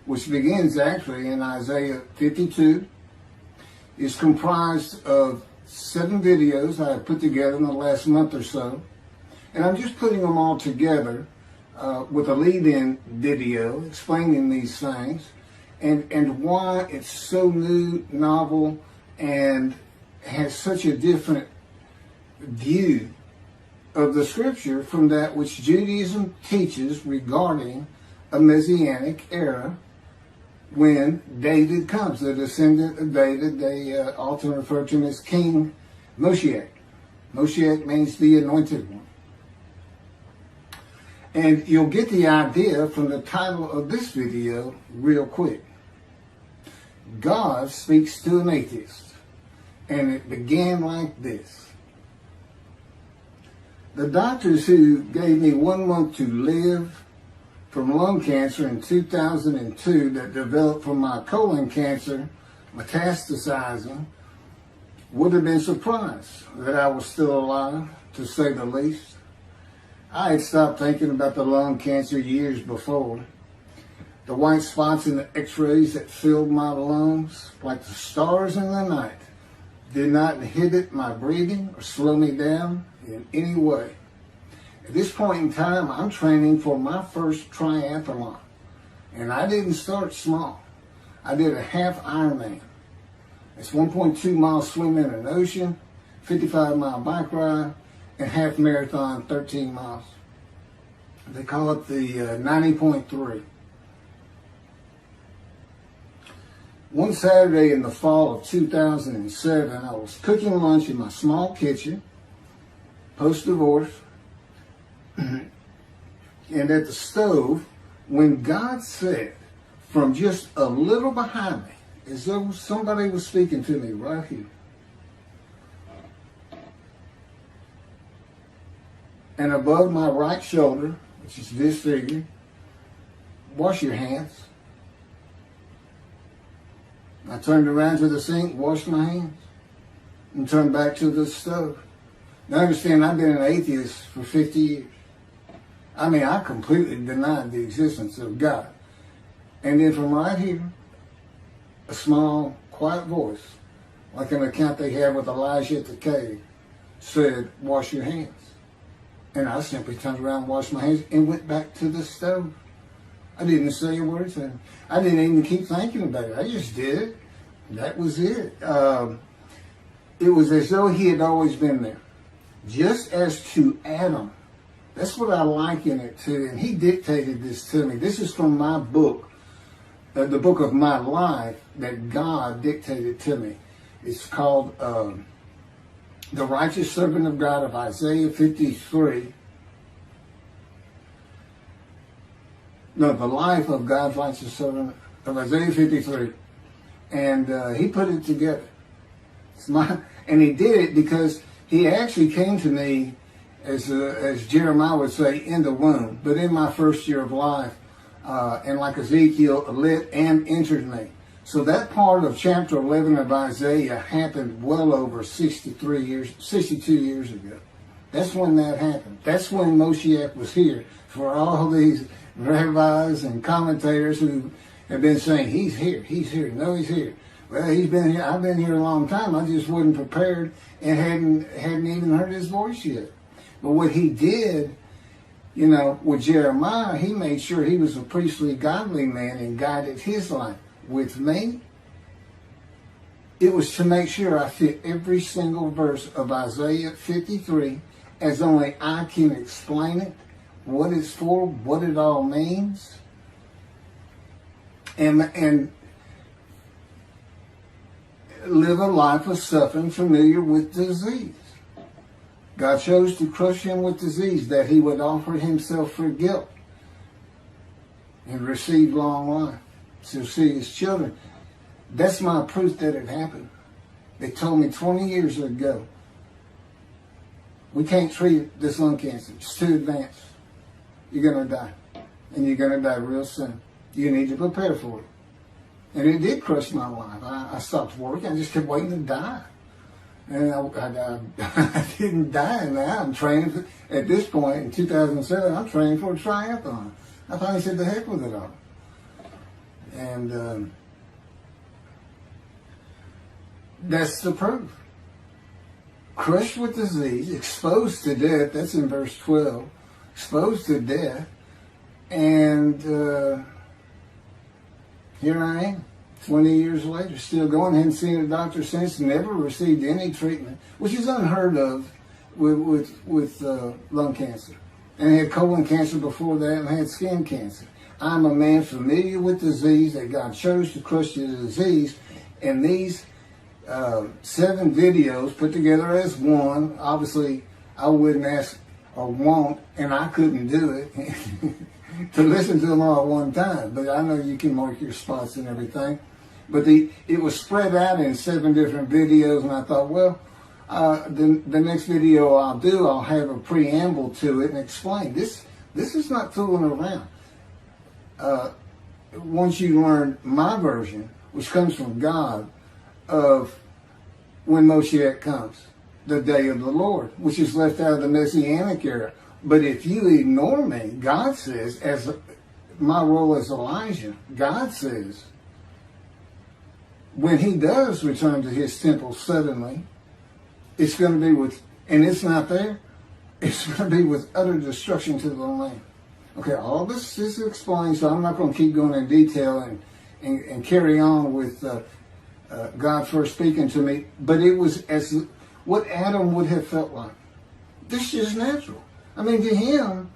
[SPEAKER 1] which begins actually in Isaiah 52, is comprised of 7 videos I have put together in the last month or so. And I'm just putting them all together with a lead-in video explaining these things and why it's so new, novel, and has such a different view of the scripture from that which Judaism teaches regarding a messianic era when David comes, the descendant of David. They often refer to him as King Moshiach. Moshiach means the anointed one. And you'll get the idea from the title of this video real quick. God speaks to an atheist. And it began like this. The doctors who gave me 1 month to live from lung cancer in 2002 that developed from my colon cancer metastasizing would have been surprised that I was still alive, to say the least. I had stopped thinking about the lung cancer years before. The white spots in the x-rays that filled my lungs, like the stars in the night, did not inhibit my breathing or slow me down in any way. At this point in time, I'm training for my first triathlon. And I didn't start small. I did a half Ironman. It's 1.2 miles swimming in an ocean, 55-mile bike ride, and half marathon, 13 miles. They call it the 90.3. One Saturday in the fall of 2007, I was cooking lunch in my small kitchen, post-divorce, and at the stove, when God said, from just a little behind me, as though somebody was speaking to me right here, and above my right shoulder, which is this figure, wash your hands. I turned around to the sink, washed my hands, and turned back to the stove. Now understand, I've been an atheist for 50 years. I mean, I completely denied the existence of God. And then from right here, a small, quiet voice, like an account they had with Elijah at the cave, said, wash your hands. And I simply turned around, washed my hands, and went back to the stove. I didn't say a word to him. I didn't even keep thinking about it. I just did it. That was it. It was as though he had always been there. Just as to Adam. That's what I liken it to. And he dictated this to me. This is from my book, the book of my life that God dictated to me. It's called The Righteous Servant of God of Isaiah 53. No, the life of God's righteous servant of Isaiah 53. And he put it together. And he did it because he actually came to me, as Jeremiah would say, in the womb, but in my first year of life. And like Ezekiel, lit and entered me. So that part of chapter 11 of Isaiah happened well over 62 years ago. That's when that happened. That's when Moshiach was here. For all these rabbis and commentators who have been saying, he's here, no, he's here. Well, he's been here. I've been here a long time. I just wasn't prepared and hadn't even heard his voice yet. But what he did, you know, with Jeremiah, he made sure he was a priestly, godly man and guided his life. With me, it was to make sure I fit every single verse of Isaiah 53 as only I can explain it, what it's for, what it all means, and live a life of suffering familiar with disease. God chose to crush him with disease that he would offer himself for guilt and receive long life to see his children. That's my proof that it happened. They told me 20 years ago, we can't treat this lung cancer. It's too advanced. You're going to die. And you're going to die real soon. You need to prepare for it. And it did crush my life. I stopped working. I just kept waiting to die. And I didn't die now. I'm training at this point in 2007. I'm training for a triathlon. I finally said the heck with it all. And that's the proof. Crushed with disease, exposed to death. That's in verse 12. Exposed to death. And here I am, 20 years later, still going. Hadn't seen a doctor since. Never received any treatment, which is unheard of with lung cancer. And I had colon cancer before that, and I had skin cancer. I'm a man familiar with disease, that God chose to crush the disease. And these 7 videos put together as one, obviously I wouldn't ask or want, and I couldn't do it, to listen to them all at one time. But I know you can mark your spots and everything. But it was spread out in 7 different videos, and I thought, well, the next video I'll have a preamble to it and explain. This is not fooling around. Once you learn my version, which comes from God, of when Moshiach comes, the day of the Lord, which is left out of the Messianic era. But if you ignore me, God says, as my role as Elijah, God says, when he does return to his temple suddenly, it's going to be with, and it's not there, it's going to be with utter destruction to the land. Okay, all this is explained, so I'm not going to keep going in detail and carry on with God first speaking to me, but it was as what Adam would have felt like. This is natural. I mean, to him,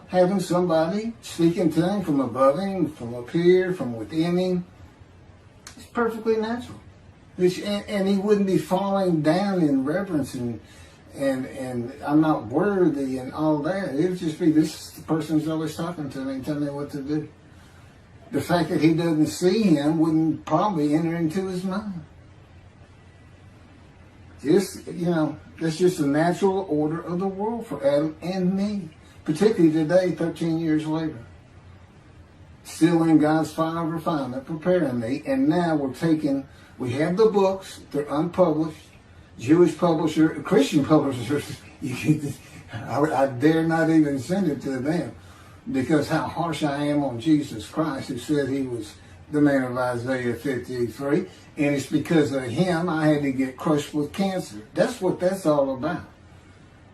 [SPEAKER 1] having somebody speaking to him from above him, from up here, from within him, it's perfectly natural. And he wouldn't be falling down in reverence and I'm not worthy and all that. It would just be, this person's always talking to me and telling me what to do. The fact that he doesn't see him wouldn't probably enter into his mind. That's just the natural order of the world for Adam and me. Particularly today, 13 years later. Still in God's fire of refinement, preparing me. And now we have the books, they're unpublished. Jewish publisher, Christian publishers, I dare not even send it to them. Because how harsh I am on Jesus Christ, who said he was the man of Isaiah 53. And it's because of him I had to get crushed with cancer. That's what that's all about.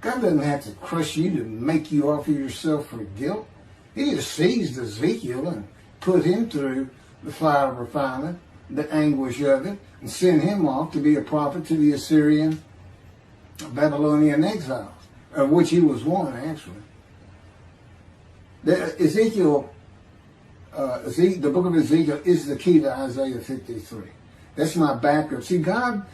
[SPEAKER 1] God doesn't have to crush you to make you offer yourself for guilt. He just seized Ezekiel and put him through the fire of refinement, the anguish of it, and sent him off to be a prophet to the Assyrian, Babylonian exiles, of which he was one, actually. The book of Ezekiel is the key to Isaiah 53. That's my backup. See, God,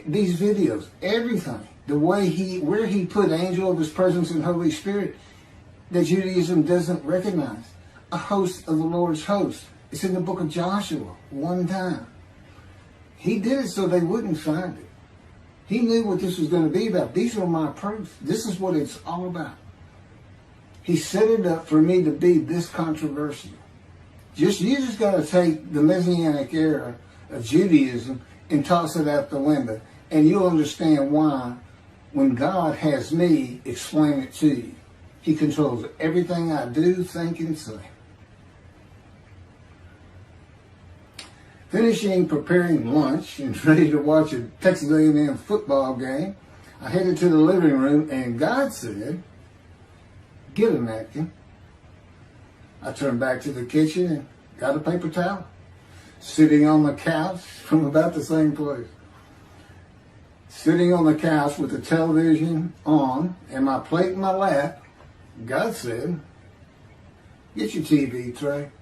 [SPEAKER 1] these videos, everything, the way where he put angel of his presence and Holy Spirit, that Judaism doesn't recognize. A host of the Lord's host. It's in the book of Joshua, one time. He did it so they wouldn't find it. He knew what this was going to be about. These are my proofs. This is what it's all about. He set it up for me to be this controversial. You just got to take the Messianic era of Judaism and toss it out the window, and you'll understand why when God has me explain it to you. He controls everything I do, think, and say. Finishing preparing lunch and ready to watch a Texas A&M football game, I headed to the living room, and God said, "Get a napkin." I turned back to the kitchen and got a paper towel, sitting on the couch from about the same place. Sitting on the couch with the television on and my plate in my lap, God said, "Get your TV tray."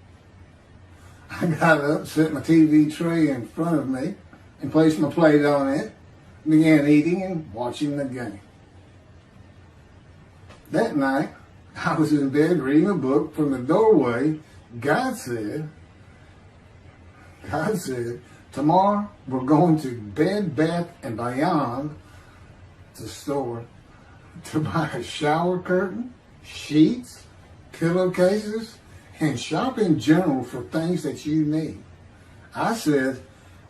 [SPEAKER 1] I got up, set my TV tray in front of me, and placed my plate on it, began eating and watching the game. That night, I was in bed reading a book. From the doorway, God said, "Tomorrow we're going to Bed Bath & Beyond, the store, to buy a shower curtain, sheets, pillowcases, and shop in general for things that you need." I said,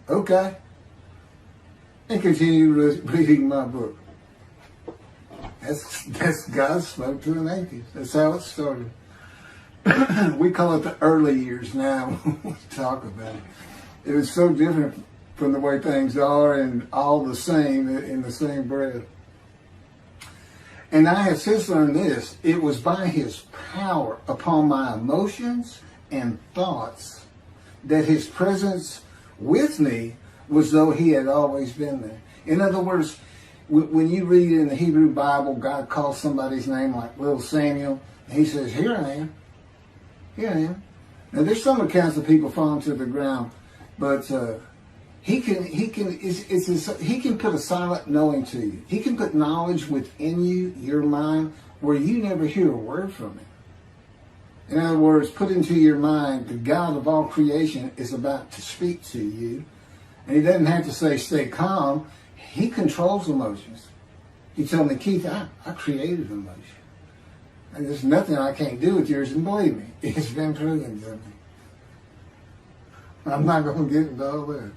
[SPEAKER 1] "Okay." and continue reading my book. That's God spoke to an atheist. That's how it started. We call it the early years now when we talk about it. It was so different from the way things are and all the same in the same breath. And I have since learned this. It was by his power upon my emotions and thoughts that his presence with me was though he had always been there. In other words, when you read in the Hebrew Bible, God calls somebody's name like little Samuel, and he says, here I am. Here I am. Now there's some accounts of people falling to the ground, but he can put a silent knowing to you. He can put knowledge within you, your mind, where you never hear a word from him. In other words, put into your mind the God of all creation is about to speak to you. And he doesn't have to say, stay calm. He controls emotions. He told me, Keith, I created emotion. And there's nothing I can't do with yours, and believe me, it's been proven to me. I'm not going to get into all that.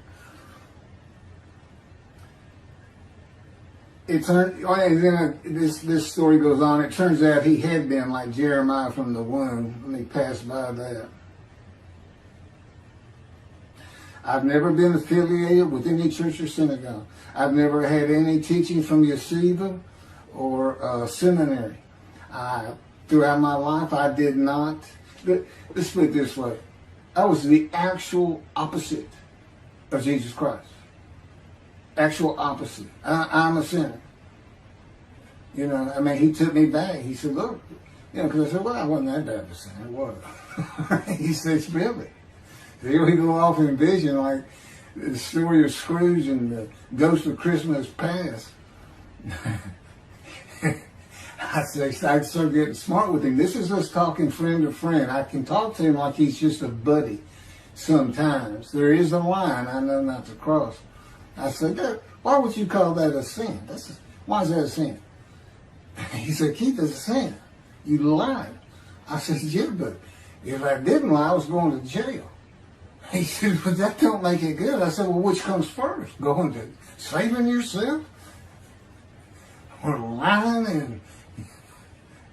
[SPEAKER 1] This story goes on. It turns out he had been like Jeremiah from the womb when he passed by that. I've never been affiliated with any church or synagogue. I've never had any teaching from yeshiva or seminary. Throughout my life, I did not. Let's put it this way. I was the actual opposite of Jesus Christ. Actual opposite. I'm a sinner. You know, I mean, he took me back. He said, look, you know, because I said, well, I wasn't that bad of a sinner. What? He said, really? Here we go off in vision like the story of Scrooge and the Ghost of Christmas Past. I started getting smart with him. This is us talking friend to friend. I can talk to him like he's just a buddy sometimes. There is a line I know not to cross. I said, why would you call that a sin? Why is that a sin? He said, Keith, it's a sin. You lied. I said, yeah, but if I didn't lie, I was going to jail. He said, but that don't make it good. I said, well, which comes first? Going to saving yourself? Or lying? And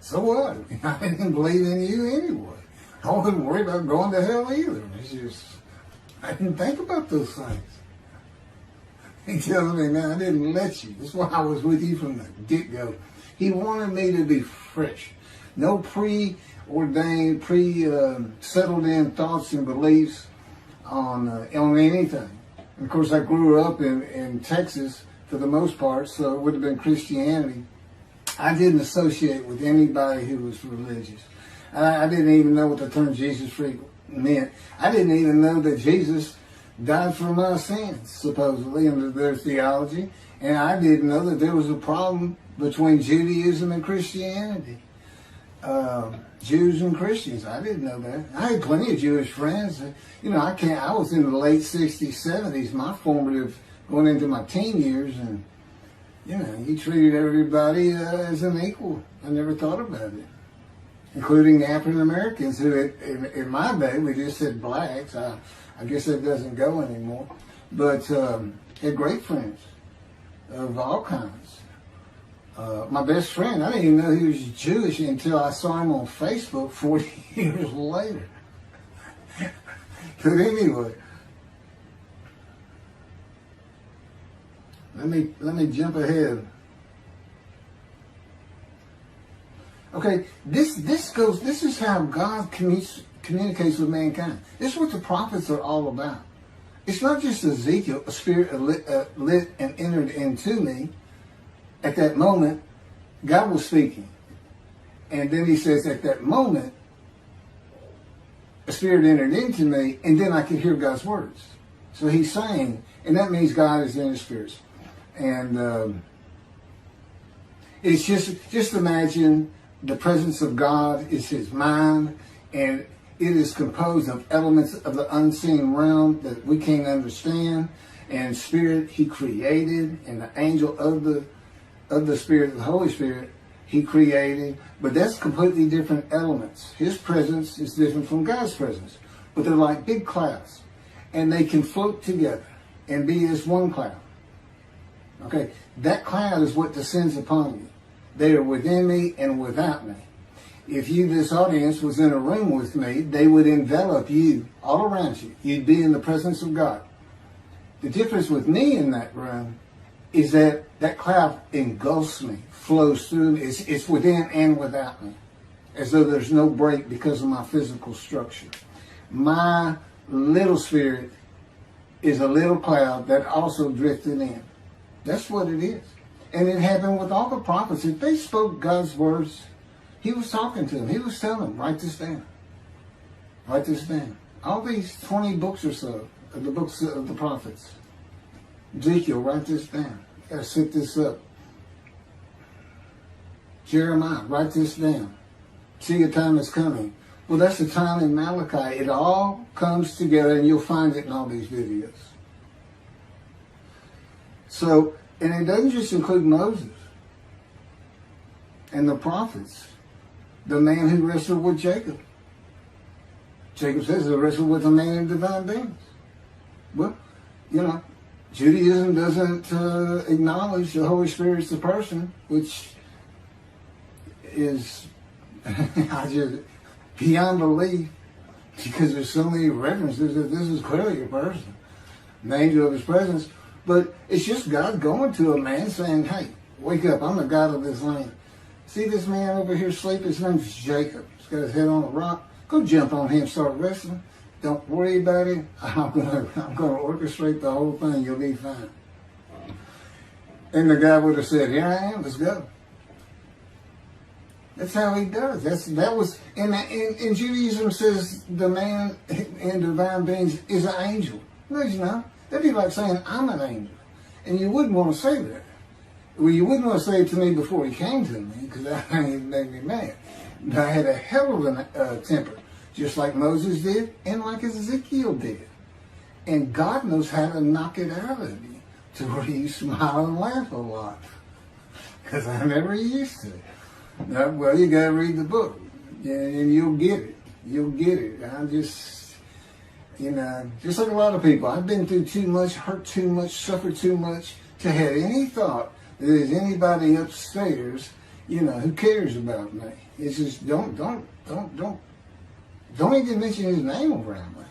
[SPEAKER 1] so what? I didn't believe in you anyway. I wasn't worried about going to hell either. It's just, I didn't think about those things. He tells me, man, I didn't let you. That's why I was with you from the get-go. He wanted me to be fresh. No preordained, settled in thoughts and beliefs on anything. And of course, I grew up in Texas for the most part, so it would have been Christianity. I didn't associate with anybody who was religious. I didn't even know what the term Jesus freak meant. I didn't even know that Jesus died for my sins, supposedly, under their theology. And I didn't know that there was a problem between Judaism and Christianity. Jews and Christians. I didn't know that. I had plenty of Jewish friends. You know, I was in the late 60s, 70s, my formative, going into my teen years, and, you know, he treated everybody as an equal. I never thought about it. Including African Americans, who in my day, we just said blacks. I guess that doesn't go anymore. But had great friends of all kinds. My best friend, I didn't even know he was Jewish until I saw him on Facebook 40 years later. But anyway, let me jump ahead. Okay, this is how God communicates with mankind. This is what the prophets are all about. It's not just Ezekiel, a spirit lit and entered into me. At that moment, God was speaking. And then he says, at that moment, a spirit entered into me, and then I could hear God's words. So he's saying, and that means God is in his spirits. And it's just imagine the presence of God is his mind, and it is composed of elements of the unseen realm that we can't understand. And spirit he created, and the angel of the Spirit, the Holy Spirit, he created. But that's completely different elements. His presence is different from God's presence. But they're like big clouds. And they can float together and be as one cloud. Okay, that cloud is what descends upon you. They are within me and without me. If you, this audience, was in a room with me, they would envelop you all around you. You'd be in the presence of God. The difference with me in that room is that that cloud engulfs me, flows through me. It's within and without me, as though there's no break because of my physical structure. My little spirit is a little cloud that also drifted in. That's what it is. And it happened with all the prophets. If they spoke God's words, he was talking to them. He was telling them, write this down. Write this down. All these 20 books or so of the books of the prophets. Ezekiel, write this down. You gotta set this up. Jeremiah, write this down. See, a time is coming. Well, that's the time in Malachi. It all comes together, and you'll find it in all these videos. So, and it doesn't just include Moses and the prophets. The man who wrestled with Jacob. Jacob says he wrestled with a man in divine beings. Well, you know, Judaism doesn't acknowledge the Holy Spirit's the person, which is beyond belief, because there's so many references that this is clearly a person, an angel of his presence. But it's just God going to a man saying, hey, wake up, I'm the God of this land. See this man over here sleeping? His name's Jacob. He's got his head on a rock. Go jump on him, start wrestling. Don't worry about it. I'm gonna orchestrate the whole thing. You'll be fine. And the guy would have said, here I am, let's go. That's how he does. In Judaism says the man in divine beings is an angel. No, he's not. That'd be like saying I'm an angel. And you wouldn't want to say that. Well, you wouldn't want to say it to me before he came to me, because that made me mad. But I had a hell of a temper, just like Moses did and like Ezekiel did. And God knows how to knock it out of you to where you smile and laugh a lot. Because I never used to. Now, well, you got to read the book, and you'll get it. You'll get it. I'm just, just like a lot of people, I've been through too much, hurt too much, suffered too much to have any thought that there's anybody upstairs, who cares about me. It's just don't even mention his name around me.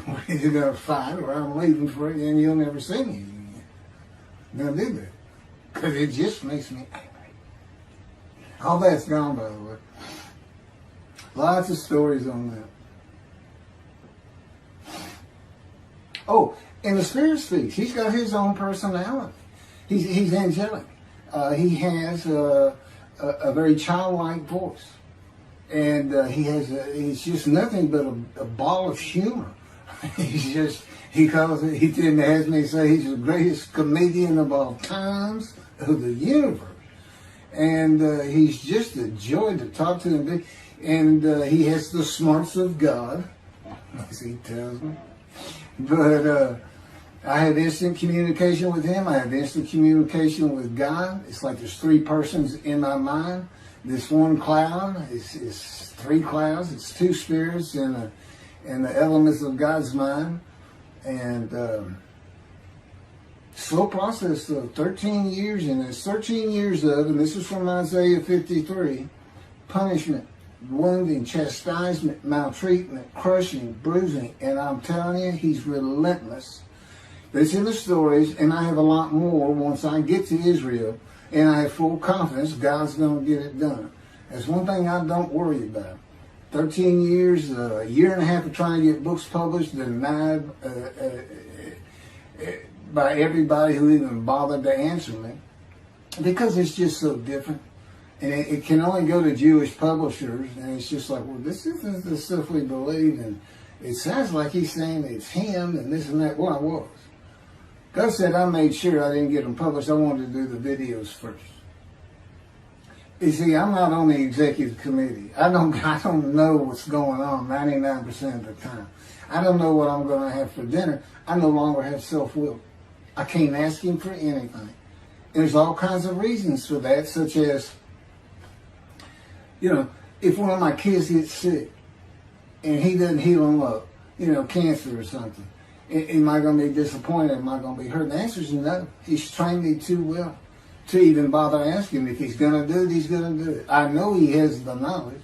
[SPEAKER 1] We're either gonna fight or I'm leaving for it, and you'll never see me again. Don't do that, because it just makes me angry. All that's gone, by the way. Lots of stories on that. Oh, and the Spirit speaks. He's got his own personality. He's angelic. He has a very childlike voice, and he's just nothing but a ball of humor. He didn't ask me to say he's the greatest comedian of all times of the universe, and he's just a joy to talk to him. And he has the smarts of God, as he tells me. But I have instant communication with him. I have instant communication with God. It's like there's three persons in my mind. This one cloud is three clouds. It's two spirits in the elements of God's mind. And slow process of 13 years, and there's 13 years of, and this is from Isaiah 53, punishment, wounding, chastisement, maltreatment, crushing, bruising. And I'm telling you, he's relentless. It's in the stories, and I have a lot more once I get to Israel, and I have full confidence God's going to get it done. That's one thing I don't worry about. 13 years, a year and a half of trying to get books published, denied by everybody who even bothered to answer me, because it's just so different. And it can only go to Jewish publishers, and it's just like, well, this isn't the stuff we believe, and it sounds like he's saying it's him and this and that. Well, I was. God said I made sure I didn't get them published. I wanted to do the videos first. You see, I'm not on the executive committee. I don't know what's going on 99% of the time. I don't know what I'm going to have for dinner. I no longer have self-will. I can't ask him for anything. And there's all kinds of reasons for that, such as, if one of my kids gets sick and he doesn't heal them up, cancer or something, Am I going to be disappointed? Am I going to be hurt? And the answer is no. He's trained me too well to even bother asking. If he's going to do it, he's going to do it. I know he has the knowledge,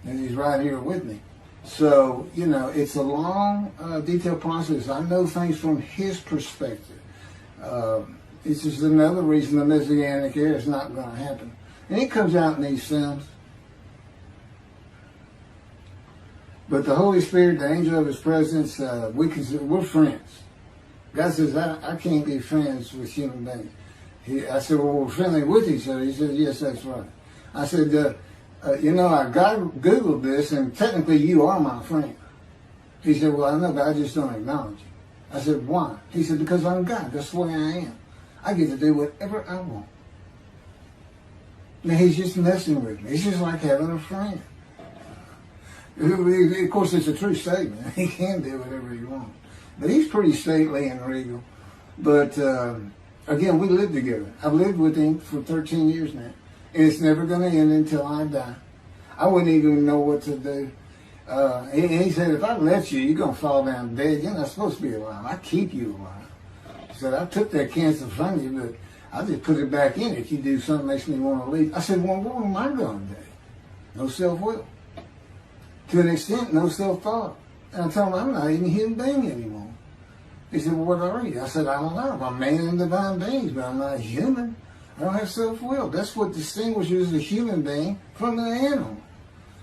[SPEAKER 1] and he's right here with me. So, it's a long, detailed process. I know things from his perspective. It's just another reason the Messianic era is not going to happen. And it comes out in these films. But the Holy Spirit, the angel of his presence, we're friends. God says, I can't be friends with human beings. I said, well, we're friendly with each other. He said, yes, that's right. I said, I Googled this, and technically you are my friend. He said, well, I know, but I just don't acknowledge you. I said, why? He said, because I'm God. That's the way I am. I get to do whatever I want. Now, he's just messing with me. It's just like having a friend. Of course, it's a true statement. He can do whatever he wants. But he's pretty stately and regal. But, again, we live together. I've lived with him for 13 years now. And it's never going to end until I die. I wouldn't even know what to do. And he said, if I let you, you're going to fall down dead. You're not supposed to be alive. I keep you alive. He said, I took that cancer from you, but I just put it back in if you do something that makes me want to leave. I said, well, what am I going to do? No self-will. To an extent, no self-thought. And I told him, I'm not even a human being anymore. He said, well, what are you? I said, I don't know. I'm a man and divine beings, but I'm not human. I don't have self-will. That's what distinguishes the human being from the animal.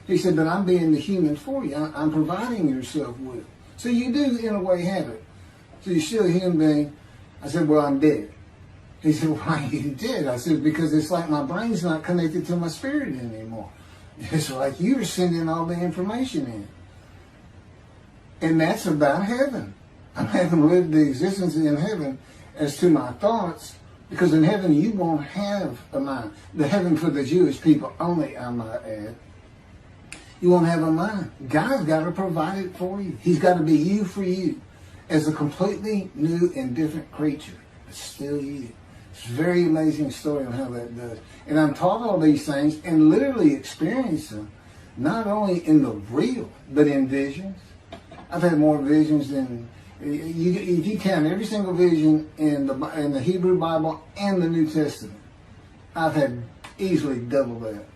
[SPEAKER 1] He said, but I'm being the human for you. I'm providing your self-will. So you do, in a way, have it. So you're still a human being. I said, well, I'm dead. He said, why are you dead? I said, because it's like my brain's not connected to my spirit anymore. It's like you're sending all the information in. And that's about heaven. I haven't lived the existence in heaven as to my thoughts, because in heaven you won't have a mind. The heaven for the Jewish people only, I might add. You won't have a mind. God's got to provide it for you. He's got to be you for you as a completely new and different creature. It's still you. It's a very amazing story on how that does. And I'm taught all these things and literally experience them, not only in the real, but in visions. I've had more visions than, if you count every single vision in the Hebrew Bible and the New Testament, I've had easily double that.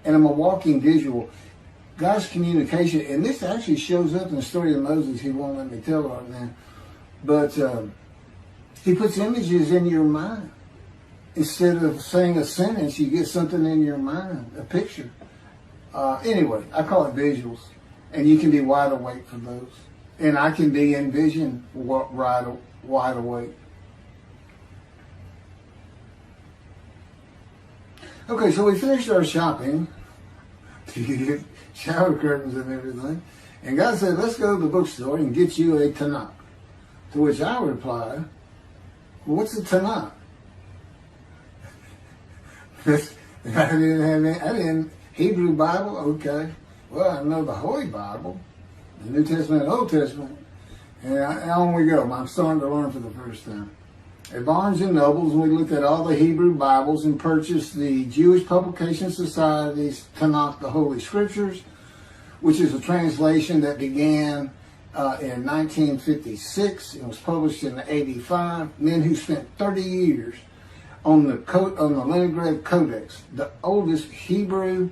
[SPEAKER 1] And I'm a walking visual. God's communication, and this actually shows up in the story of Moses. He won't let me tell right now. But he puts images in your mind. Instead of saying a sentence, you get something in your mind, a picture. Anyway, I call it visuals. And you can be wide awake for those. And I can be in vision wide awake. Okay, so we finished our shopping. You get shower curtains and everything. And God said, let's go to the bookstore and get you a Tanakh. To which I replied, well, what's a Tanakh? I didn't Hebrew Bible, okay. Well, I know the Holy Bible, the New Testament and Old Testament. And on we go. I'm starting to learn for the first time. At Barnes & Noble's, we looked at all the Hebrew Bibles and purchased the Jewish Publication Society's Tanakh, the Holy Scriptures, which is a translation that began in 1956. It was published in 85. Men who spent 30 years on the Leningrad Codex, the oldest Hebrew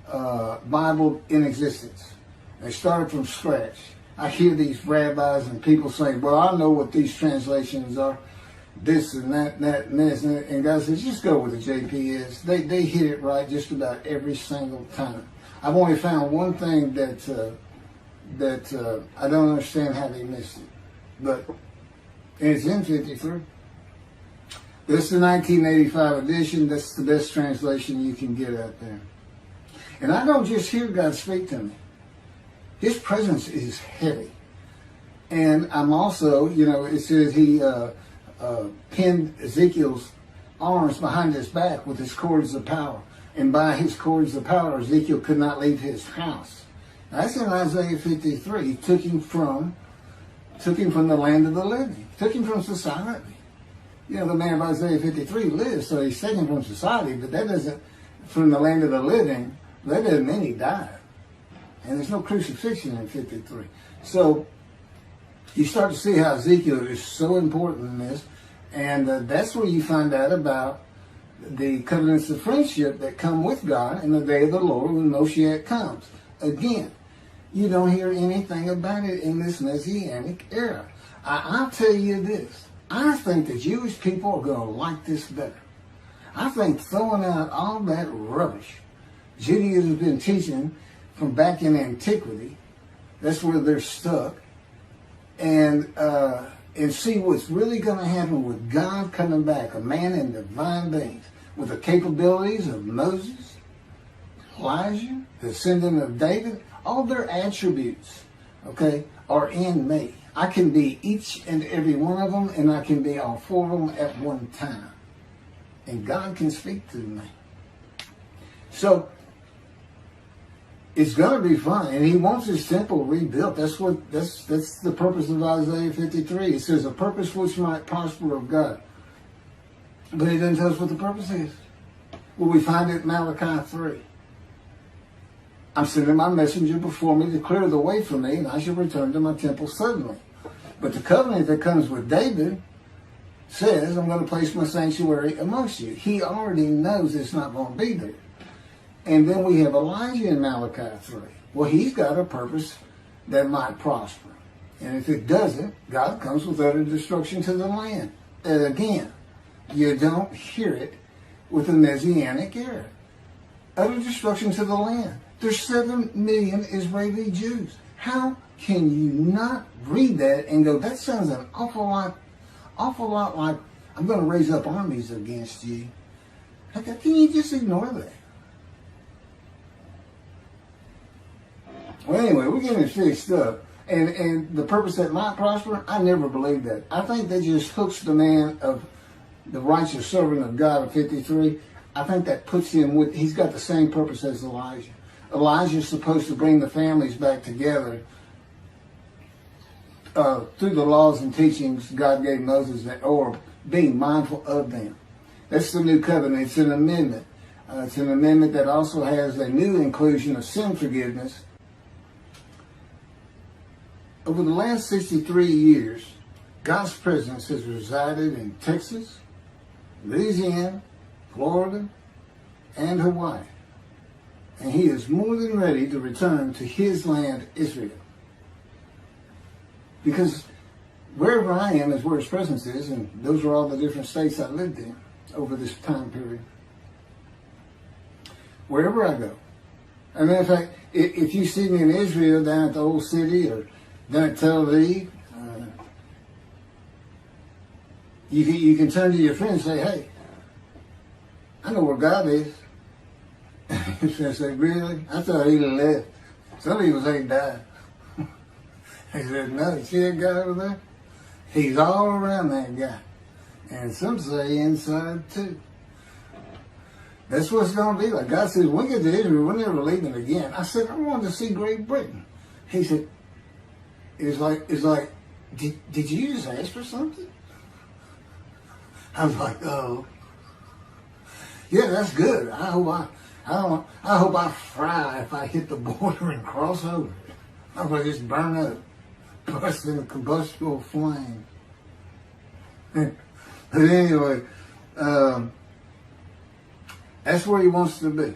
[SPEAKER 1] Bible in existence. They started from scratch. I hear these rabbis and people saying, well, I know what these translations are, this and that, and this, and God says, just go with the JPS. They hit it right just about every single time. I've only found one thing that I don't understand how they missed it. But it's in 53. This is the 1985 edition. That's the best translation you can get out there. And I don't just hear God speak to me. His presence is heavy. And I'm also, it says he pinned Ezekiel's arms behind his back with his cords of power. And by his cords of power, Ezekiel could not leave his house. That's in Isaiah 53. He took him from the land of the living. Took him from society. The man of Isaiah 53 lives, so he's taken from society, but that doesn't, from the land of the living, that doesn't mean he died. And there's no crucifixion in 53. So, you start to see how Ezekiel is so important in this. And that's where you find out about the covenants of friendship that come with God in the day of the Lord when Moshiach comes. Again, you don't hear anything about it in this Messianic era. I'll tell you this. I think the Jewish people are going to like this better. I think throwing out all that rubbish Judaism has been teaching from back in antiquity, that's where they're stuck, and see what's really going to happen with God coming back, a man in divine beings, with the capabilities of Moses, Elijah, the descendant of David. All their attributes, okay, are in me. I can be each and every one of them, and I can be all four of them at one time. And God can speak to me. So, it's going to be fun, and he wants his temple rebuilt. That's the purpose of Isaiah 53. It says a purpose which might prosper of God. But he doesn't tell us what the purpose is. Well, we find it in Malachi 3. I'm sending my messenger before me to clear the way for me, and I shall return to my temple suddenly. But the covenant that comes with David says, I'm going to place my sanctuary amongst you. He already knows it's not going to be there. And then we have Elijah in Malachi 3. Well, he's got a purpose that might prosper. And if it doesn't, God comes with utter destruction to the land. And again, you don't hear it with the Messianic era. Utter destruction to the land. There's 7 million Israeli Jews. How can you not read that and go, that sounds an awful lot like I'm going to raise up armies against you? How can you just ignore that? Well, anyway, we're getting it fixed up. And the purpose that might prosper, I never believed that. I think that just hooks the man of the righteous servant of God of 53. I think that puts him with, he's got the same purpose as Elijah. Elijah's supposed to bring the families back together through the laws and teachings God gave Moses, or being mindful of them. That's the new covenant. It's an amendment. It's an amendment that also has a new inclusion of sin forgiveness. Over the last 63 years, God's presence has resided in Texas, Louisiana, Florida, and Hawaii. And he is more than ready to return to his land, Israel. Because wherever I am is where his presence is, and those are all the different states I lived in over this time period. Wherever I go. As a matter of fact, if you see me in Israel down at the old city or down at Tel Aviv, you can turn to your friend and say, hey, I know where God is. I said, really? I thought he left. Some people say he died. He said, no, you see that guy over there? He's all around that guy. And some say inside too. That's what it's going to be like. God says, when we get to Israel, we're never leaving again. I said, I wanted to see Great Britain. He said, it's like, did you just ask for something? I was like, oh. Yeah, that's good. I hope I fry if I hit the border and cross over. I hope I just burn up, burst in a combustible flame. But anyway, that's where he wants to be.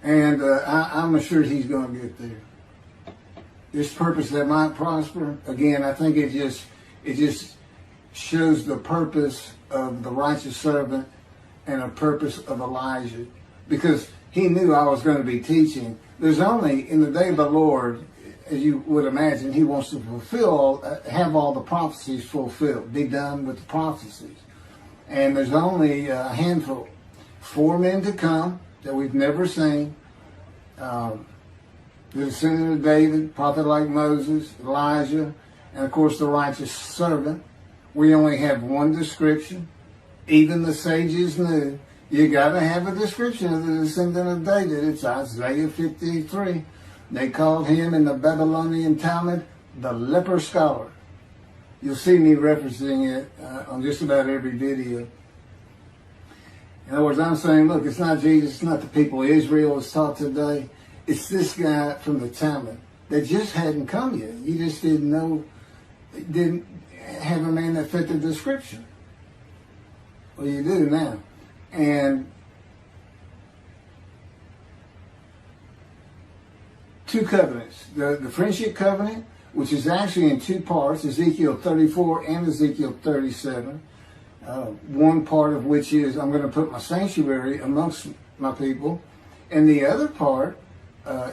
[SPEAKER 1] And I'm assured he's going to get there. This purpose that might prosper, again, I think it just shows the purpose of the righteous servant and a purpose of Elijah. Because he knew I was going to be teaching. There's only, in the day of the Lord, as you would imagine, he wants to have all the prophecies fulfilled, be done with the prophecies. And there's only a handful, 4 men to come that we've never seen. The descendant of David, prophet like Moses, Elijah, and of course the righteous servant. We only have one description. Even the sages knew you got to have a description of the descendant of David. It's Isaiah 53. They called him in the Babylonian Talmud the leper scholar. You'll see me referencing it on just about every video. In other words, I'm saying, look, it's not Jesus, it's not the people Israel is taught today. It's this guy from the Talmud that just hadn't come yet. You just didn't know, didn't have a man that fit the description. Well, you do now. And two covenants. The friendship covenant, which is actually in two parts, Ezekiel 34 and Ezekiel 37. One part of which is, I'm going to put my sanctuary amongst my people. And the other part,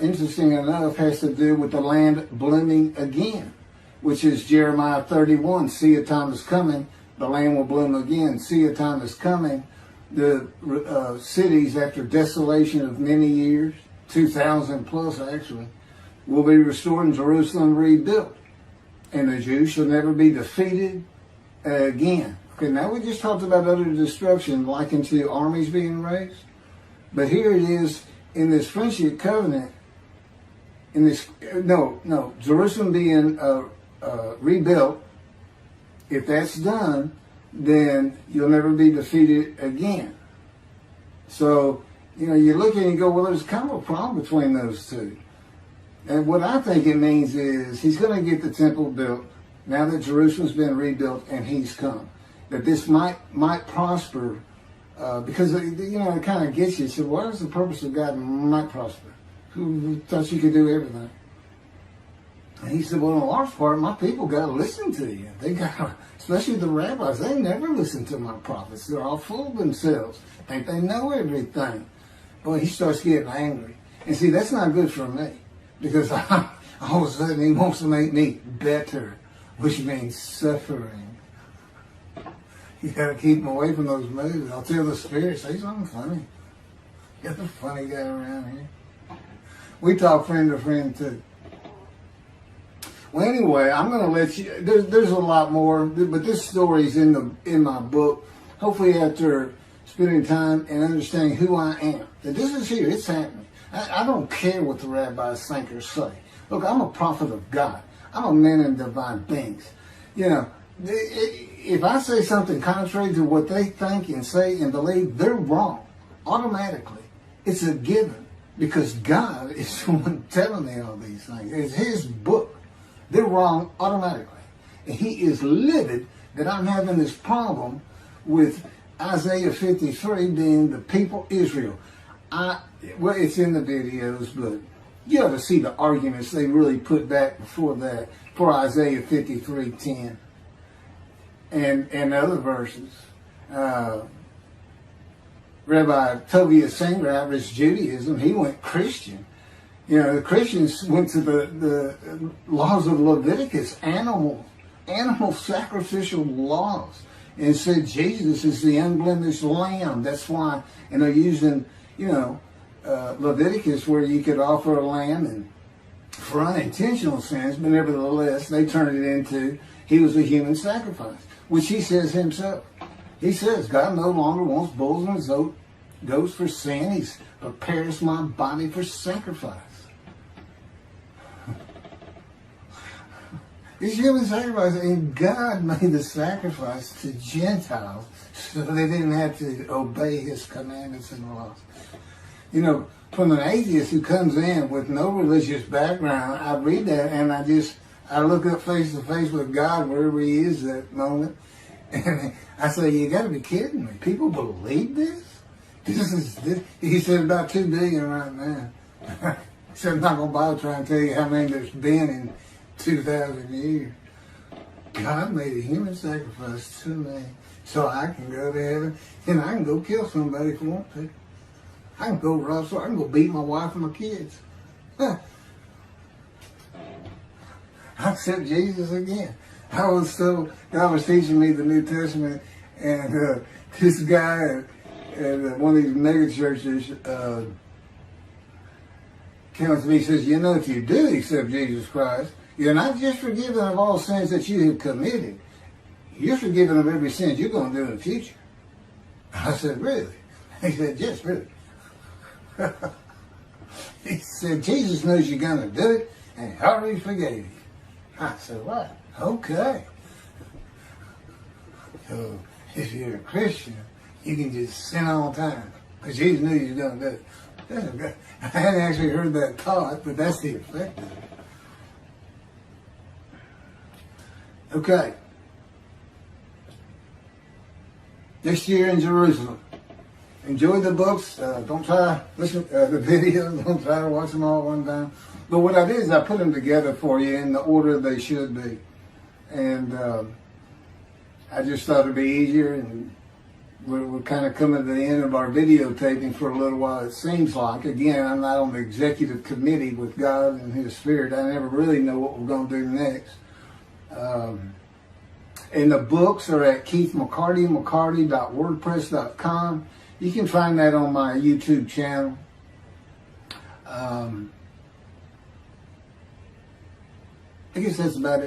[SPEAKER 1] interesting enough, has to do with the land blooming again, which is Jeremiah 31. See, a time is coming, the land will bloom again. See, a time is coming, the cities, after desolation of many years, 2,000 plus actually, will be restored and Jerusalem rebuilt. And the Jews shall never be defeated again. Okay, now we just talked about utter destruction likened to armies being raised. But here it is in this friendship covenant, in this, Jerusalem being rebuilt. If that's done, then you'll never be defeated again. So, you look at it and go, well, there's kind of a problem between those two. And what I think it means is he's going to get the temple built now that Jerusalem's been rebuilt and he's come. That this might prosper because, it kind of gets you. So what is the purpose of God might prosper? Who thought you could do everything? And he said, well, in a large part, my people got to listen to you. They got, especially the rabbis, they never listen to my prophets. They're all full of themselves. Think they know everything. Boy, he starts getting angry. And see, that's not good for me. Because all of a sudden he wants to make me better, which means suffering. You got to keep him away from those movies. I'll tell the Spirit, say something funny. Got the funny guy around here. We talk friend to friend too. Well, anyway, I'm going to let you. There's a lot more, but this story's in my book. Hopefully, after spending time and understanding who I am, that this is here. It's happening. I don't care what the rabbis think or say. Look, I'm a prophet of God. I'm a man in divine things. If I say something contrary to what they think and say and believe, they're wrong. Automatically. It's a given. Because God is the one telling me all these things. It's His book. They're wrong automatically. And He is livid that I'm having this problem with Isaiah 53 being the people Israel. Well, it's in the videos, but you ought to see the arguments they really put back before that, for Isaiah 53:10 and other verses. Rabbi Tovia Singer, Rabbis Judaism, he went Christian. The Christians went to the laws of Leviticus, animal sacrificial laws, and said Jesus is the unblemished lamb. That's why, and they're using, Leviticus, where you could offer a lamb and for unintentional sins, but nevertheless, they turned it into he was a human sacrifice, which he says himself. He says, God no longer wants bulls and goats for sin. He prepares my body for sacrifice. It's human sacrifice, and God made the sacrifice to Gentiles so they didn't have to obey His commandments and laws. From an atheist who comes in with no religious background, I read that and I look up face to face with God wherever He is at that moment, and I say, you got to be kidding me. People believe this? He said about 2 billion right now. He said, I'm not going to bother trying to tell you how many there's been in 2,000 years. God made a human sacrifice to me so I can go to heaven and I can go kill somebody if I want to. I can go rob, so I can go beat my wife and my kids. I accept Jesus again. God was teaching me the New Testament, and this guy at one of these mega churches came up to me and says, if you do accept Jesus Christ, you're not just forgiven of all sins that you have committed. You're forgiven of every sin you're going to do in the future. I said, really? He said, yes, really. He said, Jesus knows you're going to do it, and He already forgave you. I said, what? Okay. So, if you're a Christian, you can just sin all the time, because Jesus knew you was going to do it. I hadn't actually heard that taught, but that's the effect of it. Okay. Next year in Jerusalem. Enjoy the books. Don't try to listen to the videos. Don't try to watch them all at one time. But what I did is I put them together for you in the order they should be. And I just thought it'd be easier. And we're kind of coming to the end of our videotaping for a little while, it seems like. Again, I'm not on the executive committee with God and His Spirit. I never really know what we're going to do next. And the books are at keithmccarty.wordpress.com. You can find that on my YouTube channel. I guess that's about it.